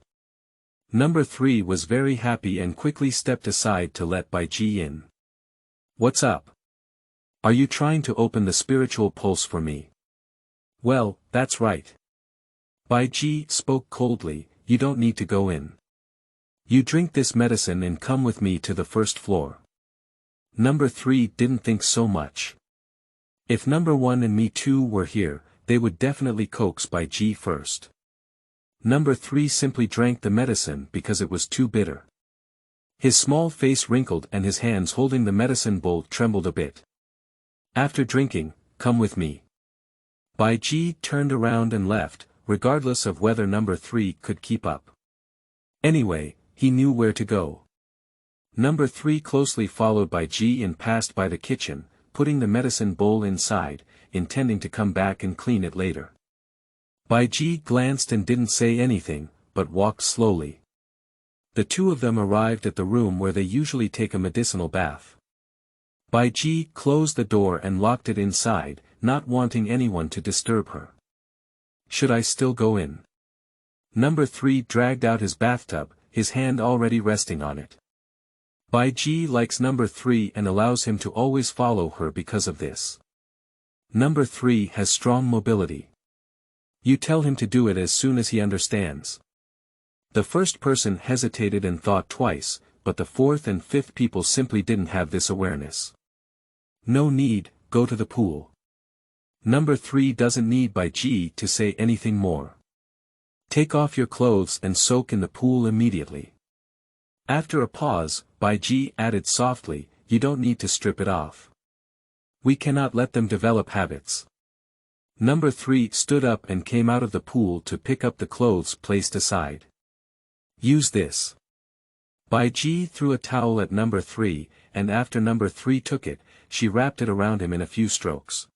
Number 3 was very happy and quickly stepped aside to let Bai Ji in. What's up? Are you trying to open the spiritual pulse for me? Well, that's right. Bai Ji spoke coldly, you don't need to go in. You drink this medicine and come with me to the first floor. Number 3 didn't think so much. If number 1 and me too were here, they would definitely coax Bai Ji first. Number 3 simply drank the medicine because it was too bitter. His small face wrinkled and his hands holding the medicine bowl trembled a bit. After drinking, come with me. Bai Ji turned around and left, regardless of whether number 3 could keep up. Anyway, he knew where to go. Number 3 closely followed Bai Ji and passed by the kitchen, putting the medicine bowl inside, intending to come back and clean it later. Bai Ji glanced and didn't say anything, but walked slowly. The 2 of them arrived at the room where they usually take a medicinal bath. Bai Ji closed the door and locked it inside, not wanting anyone to disturb her. Should I still go in? Number 3 dragged out his bathtub, his hand already resting on it. Bai Ji likes number 3 and allows him to always follow her because of this. Number 3 has strong mobility. You tell him to do it as soon as he understands. The first person hesitated and thought twice, but the fourth and fifth people simply didn't have this awareness. No need, go to the pool. Number 3 doesn't need Bai Ji to say anything more. Take off your clothes and soak in the pool immediately. After a pause, Bai Ji added softly, you don't need to strip it off. We cannot let them develop habits. Number 3 stood up and came out of the pool to pick up the clothes placed aside. Use this. Bai Ji threw a towel at number 3, and after number 3 took it, she wrapped it around him in a few strokes.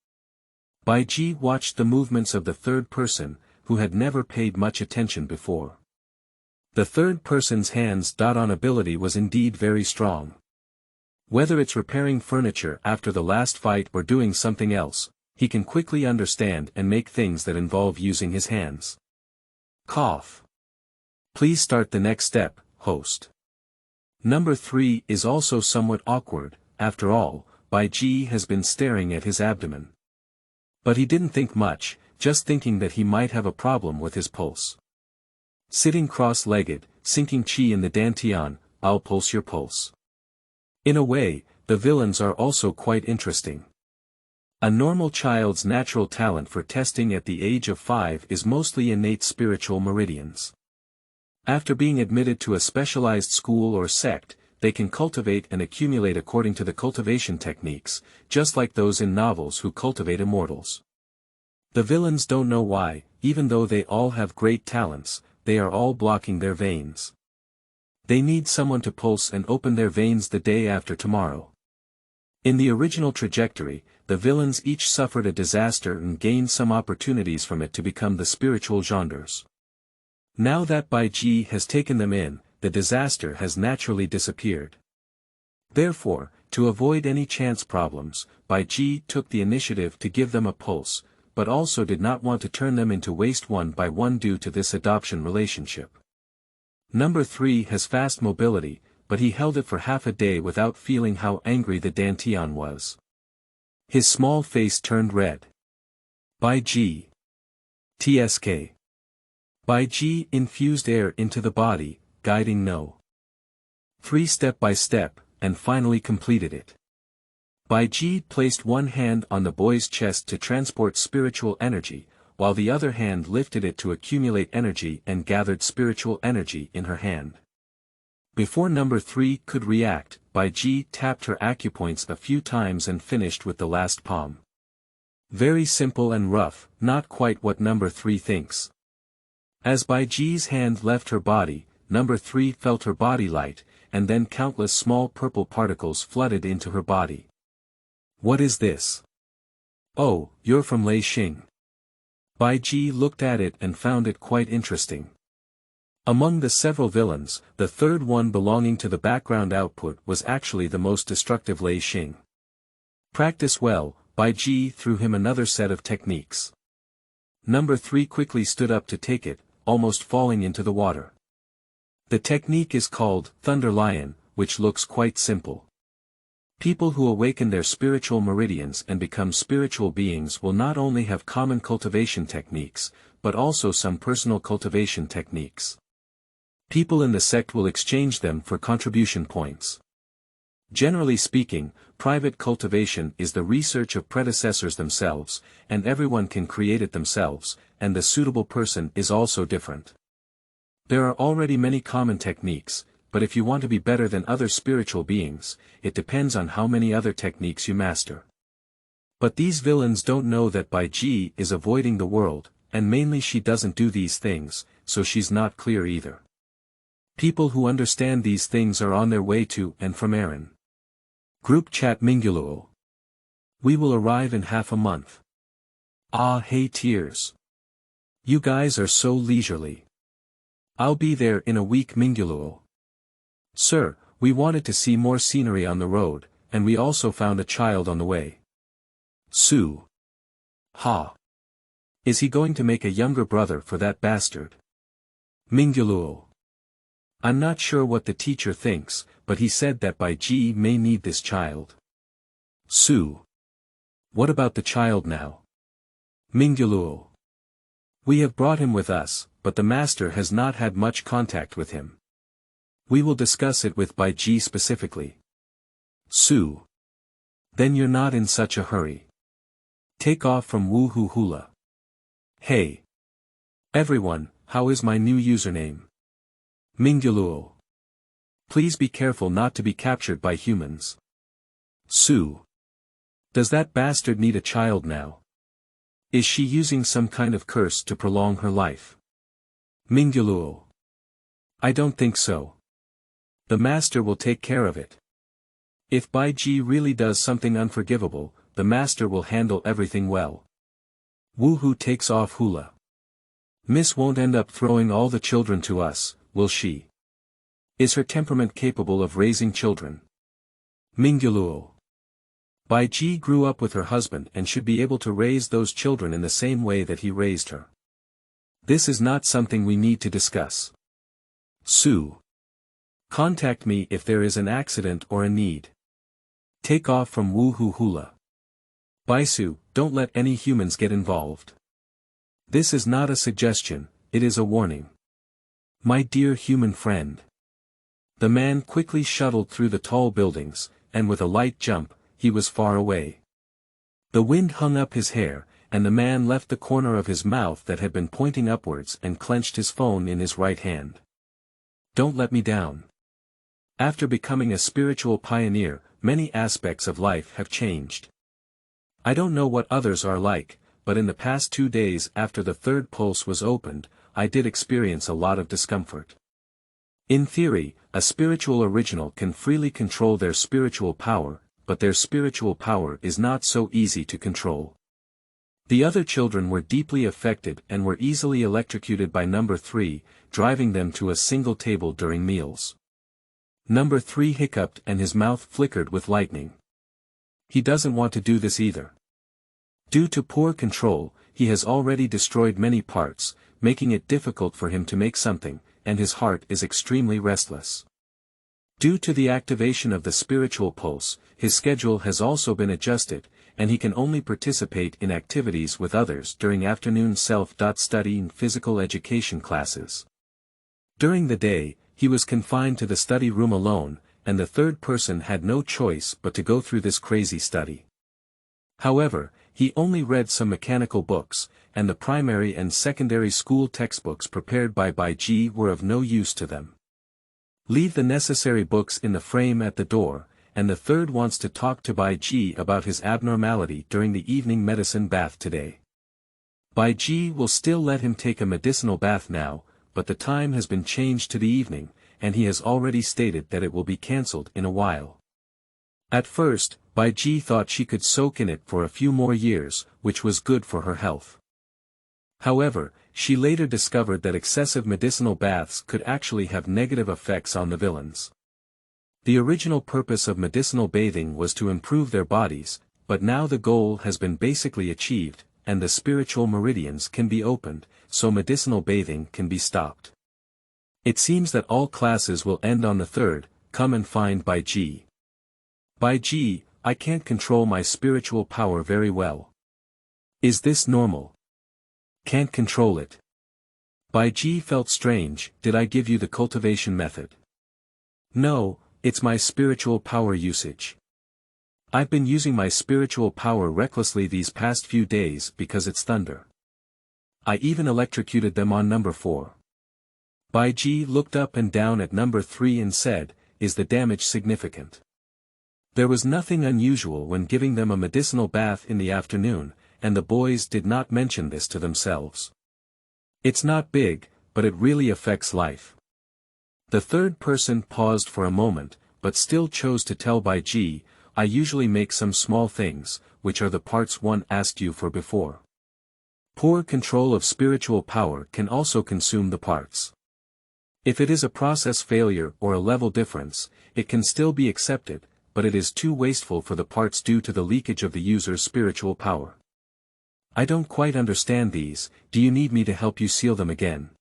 Bai Ji watched the movements of the third person, who had never paid much attention before. The third person's hands-on ability was indeed very strong. Whether it's repairing furniture after the last fight or doing something else, he can quickly understand and make things that involve using his hands. Cough. Please start the next step, host. Number 3 is also somewhat awkward, after all, Bai Ji has been staring at his abdomen. But he didn't think much, just thinking that he might have a problem with his pulse. Sitting cross-legged, sinking qi in the dantian, I'll pulse your pulse. In a way, the villains are also quite interesting. A normal child's natural talent for testing at the age of 5 is mostly innate spiritual meridians. After being admitted to a specialized school or sect, they can cultivate and accumulate according to the cultivation techniques, just like those in novels who cultivate immortals. The villains don't know why, even though they all have great talents, they are all blocking their veins. They need someone to pulse and open their veins the day after tomorrow. In the original trajectory, the villains each suffered a disaster and gained some opportunities from it to become the spiritual genres. Now that Bai Ji has taken them in, the disaster has naturally disappeared. Therefore, to avoid any chance problems, Bai Ji took the initiative to give them a pulse, but also did not want to turn them into waste one by one due to this adoption relationship. Number 3 has fast mobility, but he held it for half a day without feeling how angry the dantian was. His small face turned red. Bai Ji. TSK. Bai Ji infused air into the body, guiding No. 3 step by step, and finally completed it. Bai Ji placed one hand on the boy's chest to transport spiritual energy, while the other hand lifted it to accumulate energy and gathered spiritual energy in her hand. Before number 3 could react, Bai Ji tapped her acupoints a few times and finished with the last palm. Very simple and rough, not quite what number 3 thinks. As Bai Ji's hand left her body, number 3 felt her body light, and then countless small purple particles flooded into her body. What is this? Oh, you're from Lei Xing. Bai Ji looked at it and found it quite interesting. Among the several villains, the third one belonging to the background output was actually the most destructive Lei Xing. Practice well, Bai Ji threw him another set of techniques. Number 3 quickly stood up to take it, almost falling into the water. The technique is called Thunder Lion, which looks quite simple. People who awaken their spiritual meridians and become spiritual beings will not only have common cultivation techniques, but also some personal cultivation techniques. People in the sect will exchange them for contribution points. Generally speaking, private cultivation is the research of predecessors themselves, and everyone can create it themselves, and the suitable person is also different. There are already many common techniques, but if you want to be better than other spiritual beings, it depends on how many other techniques you master. But these villains don't know that Bai Ji is avoiding the world, and mainly she doesn't do these things, so she's not clear either. People who understand these things are on their way to and from Aaron. Group chat Minguluo. We will arrive in half a month. Ah hey tears. You guys are so leisurely. I'll be there in a week Minguluo. Sir, we wanted to see more scenery on the road, and we also found a child on the way. Su. Ha. Is he going to make a younger brother for that bastard? Minguluo. I'm not sure what the teacher thinks, but he said that Bai Ji may need this child. Su. What about the child now? Minguluo. We have brought him with us, but the master has not had much contact with him. We will discuss it with Bai Ji specifically. Su. Then you're not in such a hurry. Take off from Woohoo Hula. Hey. Everyone, how is my new username? Minguluo. Please be careful not to be captured by humans. Su. Does that bastard need a child now? Is she using some kind of curse to prolong her life? Minguluo. I don't think so. The master will take care of it. If Bai Ji really does something unforgivable, the master will handle everything well. Woohoo takes off hula. Miss won't end up throwing all the children to us, will she? Is her temperament capable of raising children? Minguluo. Bai Ji grew up with her husband and should be able to raise those children in the same way that he raised her. This is not something we need to discuss. Su. Contact me if there is an accident or a need. Take off from Woohoo Hula. Baisu, don't let any humans get involved. This is not a suggestion, it is a warning. My dear human friend. The man quickly shuttled through the tall buildings, and with a light jump, he was far away. The wind hung up his hair, and the man left the corner of his mouth that had been pointing upwards and clenched his phone in his right hand. Don't let me down. After becoming a spiritual pioneer, many aspects of life have changed. I don't know what others are like, but in the past 2 days after the third pulse was opened, I did experience a lot of discomfort. In theory, a spiritual original can freely control their spiritual power, but their spiritual power is not so easy to control. The other children were deeply affected and were easily electrocuted by number 3, driving them to a single table during meals. Number 3 hiccuped and his mouth flickered with lightning. He doesn't want to do this either. Due to poor control, he has already destroyed many parts, making it difficult for him to make something, and his heart is extremely restless. Due to the activation of the spiritual pulse, his schedule has also been adjusted, and he can only participate in activities with others during afternoon self-study and physical education classes. During the day, he was confined to the study room alone, and the third person had no choice but to go through this crazy study. However, he only read some mechanical books, and the primary and secondary school textbooks prepared by Bai Ji were of no use to them. Leave the necessary books in the frame at the door, and the third wants to talk to Bai Ji about his abnormality during the evening medicine bath today. Bai Ji will still let him take a medicinal bath now, but the time has been changed to the evening, and he has already stated that it will be cancelled in a while. At first, Bai Ji thought she could soak in it for a few more years, which was good for her health. However, she later discovered that excessive medicinal baths could actually have negative effects on the villains. The original purpose of medicinal bathing was to improve their bodies, but now the goal has been basically achieved, and the spiritual meridians can be opened, so medicinal bathing can be stopped. It seems that all classes will end on the 3rd, come and find Bai Ji. Bai Ji, I can't control my spiritual power very well. Is this normal? Can't control it. Bai Ji felt strange. Did I give you the cultivation method? No, it's my spiritual power usage. I've been using my spiritual power recklessly these past few days because it's thunder. I even electrocuted them on number 4. Bai Ji looked up and down at number 3 and said, is the damage significant? There was nothing unusual when giving them a medicinal bath in the afternoon, and the boys did not mention this to themselves. It's not big, but it really affects life. The third person paused for a moment, but still chose to tell Bai Ji, I usually make some small things, which are the parts one asked you for before. Poor control of spiritual power can also consume the parts. If it is a process failure or a level difference, it can still be accepted, but it is too wasteful for the parts due to the leakage of the user's spiritual power. I don't quite understand these, do you need me to help you seal them again?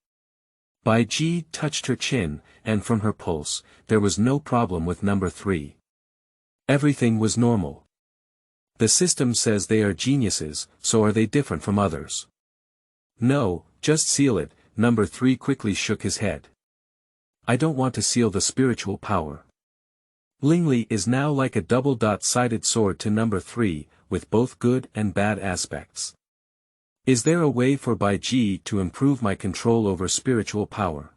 Bai Ji touched her chin, and from her pulse, there was no problem with number 3. Everything was normal. The system says they are geniuses, so are they different from others? No, just seal it, number 3 quickly shook his head. I don't want to seal the spiritual power. Lingli is now like a double-sided sword to number 3, with both good and bad aspects. Is there a way for Bai Ji to improve my control over spiritual power?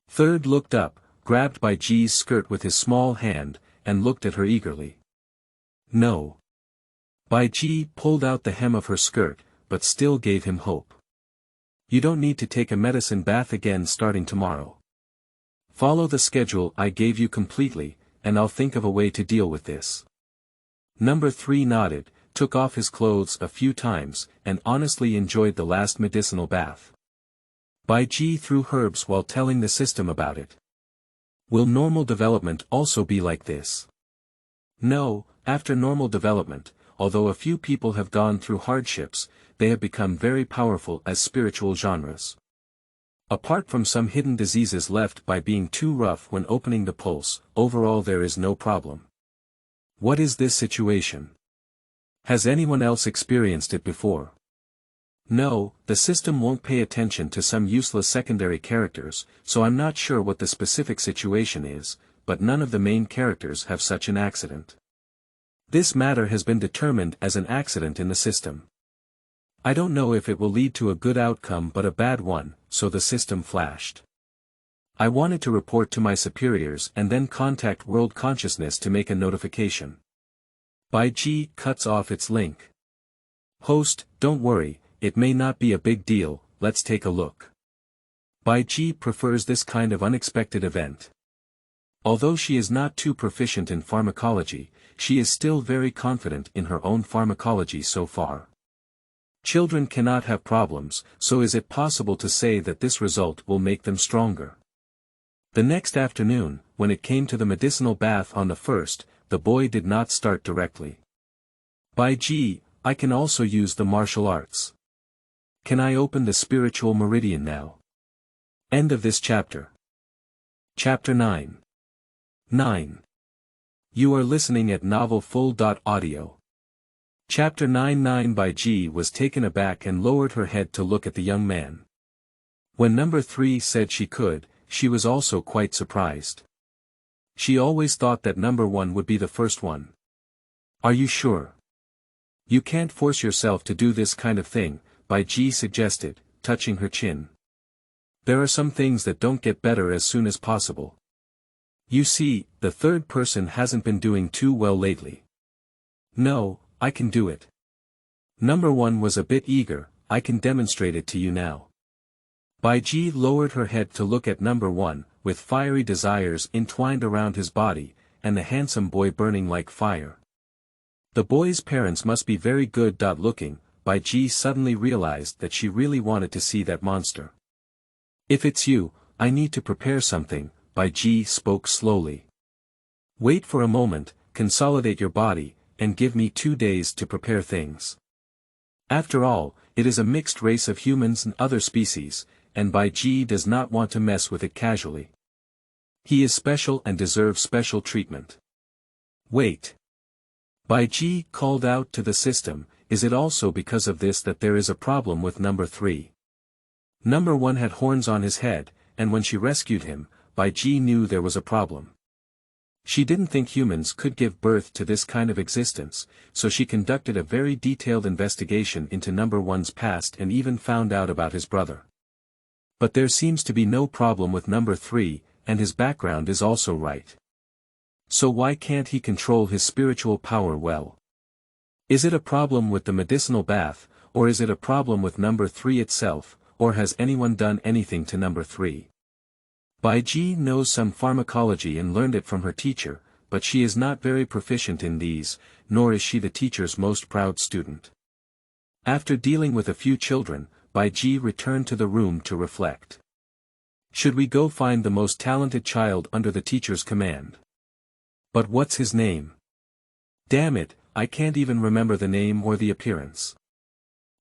Third looked up, grabbed Bai Ji's skirt with his small hand, and looked at her eagerly. No. Bai Ji pulled out the hem of her skirt, but still gave him hope. You don't need to take a medicine bath again starting tomorrow. Follow the schedule I gave you completely, and I'll think of a way to deal with this. Number 3 nodded, took off his clothes a few times, and honestly enjoyed the last medicinal bath. Bai Ji threw herbs while telling the system about it. Will normal development also be like this? No, after normal development, although a few people have gone through hardships, they have become very powerful as spiritual genres. Apart from some hidden diseases left by being too rough when opening the pulse, overall there is no problem. What is this situation? Has anyone else experienced it before? No, the system won't pay attention to some useless secondary characters, so I'm not sure what the specific situation is, but none of the main characters have such an accident. This matter has been determined as an accident in the system. I don't know if it will lead to a good outcome but a bad one, so the system flashed. I wanted to report to my superiors and then contact World Consciousness to make a notification. Bai Ji cuts off its link. Host, don't worry, it may not be a big deal, let's take a look. Bai Ji prefers this kind of unexpected event. Although she is not too proficient in pharmacology, she is still very confident in her own pharmacology so far. Children cannot have problems, so is it possible to say that this result will make them stronger? The next afternoon, when it came to the medicinal bath on the first, the boy did not start directly. Bai Ji, I can also use the martial arts. Can I open the spiritual meridian now? End of this chapter. Chapter 9. 9. You are listening at novelfull.audio. Chapter 9. Bai Ji was taken aback and lowered her head to look at the young man. When number 3 said she could, she was also quite surprised. She always thought that number 1 would be the first one. Are you sure? You can't force yourself to do this kind of thing, Bai Ji suggested, touching her chin. There are some things that don't get better as soon as possible. You see, the third person hasn't been doing too well lately. No, I can do it. Number 1 was a bit eager, I can demonstrate it to you now. Bai Ji lowered her head to look at number 1, with fiery desires entwined around his body, and the handsome boy burning like fire. The boy's parents must be very good. Looking, Bai Ji suddenly realized that she really wanted to see that monster. If it's you, I need to prepare something, Bai Ji spoke slowly. Wait for a moment, consolidate your body, and give me 2 days to prepare things. After all, it is a mixed race of humans and other species, and Bai Ji does not want to mess with it casually. He is special and deserves special treatment. Wait. Bai Ji called out to the system, is it also because of this that there is a problem with number 3? Number 1 had horns on his head, and when she rescued him, Bai Ji knew there was a problem. She didn't think humans could give birth to this kind of existence, so she conducted a very detailed investigation into number 1's past and even found out about his brother. But there seems to be no problem with number 3, and his background is also right. So why can't he control his spiritual power well? Is it a problem with the medicinal bath, or is it a problem with number 3 itself, or has anyone done anything to number 3? Bai Ji knows some pharmacology and learned it from her teacher, but she is not very proficient in these, nor is she the teacher's most proud student. After dealing with a few children, Bai Ji returned to the room to reflect. Should we go find the most talented child under the teacher's command? But what's his name? Damn it, I can't even remember the name or the appearance.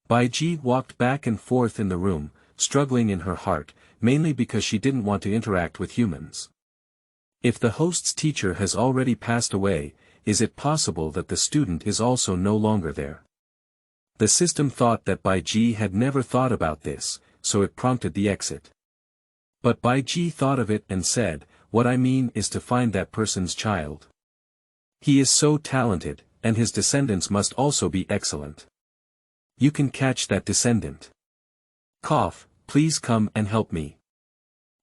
Bai Ji walked back and forth in the room, struggling in her heart, mainly because she didn't want to interact with humans. If the host's teacher has already passed away, is it possible that the student is also no longer there? The system thought that Bai Ji had never thought about this, so it prompted the exit. But Bai Ji thought of it and said, "What I mean is to find that person's child. He is so talented, and his descendants must also be excellent. You can catch that descendant. Cough, please come and help me."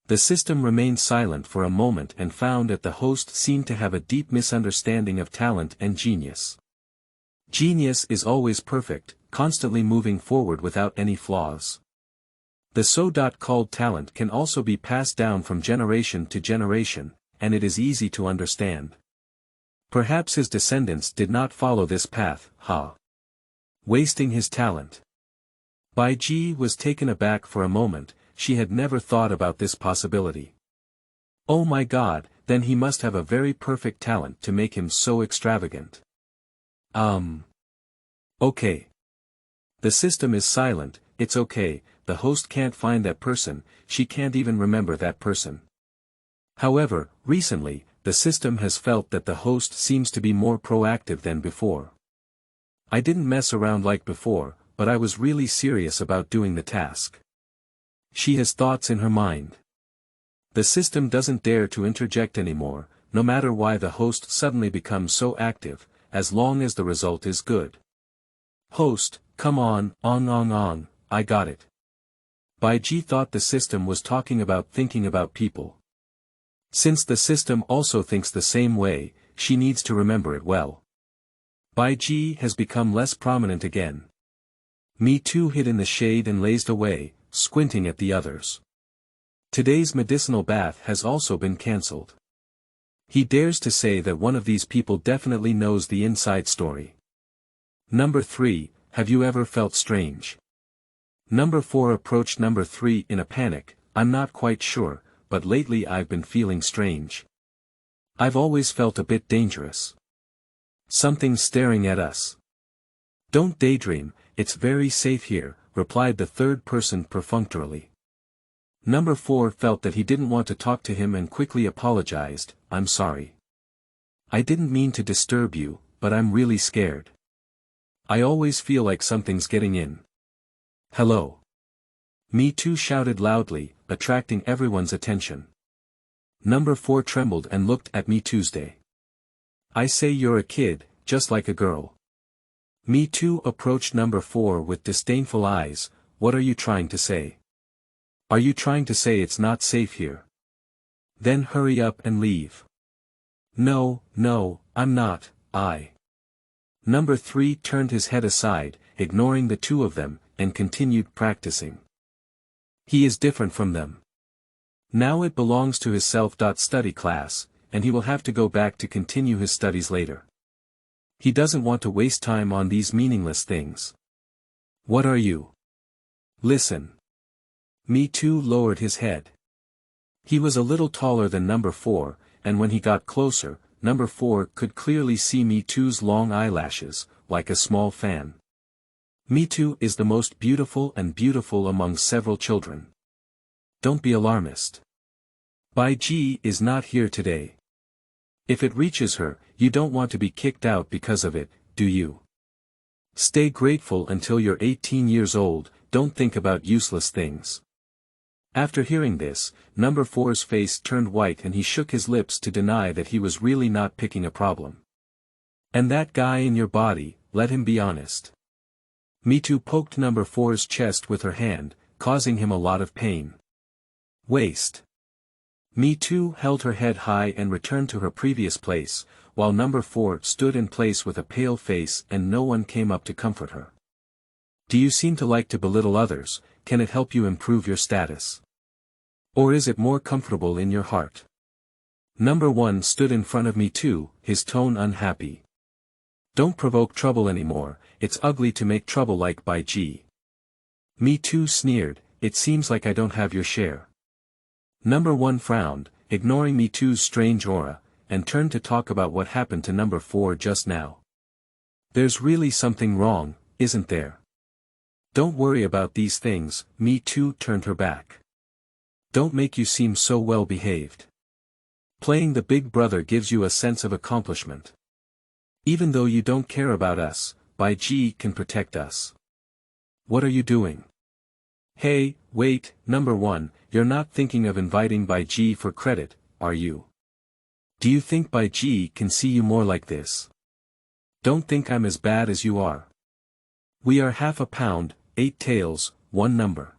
The system remained silent for a moment and found that the host seemed to have a deep misunderstanding of talent and genius. Genius is always perfect, constantly moving forward without any flaws. The so-called talent can also be passed down from generation to generation, and it is easy to understand. Perhaps his descendants did not follow this path, wasting his talent. Bai Ji was taken aback for a moment. She had never thought about this possibility. Oh my God, then he must have a very perfect talent to make him so extravagant. Okay. The system is silent. It's okay, the host can't find that person, she can't even remember that person. However, recently, the system has felt that the host seems to be more proactive than before. I didn't mess around like before, but I was really serious about doing the task. She has thoughts in her mind. The system doesn't dare to interject anymore, no matter why the host suddenly becomes so active, as long as the result is good. Host, come on, I got it. Bai Ji thought the system was talking about thinking about people. Since the system also thinks the same way, she needs to remember it well. Bai Ji has become less prominent again. Me Too hid in the shade and lazed away, squinting at the others. Today's medicinal bath has also been cancelled. He dares to say that one of these people definitely knows the inside story. Number 3, have you ever felt strange? Number 4 approached number 3 in a panic. I'm not quite sure, but lately I've been feeling strange. I've always felt a bit dangerous. Something's staring at us. Don't daydream, it's very safe here, replied the third person perfunctorily. Number 4 felt that he didn't want to talk to him and quickly apologized. I'm sorry. I didn't mean to disturb you, but I'm really scared. I always feel like something's getting in. Hello. Me Too shouted loudly, attracting everyone's attention. Number 4 trembled and looked at Me Tuesday. I say you're a kid, just like a girl. Me Too approached number 4 with disdainful eyes. What are you trying to say? Are you trying to say it's not safe here? Then hurry up and leave. No, I'm not, Number 3 turned his head aside, ignoring the two of them, and continued practicing. He is different from them. Now it belongs to his self-study class, and he will have to go back to continue his studies later. He doesn't want to waste time on these meaningless things. What are you? Listen. Me Too lowered his head. He was a little taller than number 4, and when he got closer, number 4 could clearly see Me Too's long eyelashes, like a small fan. Me Too is the most beautiful and beautiful among several children. Don't be alarmist. Bai Ji is not here today. If it reaches her, you don't want to be kicked out because of it, do you? Stay grateful until you're 18 years old, don't think about useless things. After hearing this, number 4's face turned white and he shook his lips to deny that he was really not picking a problem. And that guy in your body, let him be honest. Me Too poked number 4's chest with her hand, causing him a lot of pain. Waste. Me Too held her head high and returned to her previous place, while number 4 stood in place with a pale face and no one came up to comfort her. Do you seem to like to belittle others? Can it help you improve your status? Or is it more comfortable in your heart? Number 1 stood in front of Me Too, his tone unhappy. Don't provoke trouble anymore, it's ugly to make trouble like Bai Ji. Me Too sneered, it seems like I don't have your share. Number 1 frowned, ignoring Me Too's strange aura. and turned to talk about what happened to number 4 just now. There's really something wrong, isn't there? Don't worry about these things. Me too turned her back. Don't make you seem so well behaved. Playing the big brother gives you a sense of accomplishment. Even though you don't care about us, Bai Ji can protect us. What are you doing? Hey, wait, number 1, you're not thinking of inviting Bai Ji for credit, are you? Do you think Bai Ji can see you more like this? Don't think I'm as bad as you are. We are half a pound, 8 taels, 1 number.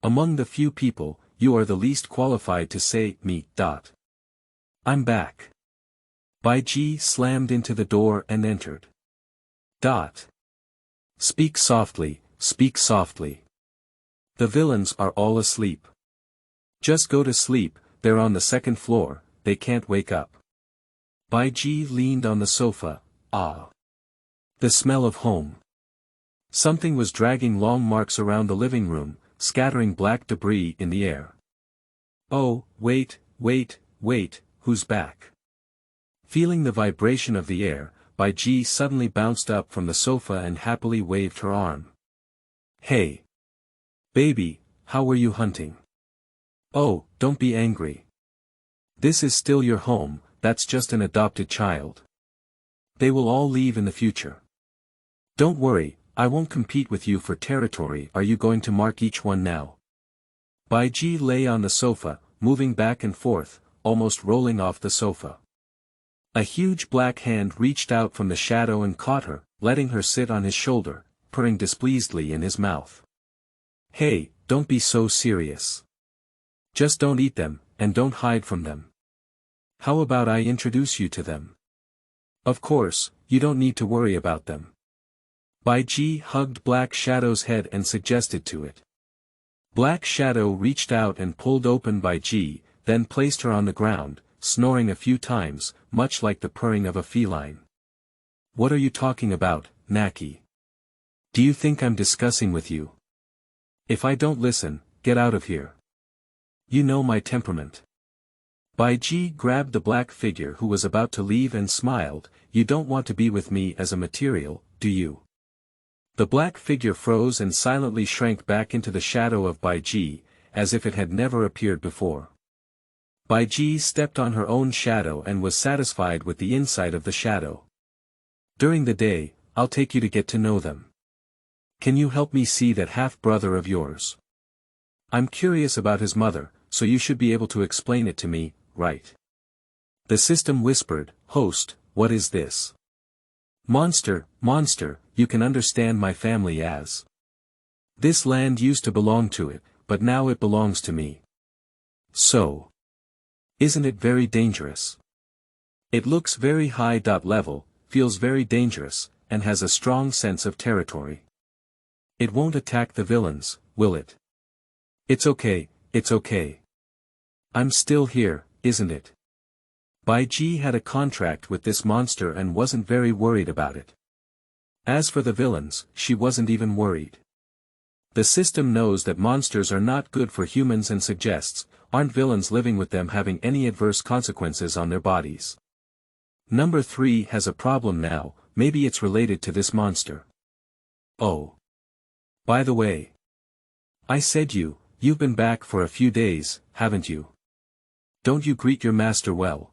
Among the few people, you are the least qualified to say me. I'm back. Bai Ji slammed into the door and entered. Speak softly, speak softly. The villains are all asleep. Just go to sleep, they're on the 2nd floor, they can't wake up. Bai Ji leaned on the sofa. The smell of home. Something was dragging long marks around the living room, scattering black debris in the air. Oh, wait, who's back? Feeling the vibration of the air, Bai Ji suddenly bounced up from the sofa and happily waved her arm. Hey! Baby, how were you hunting? Oh, don't be angry. This is still your home, that's just an adopted child. They will all leave in the future. Don't worry, I won't compete with you for territory. Are you going to mark each one now? Bai Ji lay on the sofa, moving back and forth, almost rolling off the sofa. A huge black hand reached out from the shadow and caught her, letting her sit on his shoulder, purring displeasedly in his mouth. Hey, don't be so serious. Just don't eat them, and don't hide from them. How about I introduce you to them? Of course, you don't need to worry about them. Bai Ji hugged Black Shadow's head and suggested to it. Black Shadow reached out and pulled open Bai Ji, then placed her on the ground, snoring a few times, much like the purring of a feline. What are you talking about, Naki? Do you think I'm discussing with you? If I don't listen, get out of here. You know my temperament. Bai Ji grabbed the black figure who was about to leave and smiled. You don't want to be with me as a material, do you? The black figure froze and silently shrank back into the shadow of Bai Ji, as if it had never appeared before. Bai Ji stepped on her own shadow and was satisfied with the inside of the shadow. During the day, I'll take you to get to know them. Can you help me see that half-brother of yours? I'm curious about his mother, so you should be able to explain it to me, right? The system whispered, Host, what is this? Monster, you can understand my family as. This land used to belong to it, but now it belongs to me. So. Isn't it very dangerous? It looks very high. Level, feels very dangerous, and has a strong sense of territory. It won't attack the villains, will it? It's okay. I'm still here, isn't it? Bai Ji had a contract with this monster and wasn't very worried about it. As for the villains, she wasn't even worried. The system knows that monsters are not good for humans and suggests, aren't villains living with them having any adverse consequences on their bodies. Number 3 has a problem now, maybe it's related to this monster. Oh. By the way. I said you've been back for a few days, haven't you? Don't you greet your master well?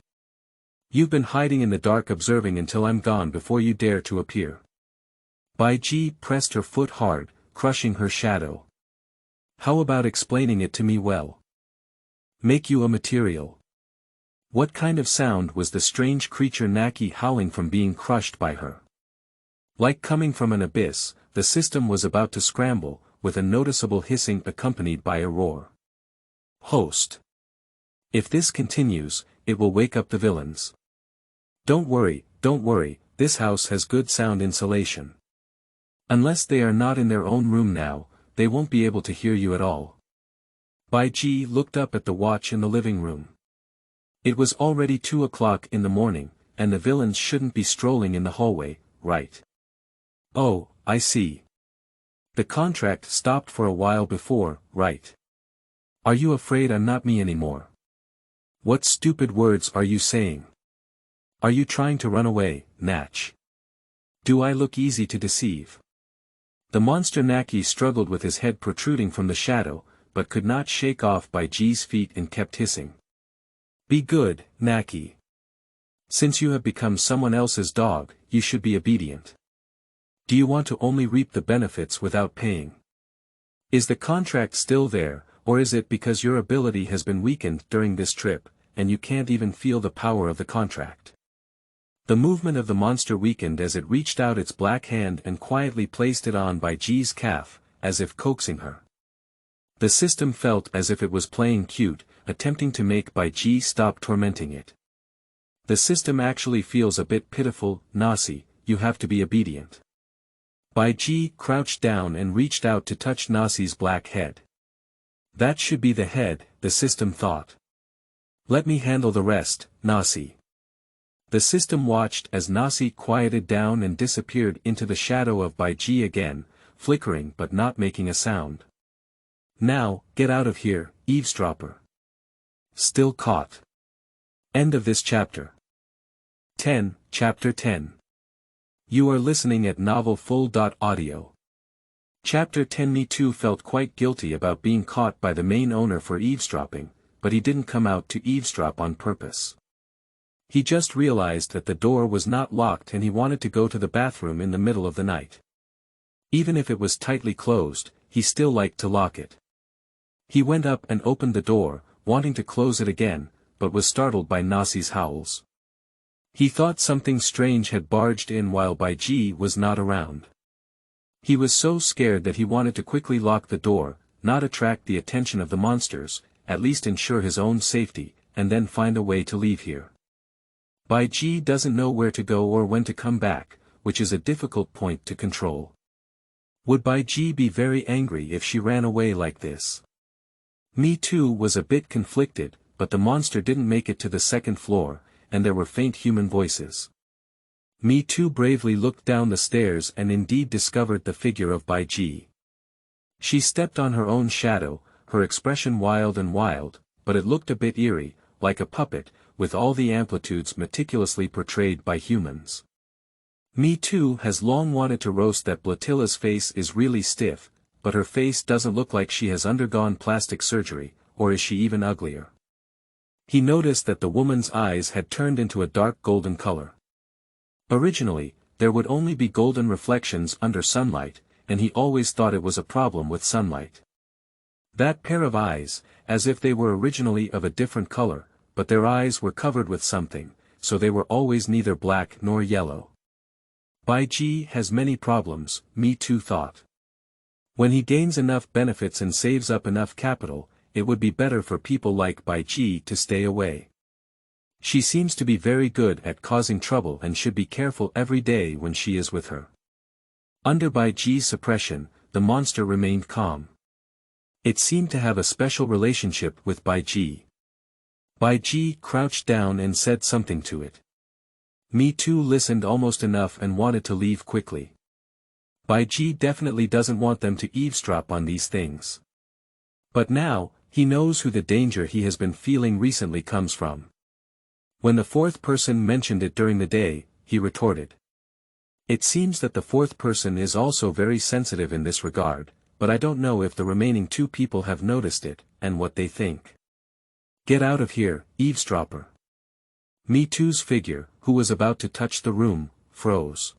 You've been hiding in the dark observing until I'm gone before you dare to appear. Bai Ji pressed her foot hard, crushing her shadow. How about explaining it to me well? Make you a material. What kind of sound was the strange creature Naki howling from being crushed by her? Like coming from an abyss, the system was about to scramble, with a noticeable hissing accompanied by a roar. Host. If this continues, it will wake up the villains. Don't worry, this house has good sound insulation. Unless they are not in their own room now, they won't be able to hear you at all. Bai Ji looked up at the watch in the living room. It was already 2 o'clock in the morning, and the villains shouldn't be strolling in the hallway, right? Oh, I see. The contract stopped for a while before, right? Are you afraid I'm not me anymore? What stupid words are you saying? Are you trying to run away, Natch? Do I look easy to deceive? The monster Naki struggled with his head protruding from the shadow, but could not shake off Bai Ji's feet and kept hissing. Be good, Naki. Since you have become someone else's dog, you should be obedient. Do you want to only reap the benefits without paying? Is the contract still there, or is it because your ability has been weakened during this trip, and you can't even feel the power of the contract? The movement of the monster weakened as it reached out its black hand and quietly placed it on Bai Ji's calf, as if coaxing her. The system felt as if it was playing cute, attempting to make Bai Ji stop tormenting it. The system actually feels a bit pitiful. Nasi, you have to be obedient. Bai Ji crouched down and reached out to touch Nasi's black head. That should be the head, the system thought. Let me handle the rest, Nasi. The system watched as Nasi quieted down and disappeared into the shadow of Bai Ji again, flickering but not making a sound. Now, get out of here, eavesdropper. Still caught. End of this chapter. 10, Chapter 10. You are listening at novelfull.audio. Chapter 10. Me too felt quite guilty about being caught by the main owner for eavesdropping, but he didn't come out to eavesdrop on purpose. He just realized that the door was not locked and he wanted to go to the bathroom in the middle of the night. Even if it was tightly closed, he still liked to lock it. He went up and opened the door, wanting to close it again, but was startled by Nasi's howls. He thought something strange had barged in while Bai Ji was not around. He was so scared that he wanted to quickly lock the door, not attract the attention of the monsters, at least ensure his own safety, and then find a way to leave here. Bai Ji doesn't know where to go or when to come back, which is a difficult point to control. Would Bai Ji be very angry if she ran away like this? Me too was a bit conflicted, but the monster didn't make it to the second floor, and there were faint human voices. Me too bravely looked down the stairs and indeed discovered the figure of Bai Ji. She stepped on her own shadow, her expression wild, but it looked a bit eerie, like a puppet, with all the amplitudes meticulously portrayed by humans. Me too has long wanted to roast that Blatilla's face is really stiff, but her face doesn't look like she has undergone plastic surgery, or is she even uglier? He noticed that the woman's eyes had turned into a dark golden color. Originally, there would only be golden reflections under sunlight, and he always thought it was a problem with sunlight. That pair of eyes, as if they were originally of a different color, but their eyes were covered with something, so they were always neither black nor yellow. Bai Ji has many problems, Me too thought. When he gains enough benefits and saves up enough capital, it would be better for people like Bai Ji to stay away. She seems to be very good at causing trouble and should be careful every day when she is with her. Under Bai Ji's suppression, the monster remained calm. It seemed to have a special relationship with Bai Ji. Bai Ji crouched down and said something to it. Me too listened almost enough and wanted to leave quickly. Bai Ji definitely doesn't want them to eavesdrop on these things. But now, he knows who the danger he has been feeling recently comes from. When the fourth person mentioned it during the day, he retorted. It seems that the fourth person is also very sensitive in this regard, but I don't know if the remaining two people have noticed it, and what they think. Get out of here, eavesdropper. Me too's figure, who was about to touch the room, froze.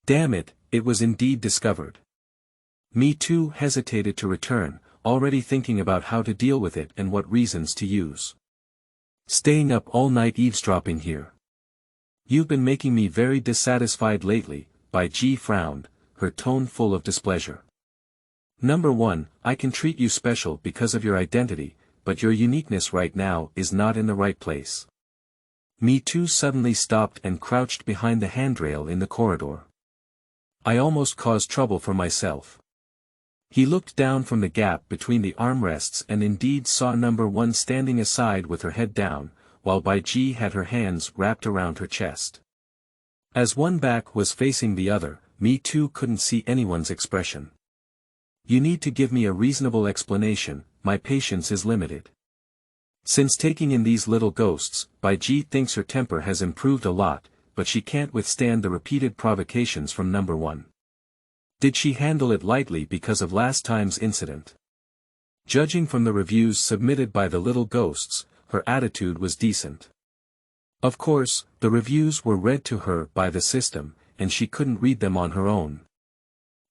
Damn it, it was indeed discovered. Me too hesitated to return, already thinking about how to deal with it and what reasons to use. Staying up all night eavesdropping here. You've been making me very dissatisfied lately, Bai Ji frowned, her tone full of displeasure. Number 1, I can treat you special because of your identity, but your uniqueness right now is not in the right place. Me too suddenly stopped and crouched behind the handrail in the corridor. I almost caused trouble for myself. He looked down from the gap between the armrests and indeed saw number 1 standing aside with her head down, while Bai Ji had her hands wrapped around her chest. As one back was facing the other, Me too couldn't see anyone's expression. You need to give me a reasonable explanation, my patience is limited. Since taking in these little ghosts, Bai Ji thinks her temper has improved a lot, but she can't withstand the repeated provocations from number 1. Did she handle it lightly because of last time's incident? Judging from the reviews submitted by the little ghosts, her attitude was decent. Of course, the reviews were read to her by the system, and she couldn't read them on her own.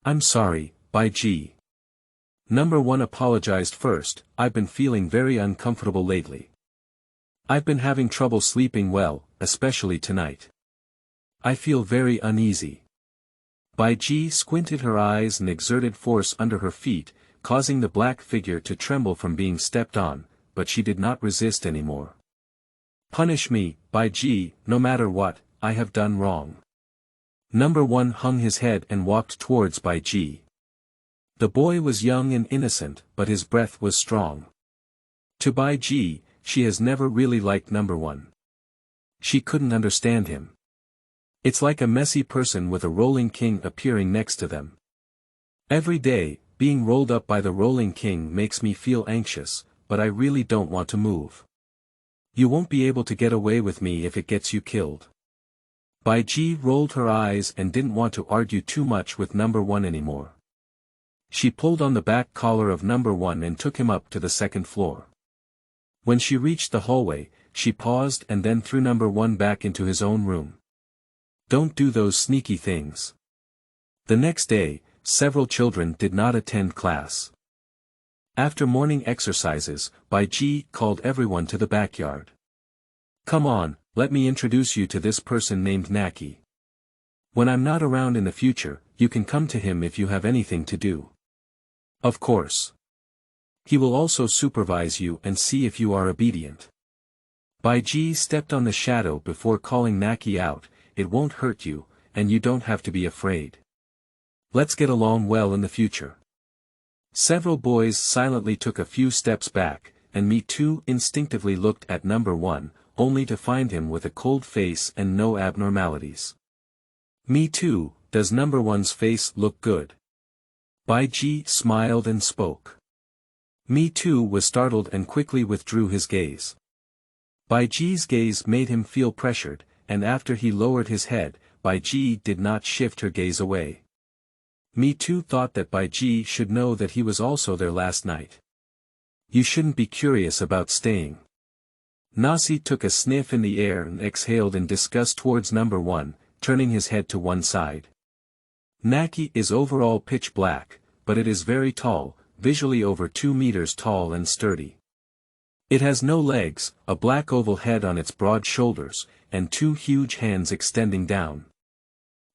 I'm sorry, Bai Ji. Number 1 apologized first. I've been feeling very uncomfortable lately. I've been having trouble sleeping well, especially tonight. I feel very uneasy. Bai Ji squinted her eyes and exerted force under her feet, causing the black figure to tremble from being stepped on, but she did not resist anymore. Punish me, Bai Ji, no matter what I have done wrong. Number 1 hung his head and walked towards Bai Ji. The boy was young and innocent, but his breath was strong. To Bai Ji, she has never really liked number 1. She couldn't understand him. It's like a messy person with a rolling king appearing next to them. Every day, being rolled up by the rolling king makes me feel anxious, but I really don't want to move. You won't be able to get away with me if it gets you killed. Bai Ji rolled her eyes and didn't want to argue too much with number 1 anymore. She pulled on the back collar of number 1 and took him up to the 2nd floor. When she reached the hallway, she paused and then threw number 1 back into his own room. Don't do those sneaky things. The next day, several children did not attend class. After morning exercises, Bai Ji called everyone to the backyard. Come on, let me introduce you to this person named Naki. When I'm not around in the future, you can come to him if you have anything to do. Of course. He will also supervise you and see if you are obedient. Bai Ji stepped on the shadow before calling Naki out. It won't hurt you, and you don't have to be afraid. Let's get along well in the future. Several boys silently took a few steps back, and me too instinctively looked at number 1, only to find him with a cold face and no abnormalities. Me too, does number 1's face look good? Bai Ji smiled and spoke. Me too was startled and quickly withdrew his gaze. Bai Ji's gaze made him feel pressured, and after he lowered his head, Bai Ji did not shift her gaze away. Me too thought that Bai Ji should know that he was also there last night. You shouldn't be curious about staying. Nasi took a sniff in the air and exhaled in disgust towards number 1, turning his head to one side. Naki is overall pitch black, but it is very tall, visually over 2 meters tall and sturdy. It has no legs, a black oval head on its broad shoulders, and 2 huge hands extending down.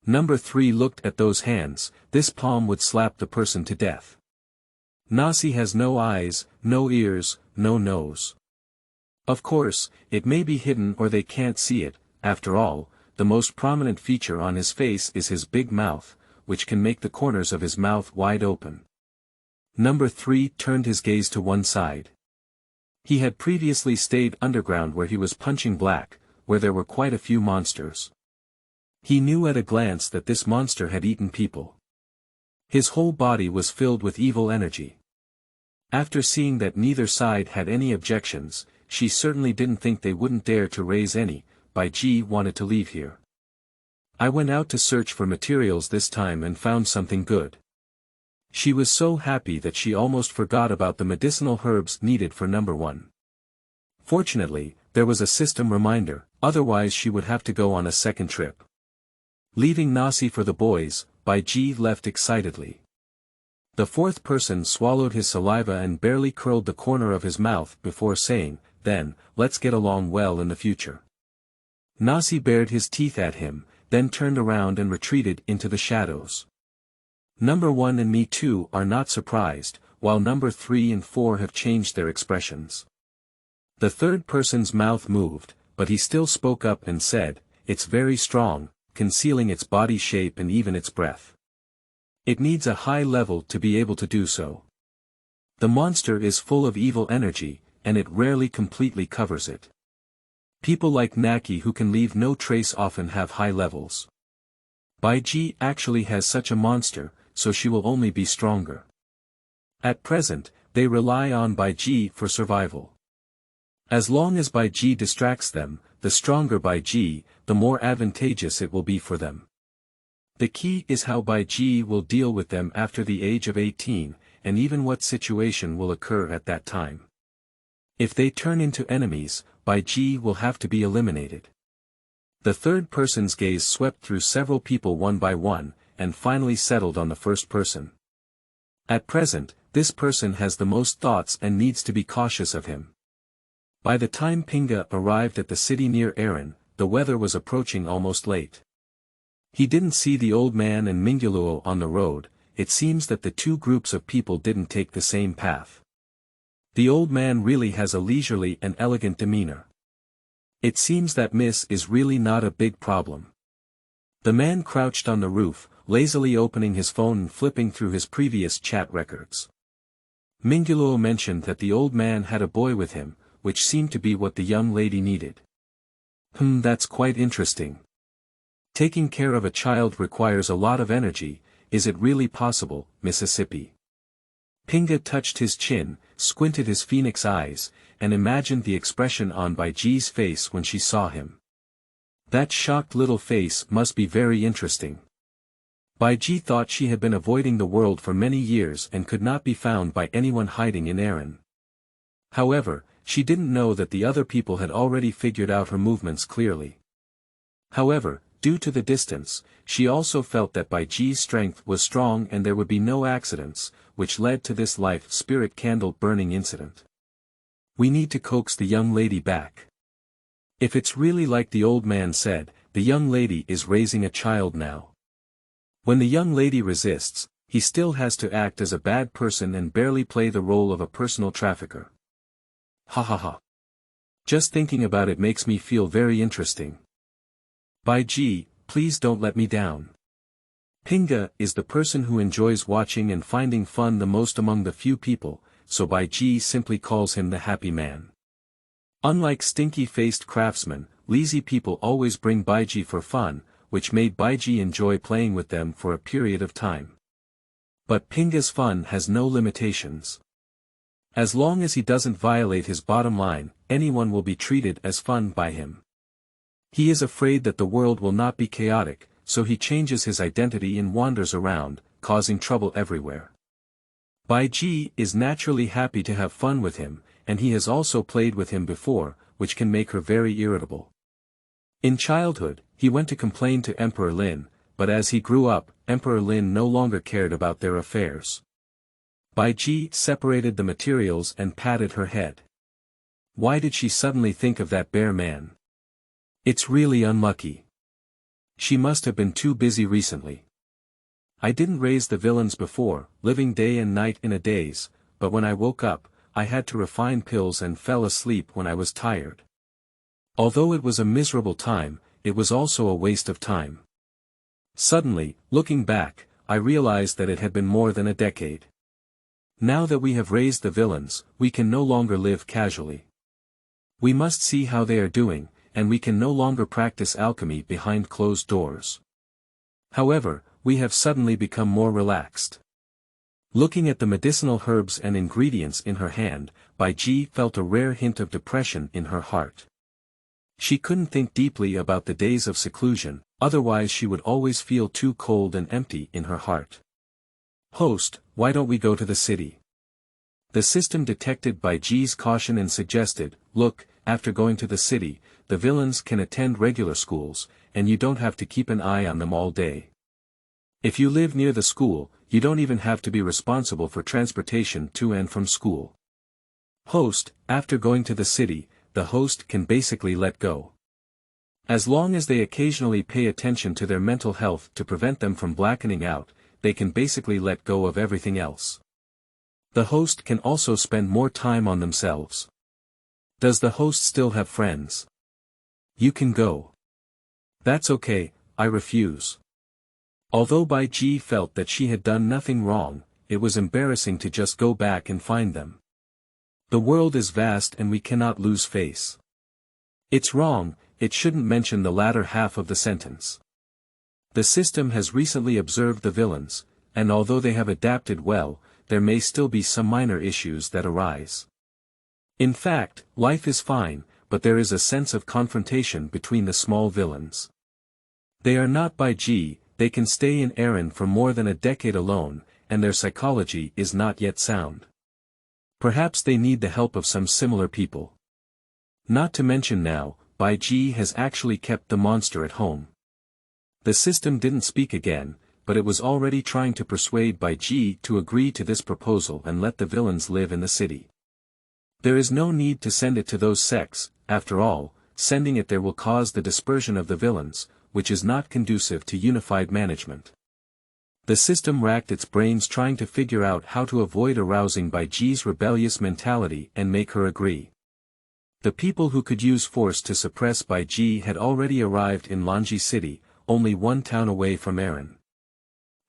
Number 3 looked at those hands. This palm would slap the person to death. Nasi has no eyes, no ears, no nose. Of course, it may be hidden or they can't see it. After all, the most prominent feature on his face is his big mouth, which can make the corners of his mouth wide open. Number 3 turned his gaze to one side. He had previously stayed underground where he was punching black, where there were quite a few monsters. He knew at a glance that this monster had eaten people. His whole body was filled with evil energy. After seeing that neither side had any objections, she certainly didn't think they wouldn't dare to raise any. Bai Ji wanted to leave here. I went out to search for materials this time and found something good. She was so happy that she almost forgot about the medicinal herbs needed for number 1. Fortunately, there was a system reminder, otherwise she would have to go on a second trip. Leaving Nasi for the boys, Bai Ji left excitedly. The 4th person swallowed his saliva and barely curled the corner of his mouth before saying, "Then, let's get along well in the future." Nasi bared his teeth at him, then turned around and retreated into the shadows. Number 1 and me too are not surprised, while number 3 and 4 have changed their expressions. The 3rd person's mouth moved, but he still spoke up and said, "It's very strong, concealing its body shape and even its breath. It needs a high level to be able to do so. The monster is full of evil energy, and it rarely completely covers it. People like Naki who can leave no trace often have high levels. Bai Ji actually has such a monster, so she will only be stronger. At present, they rely on Bai Ji for survival. As long as Bai Ji distracts them, the stronger Bai Ji, the more advantageous it will be for them. The key is how Bai Ji will deal with them after the age of 18, and even what situation will occur at that time. If they turn into enemies, Bai Ji will have to be eliminated. The third person's gaze swept through several people one by one, and finally settled on the first person. At present, this person has the most thoughts and needs to be cautious of him. By the time Pinga arrived at the city near Aaron, the weather was approaching almost late. He didn't see the old man and Minguluo on the road. It seems that the two groups of people didn't take the same path. The old man really has a leisurely and elegant demeanor. It seems that Miss is really not a big problem. The man crouched on the roof, lazily opening his phone and flipping through his previous chat records. Minguluo mentioned that the old man had a boy with him, which seemed to be what the young lady needed. That's quite interesting. Taking care of a child requires a lot of energy. Is it really possible, Mississippi? Pinga touched his chin, squinted his phoenix eyes, and imagined the expression on Bai Ji's face when she saw him. That shocked little face must be very interesting. Bai Ji thought she had been avoiding the world for many years and could not be found by anyone hiding in Aaron. However, she didn't know that the other people had already figured out her movements clearly. However, due to the distance, she also felt that Bai Ji's strength was strong and there would be no accidents, which led to this life spirit candle burning incident. We need to coax the young lady back. If it's really like the old man said, the young lady is raising a child now. When the young lady resists, he still has to act as a bad person and barely play the role of a personal trafficker. Ha ha ha. Just thinking about it makes me feel very interesting. Bai Ji, please don't let me down. Pinga is the person who enjoys watching and finding fun the most among the few people, so Bai Ji simply calls him the happy man. Unlike stinky-faced craftsmen, lazy people always bring Bai Ji for fun, which made Bai Ji enjoy playing with them for a period of time. But Pinga's fun has no limitations. As long as he doesn't violate his bottom line, anyone will be treated as fun by him. He is afraid that the world will not be chaotic, so he changes his identity and wanders around, causing trouble everywhere. Bai Ji is naturally happy to have fun with him, and he has also played with him before, which can make her very irritable. In childhood, he went to complain to Emperor Lin, but as he grew up, Emperor Lin no longer cared about their affairs. Bai Ji separated the materials and patted her head. Why did she suddenly think of that bear man? It's really unlucky. She must have been too busy recently. I didn't raise the villains before, living day and night in a daze, but when I woke up, I had to refine pills and fell asleep when I was tired. Although it was a miserable time, it was also a waste of time. Suddenly, looking back, I realized that it had been more than a decade. Now that we have raised the villains, we can no longer live casually. We must see how they are doing, and we can no longer practice alchemy behind closed doors. However, we have suddenly become more relaxed. Looking at the medicinal herbs and ingredients in her hand, Bai Ji felt a rare hint of depression in her heart. She couldn't think deeply about the days of seclusion, otherwise she would always feel too cold and empty in her heart. Host, why don't we go to the city? The system detected Bai Ji's caution and suggested, look, after going to the city, the villains can attend regular schools, and you don't have to keep an eye on them all day. If you live near the school, you don't even have to be responsible for transportation to and from school. Host, after going to the city, the host can basically let go. As long as they occasionally pay attention to their mental health to prevent them from blackening out, they can basically let go of everything else. The host can also spend more time on themselves. Does the host still have friends? You can go. That's okay, I refuse. Although Bai Ji felt that she had done nothing wrong, it was embarrassing to just go back and find them. The world is vast and we cannot lose face. It's wrong, it shouldn't mention the latter half of the sentence. The system has recently observed the villains, and although they have adapted well, there may still be some minor issues that arise. In fact, life is fine, but there is a sense of confrontation between the small villains. They are not Bai Ji, they can stay in Aaron for more than a decade alone, and their psychology is not yet sound. Perhaps they need the help of some similar people. Not to mention now, Bai Ji has actually kept the monster at home. The system didn't speak again, but it was already trying to persuade Bai Ji to agree to this proposal and let the villains live in the city. There is no need to send it to those sects, after all, sending it there will cause the dispersion of the villains, which is not conducive to unified management. The system racked its brains trying to figure out how to avoid arousing Bai Ji's rebellious mentality and make her agree. The people who could use force to suppress Bai Ji had already arrived in Lanji City, only one town away from Aaron.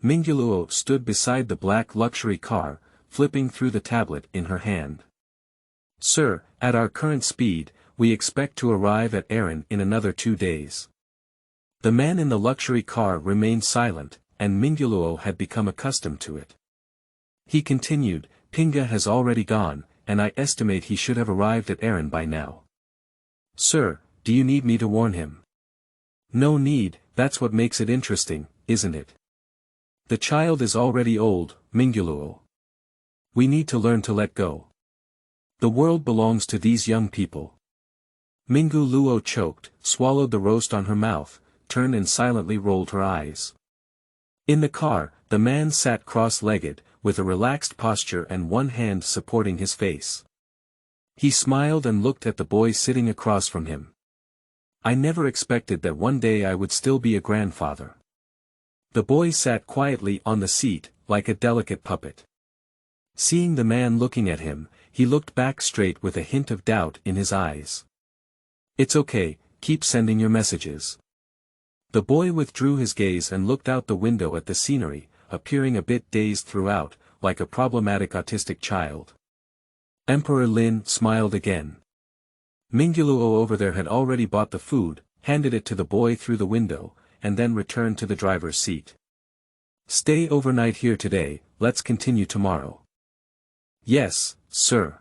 Minguluo stood beside the black luxury car, flipping through the tablet in her hand. "Sir, at our current speed, we expect to arrive at Aaron in another 2 days." The man in the luxury car remained silent, and Minguluo had become accustomed to it. He continued, "Pinga has already gone, and I estimate he should have arrived at Aaron by now." "Sir, do you need me to warn him?" "No need, that's what makes it interesting, isn't it?" "The child is already old, Minguluo. We need to learn to let go. The world belongs to these young people." Minguluo choked, swallowed the roast on her mouth, turned and silently rolled her eyes. In the car, the man sat cross-legged, with a relaxed posture and one hand supporting his face. He smiled and looked at the boy sitting across from him. "I never expected that one day I would still be a grandfather." The boy sat quietly on the seat, like a delicate puppet. Seeing the man looking at him, he looked back straight with a hint of doubt in his eyes. "It's okay, keep sending your messages." The boy withdrew his gaze and looked out the window at the scenery, appearing a bit dazed throughout, like a problematic autistic child. Emperor Lin smiled again. Minguluo over there had already bought the food, handed it to the boy through the window, and then returned to the driver's seat. "Stay overnight here today, let's continue tomorrow." "Yes, sir."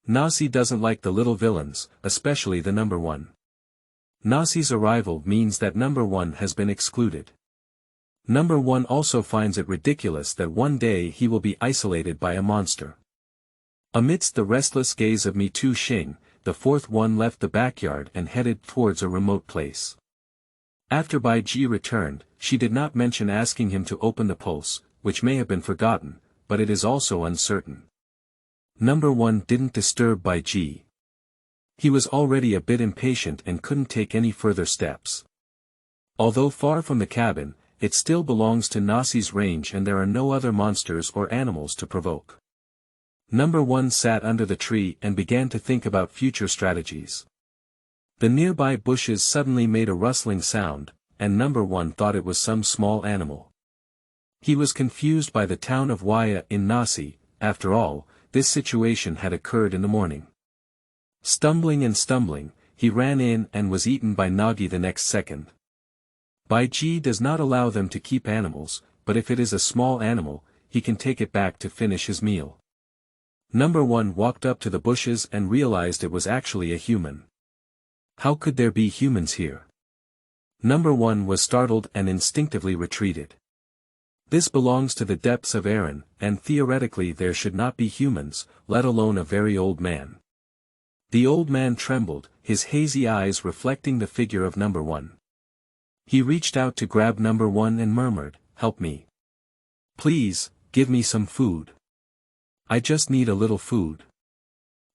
Nasi doesn't like the little villains, especially the number one. Nasi's arrival means that number one has been excluded. Number one also finds it ridiculous that one day he will be isolated by a monster. Amidst the restless gaze of Me Too Xing, the fourth one left the backyard and headed towards a remote place. After Bai Ji returned, she did not mention asking him to open the pulse, which may have been forgotten, but it is also uncertain. Number one didn't disturb Bai Ji. He was already a bit impatient and couldn't take any further steps. Although far from the cabin, it still belongs to Nasi's range and there are no other monsters or animals to provoke. Number one sat under the tree and began to think about future strategies. The nearby bushes suddenly made a rustling sound, and number one thought it was some small animal. He was confused by the town of Waya in Nasi. After all, this situation had occurred in the morning. Stumbling and stumbling, he ran in and was eaten by Nagi the next second. Bai Ji does not allow them to keep animals, but if it is a small animal, he can take it back to finish his meal. Number one walked up to the bushes and realized it was actually a human. How could there be humans here? Number one was startled and instinctively retreated. This belongs to the depths of Aaron, and theoretically there should not be humans, let alone a very old man. The old man trembled, his hazy eyes reflecting the figure of number one. He reached out to grab number one and murmured, "Help me. Please, give me some food. I just need a little food."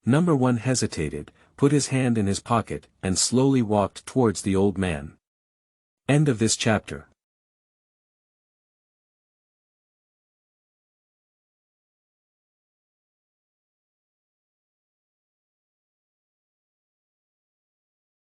Number one hesitated, put his hand in his pocket, and slowly walked towards the old man. End of this chapter.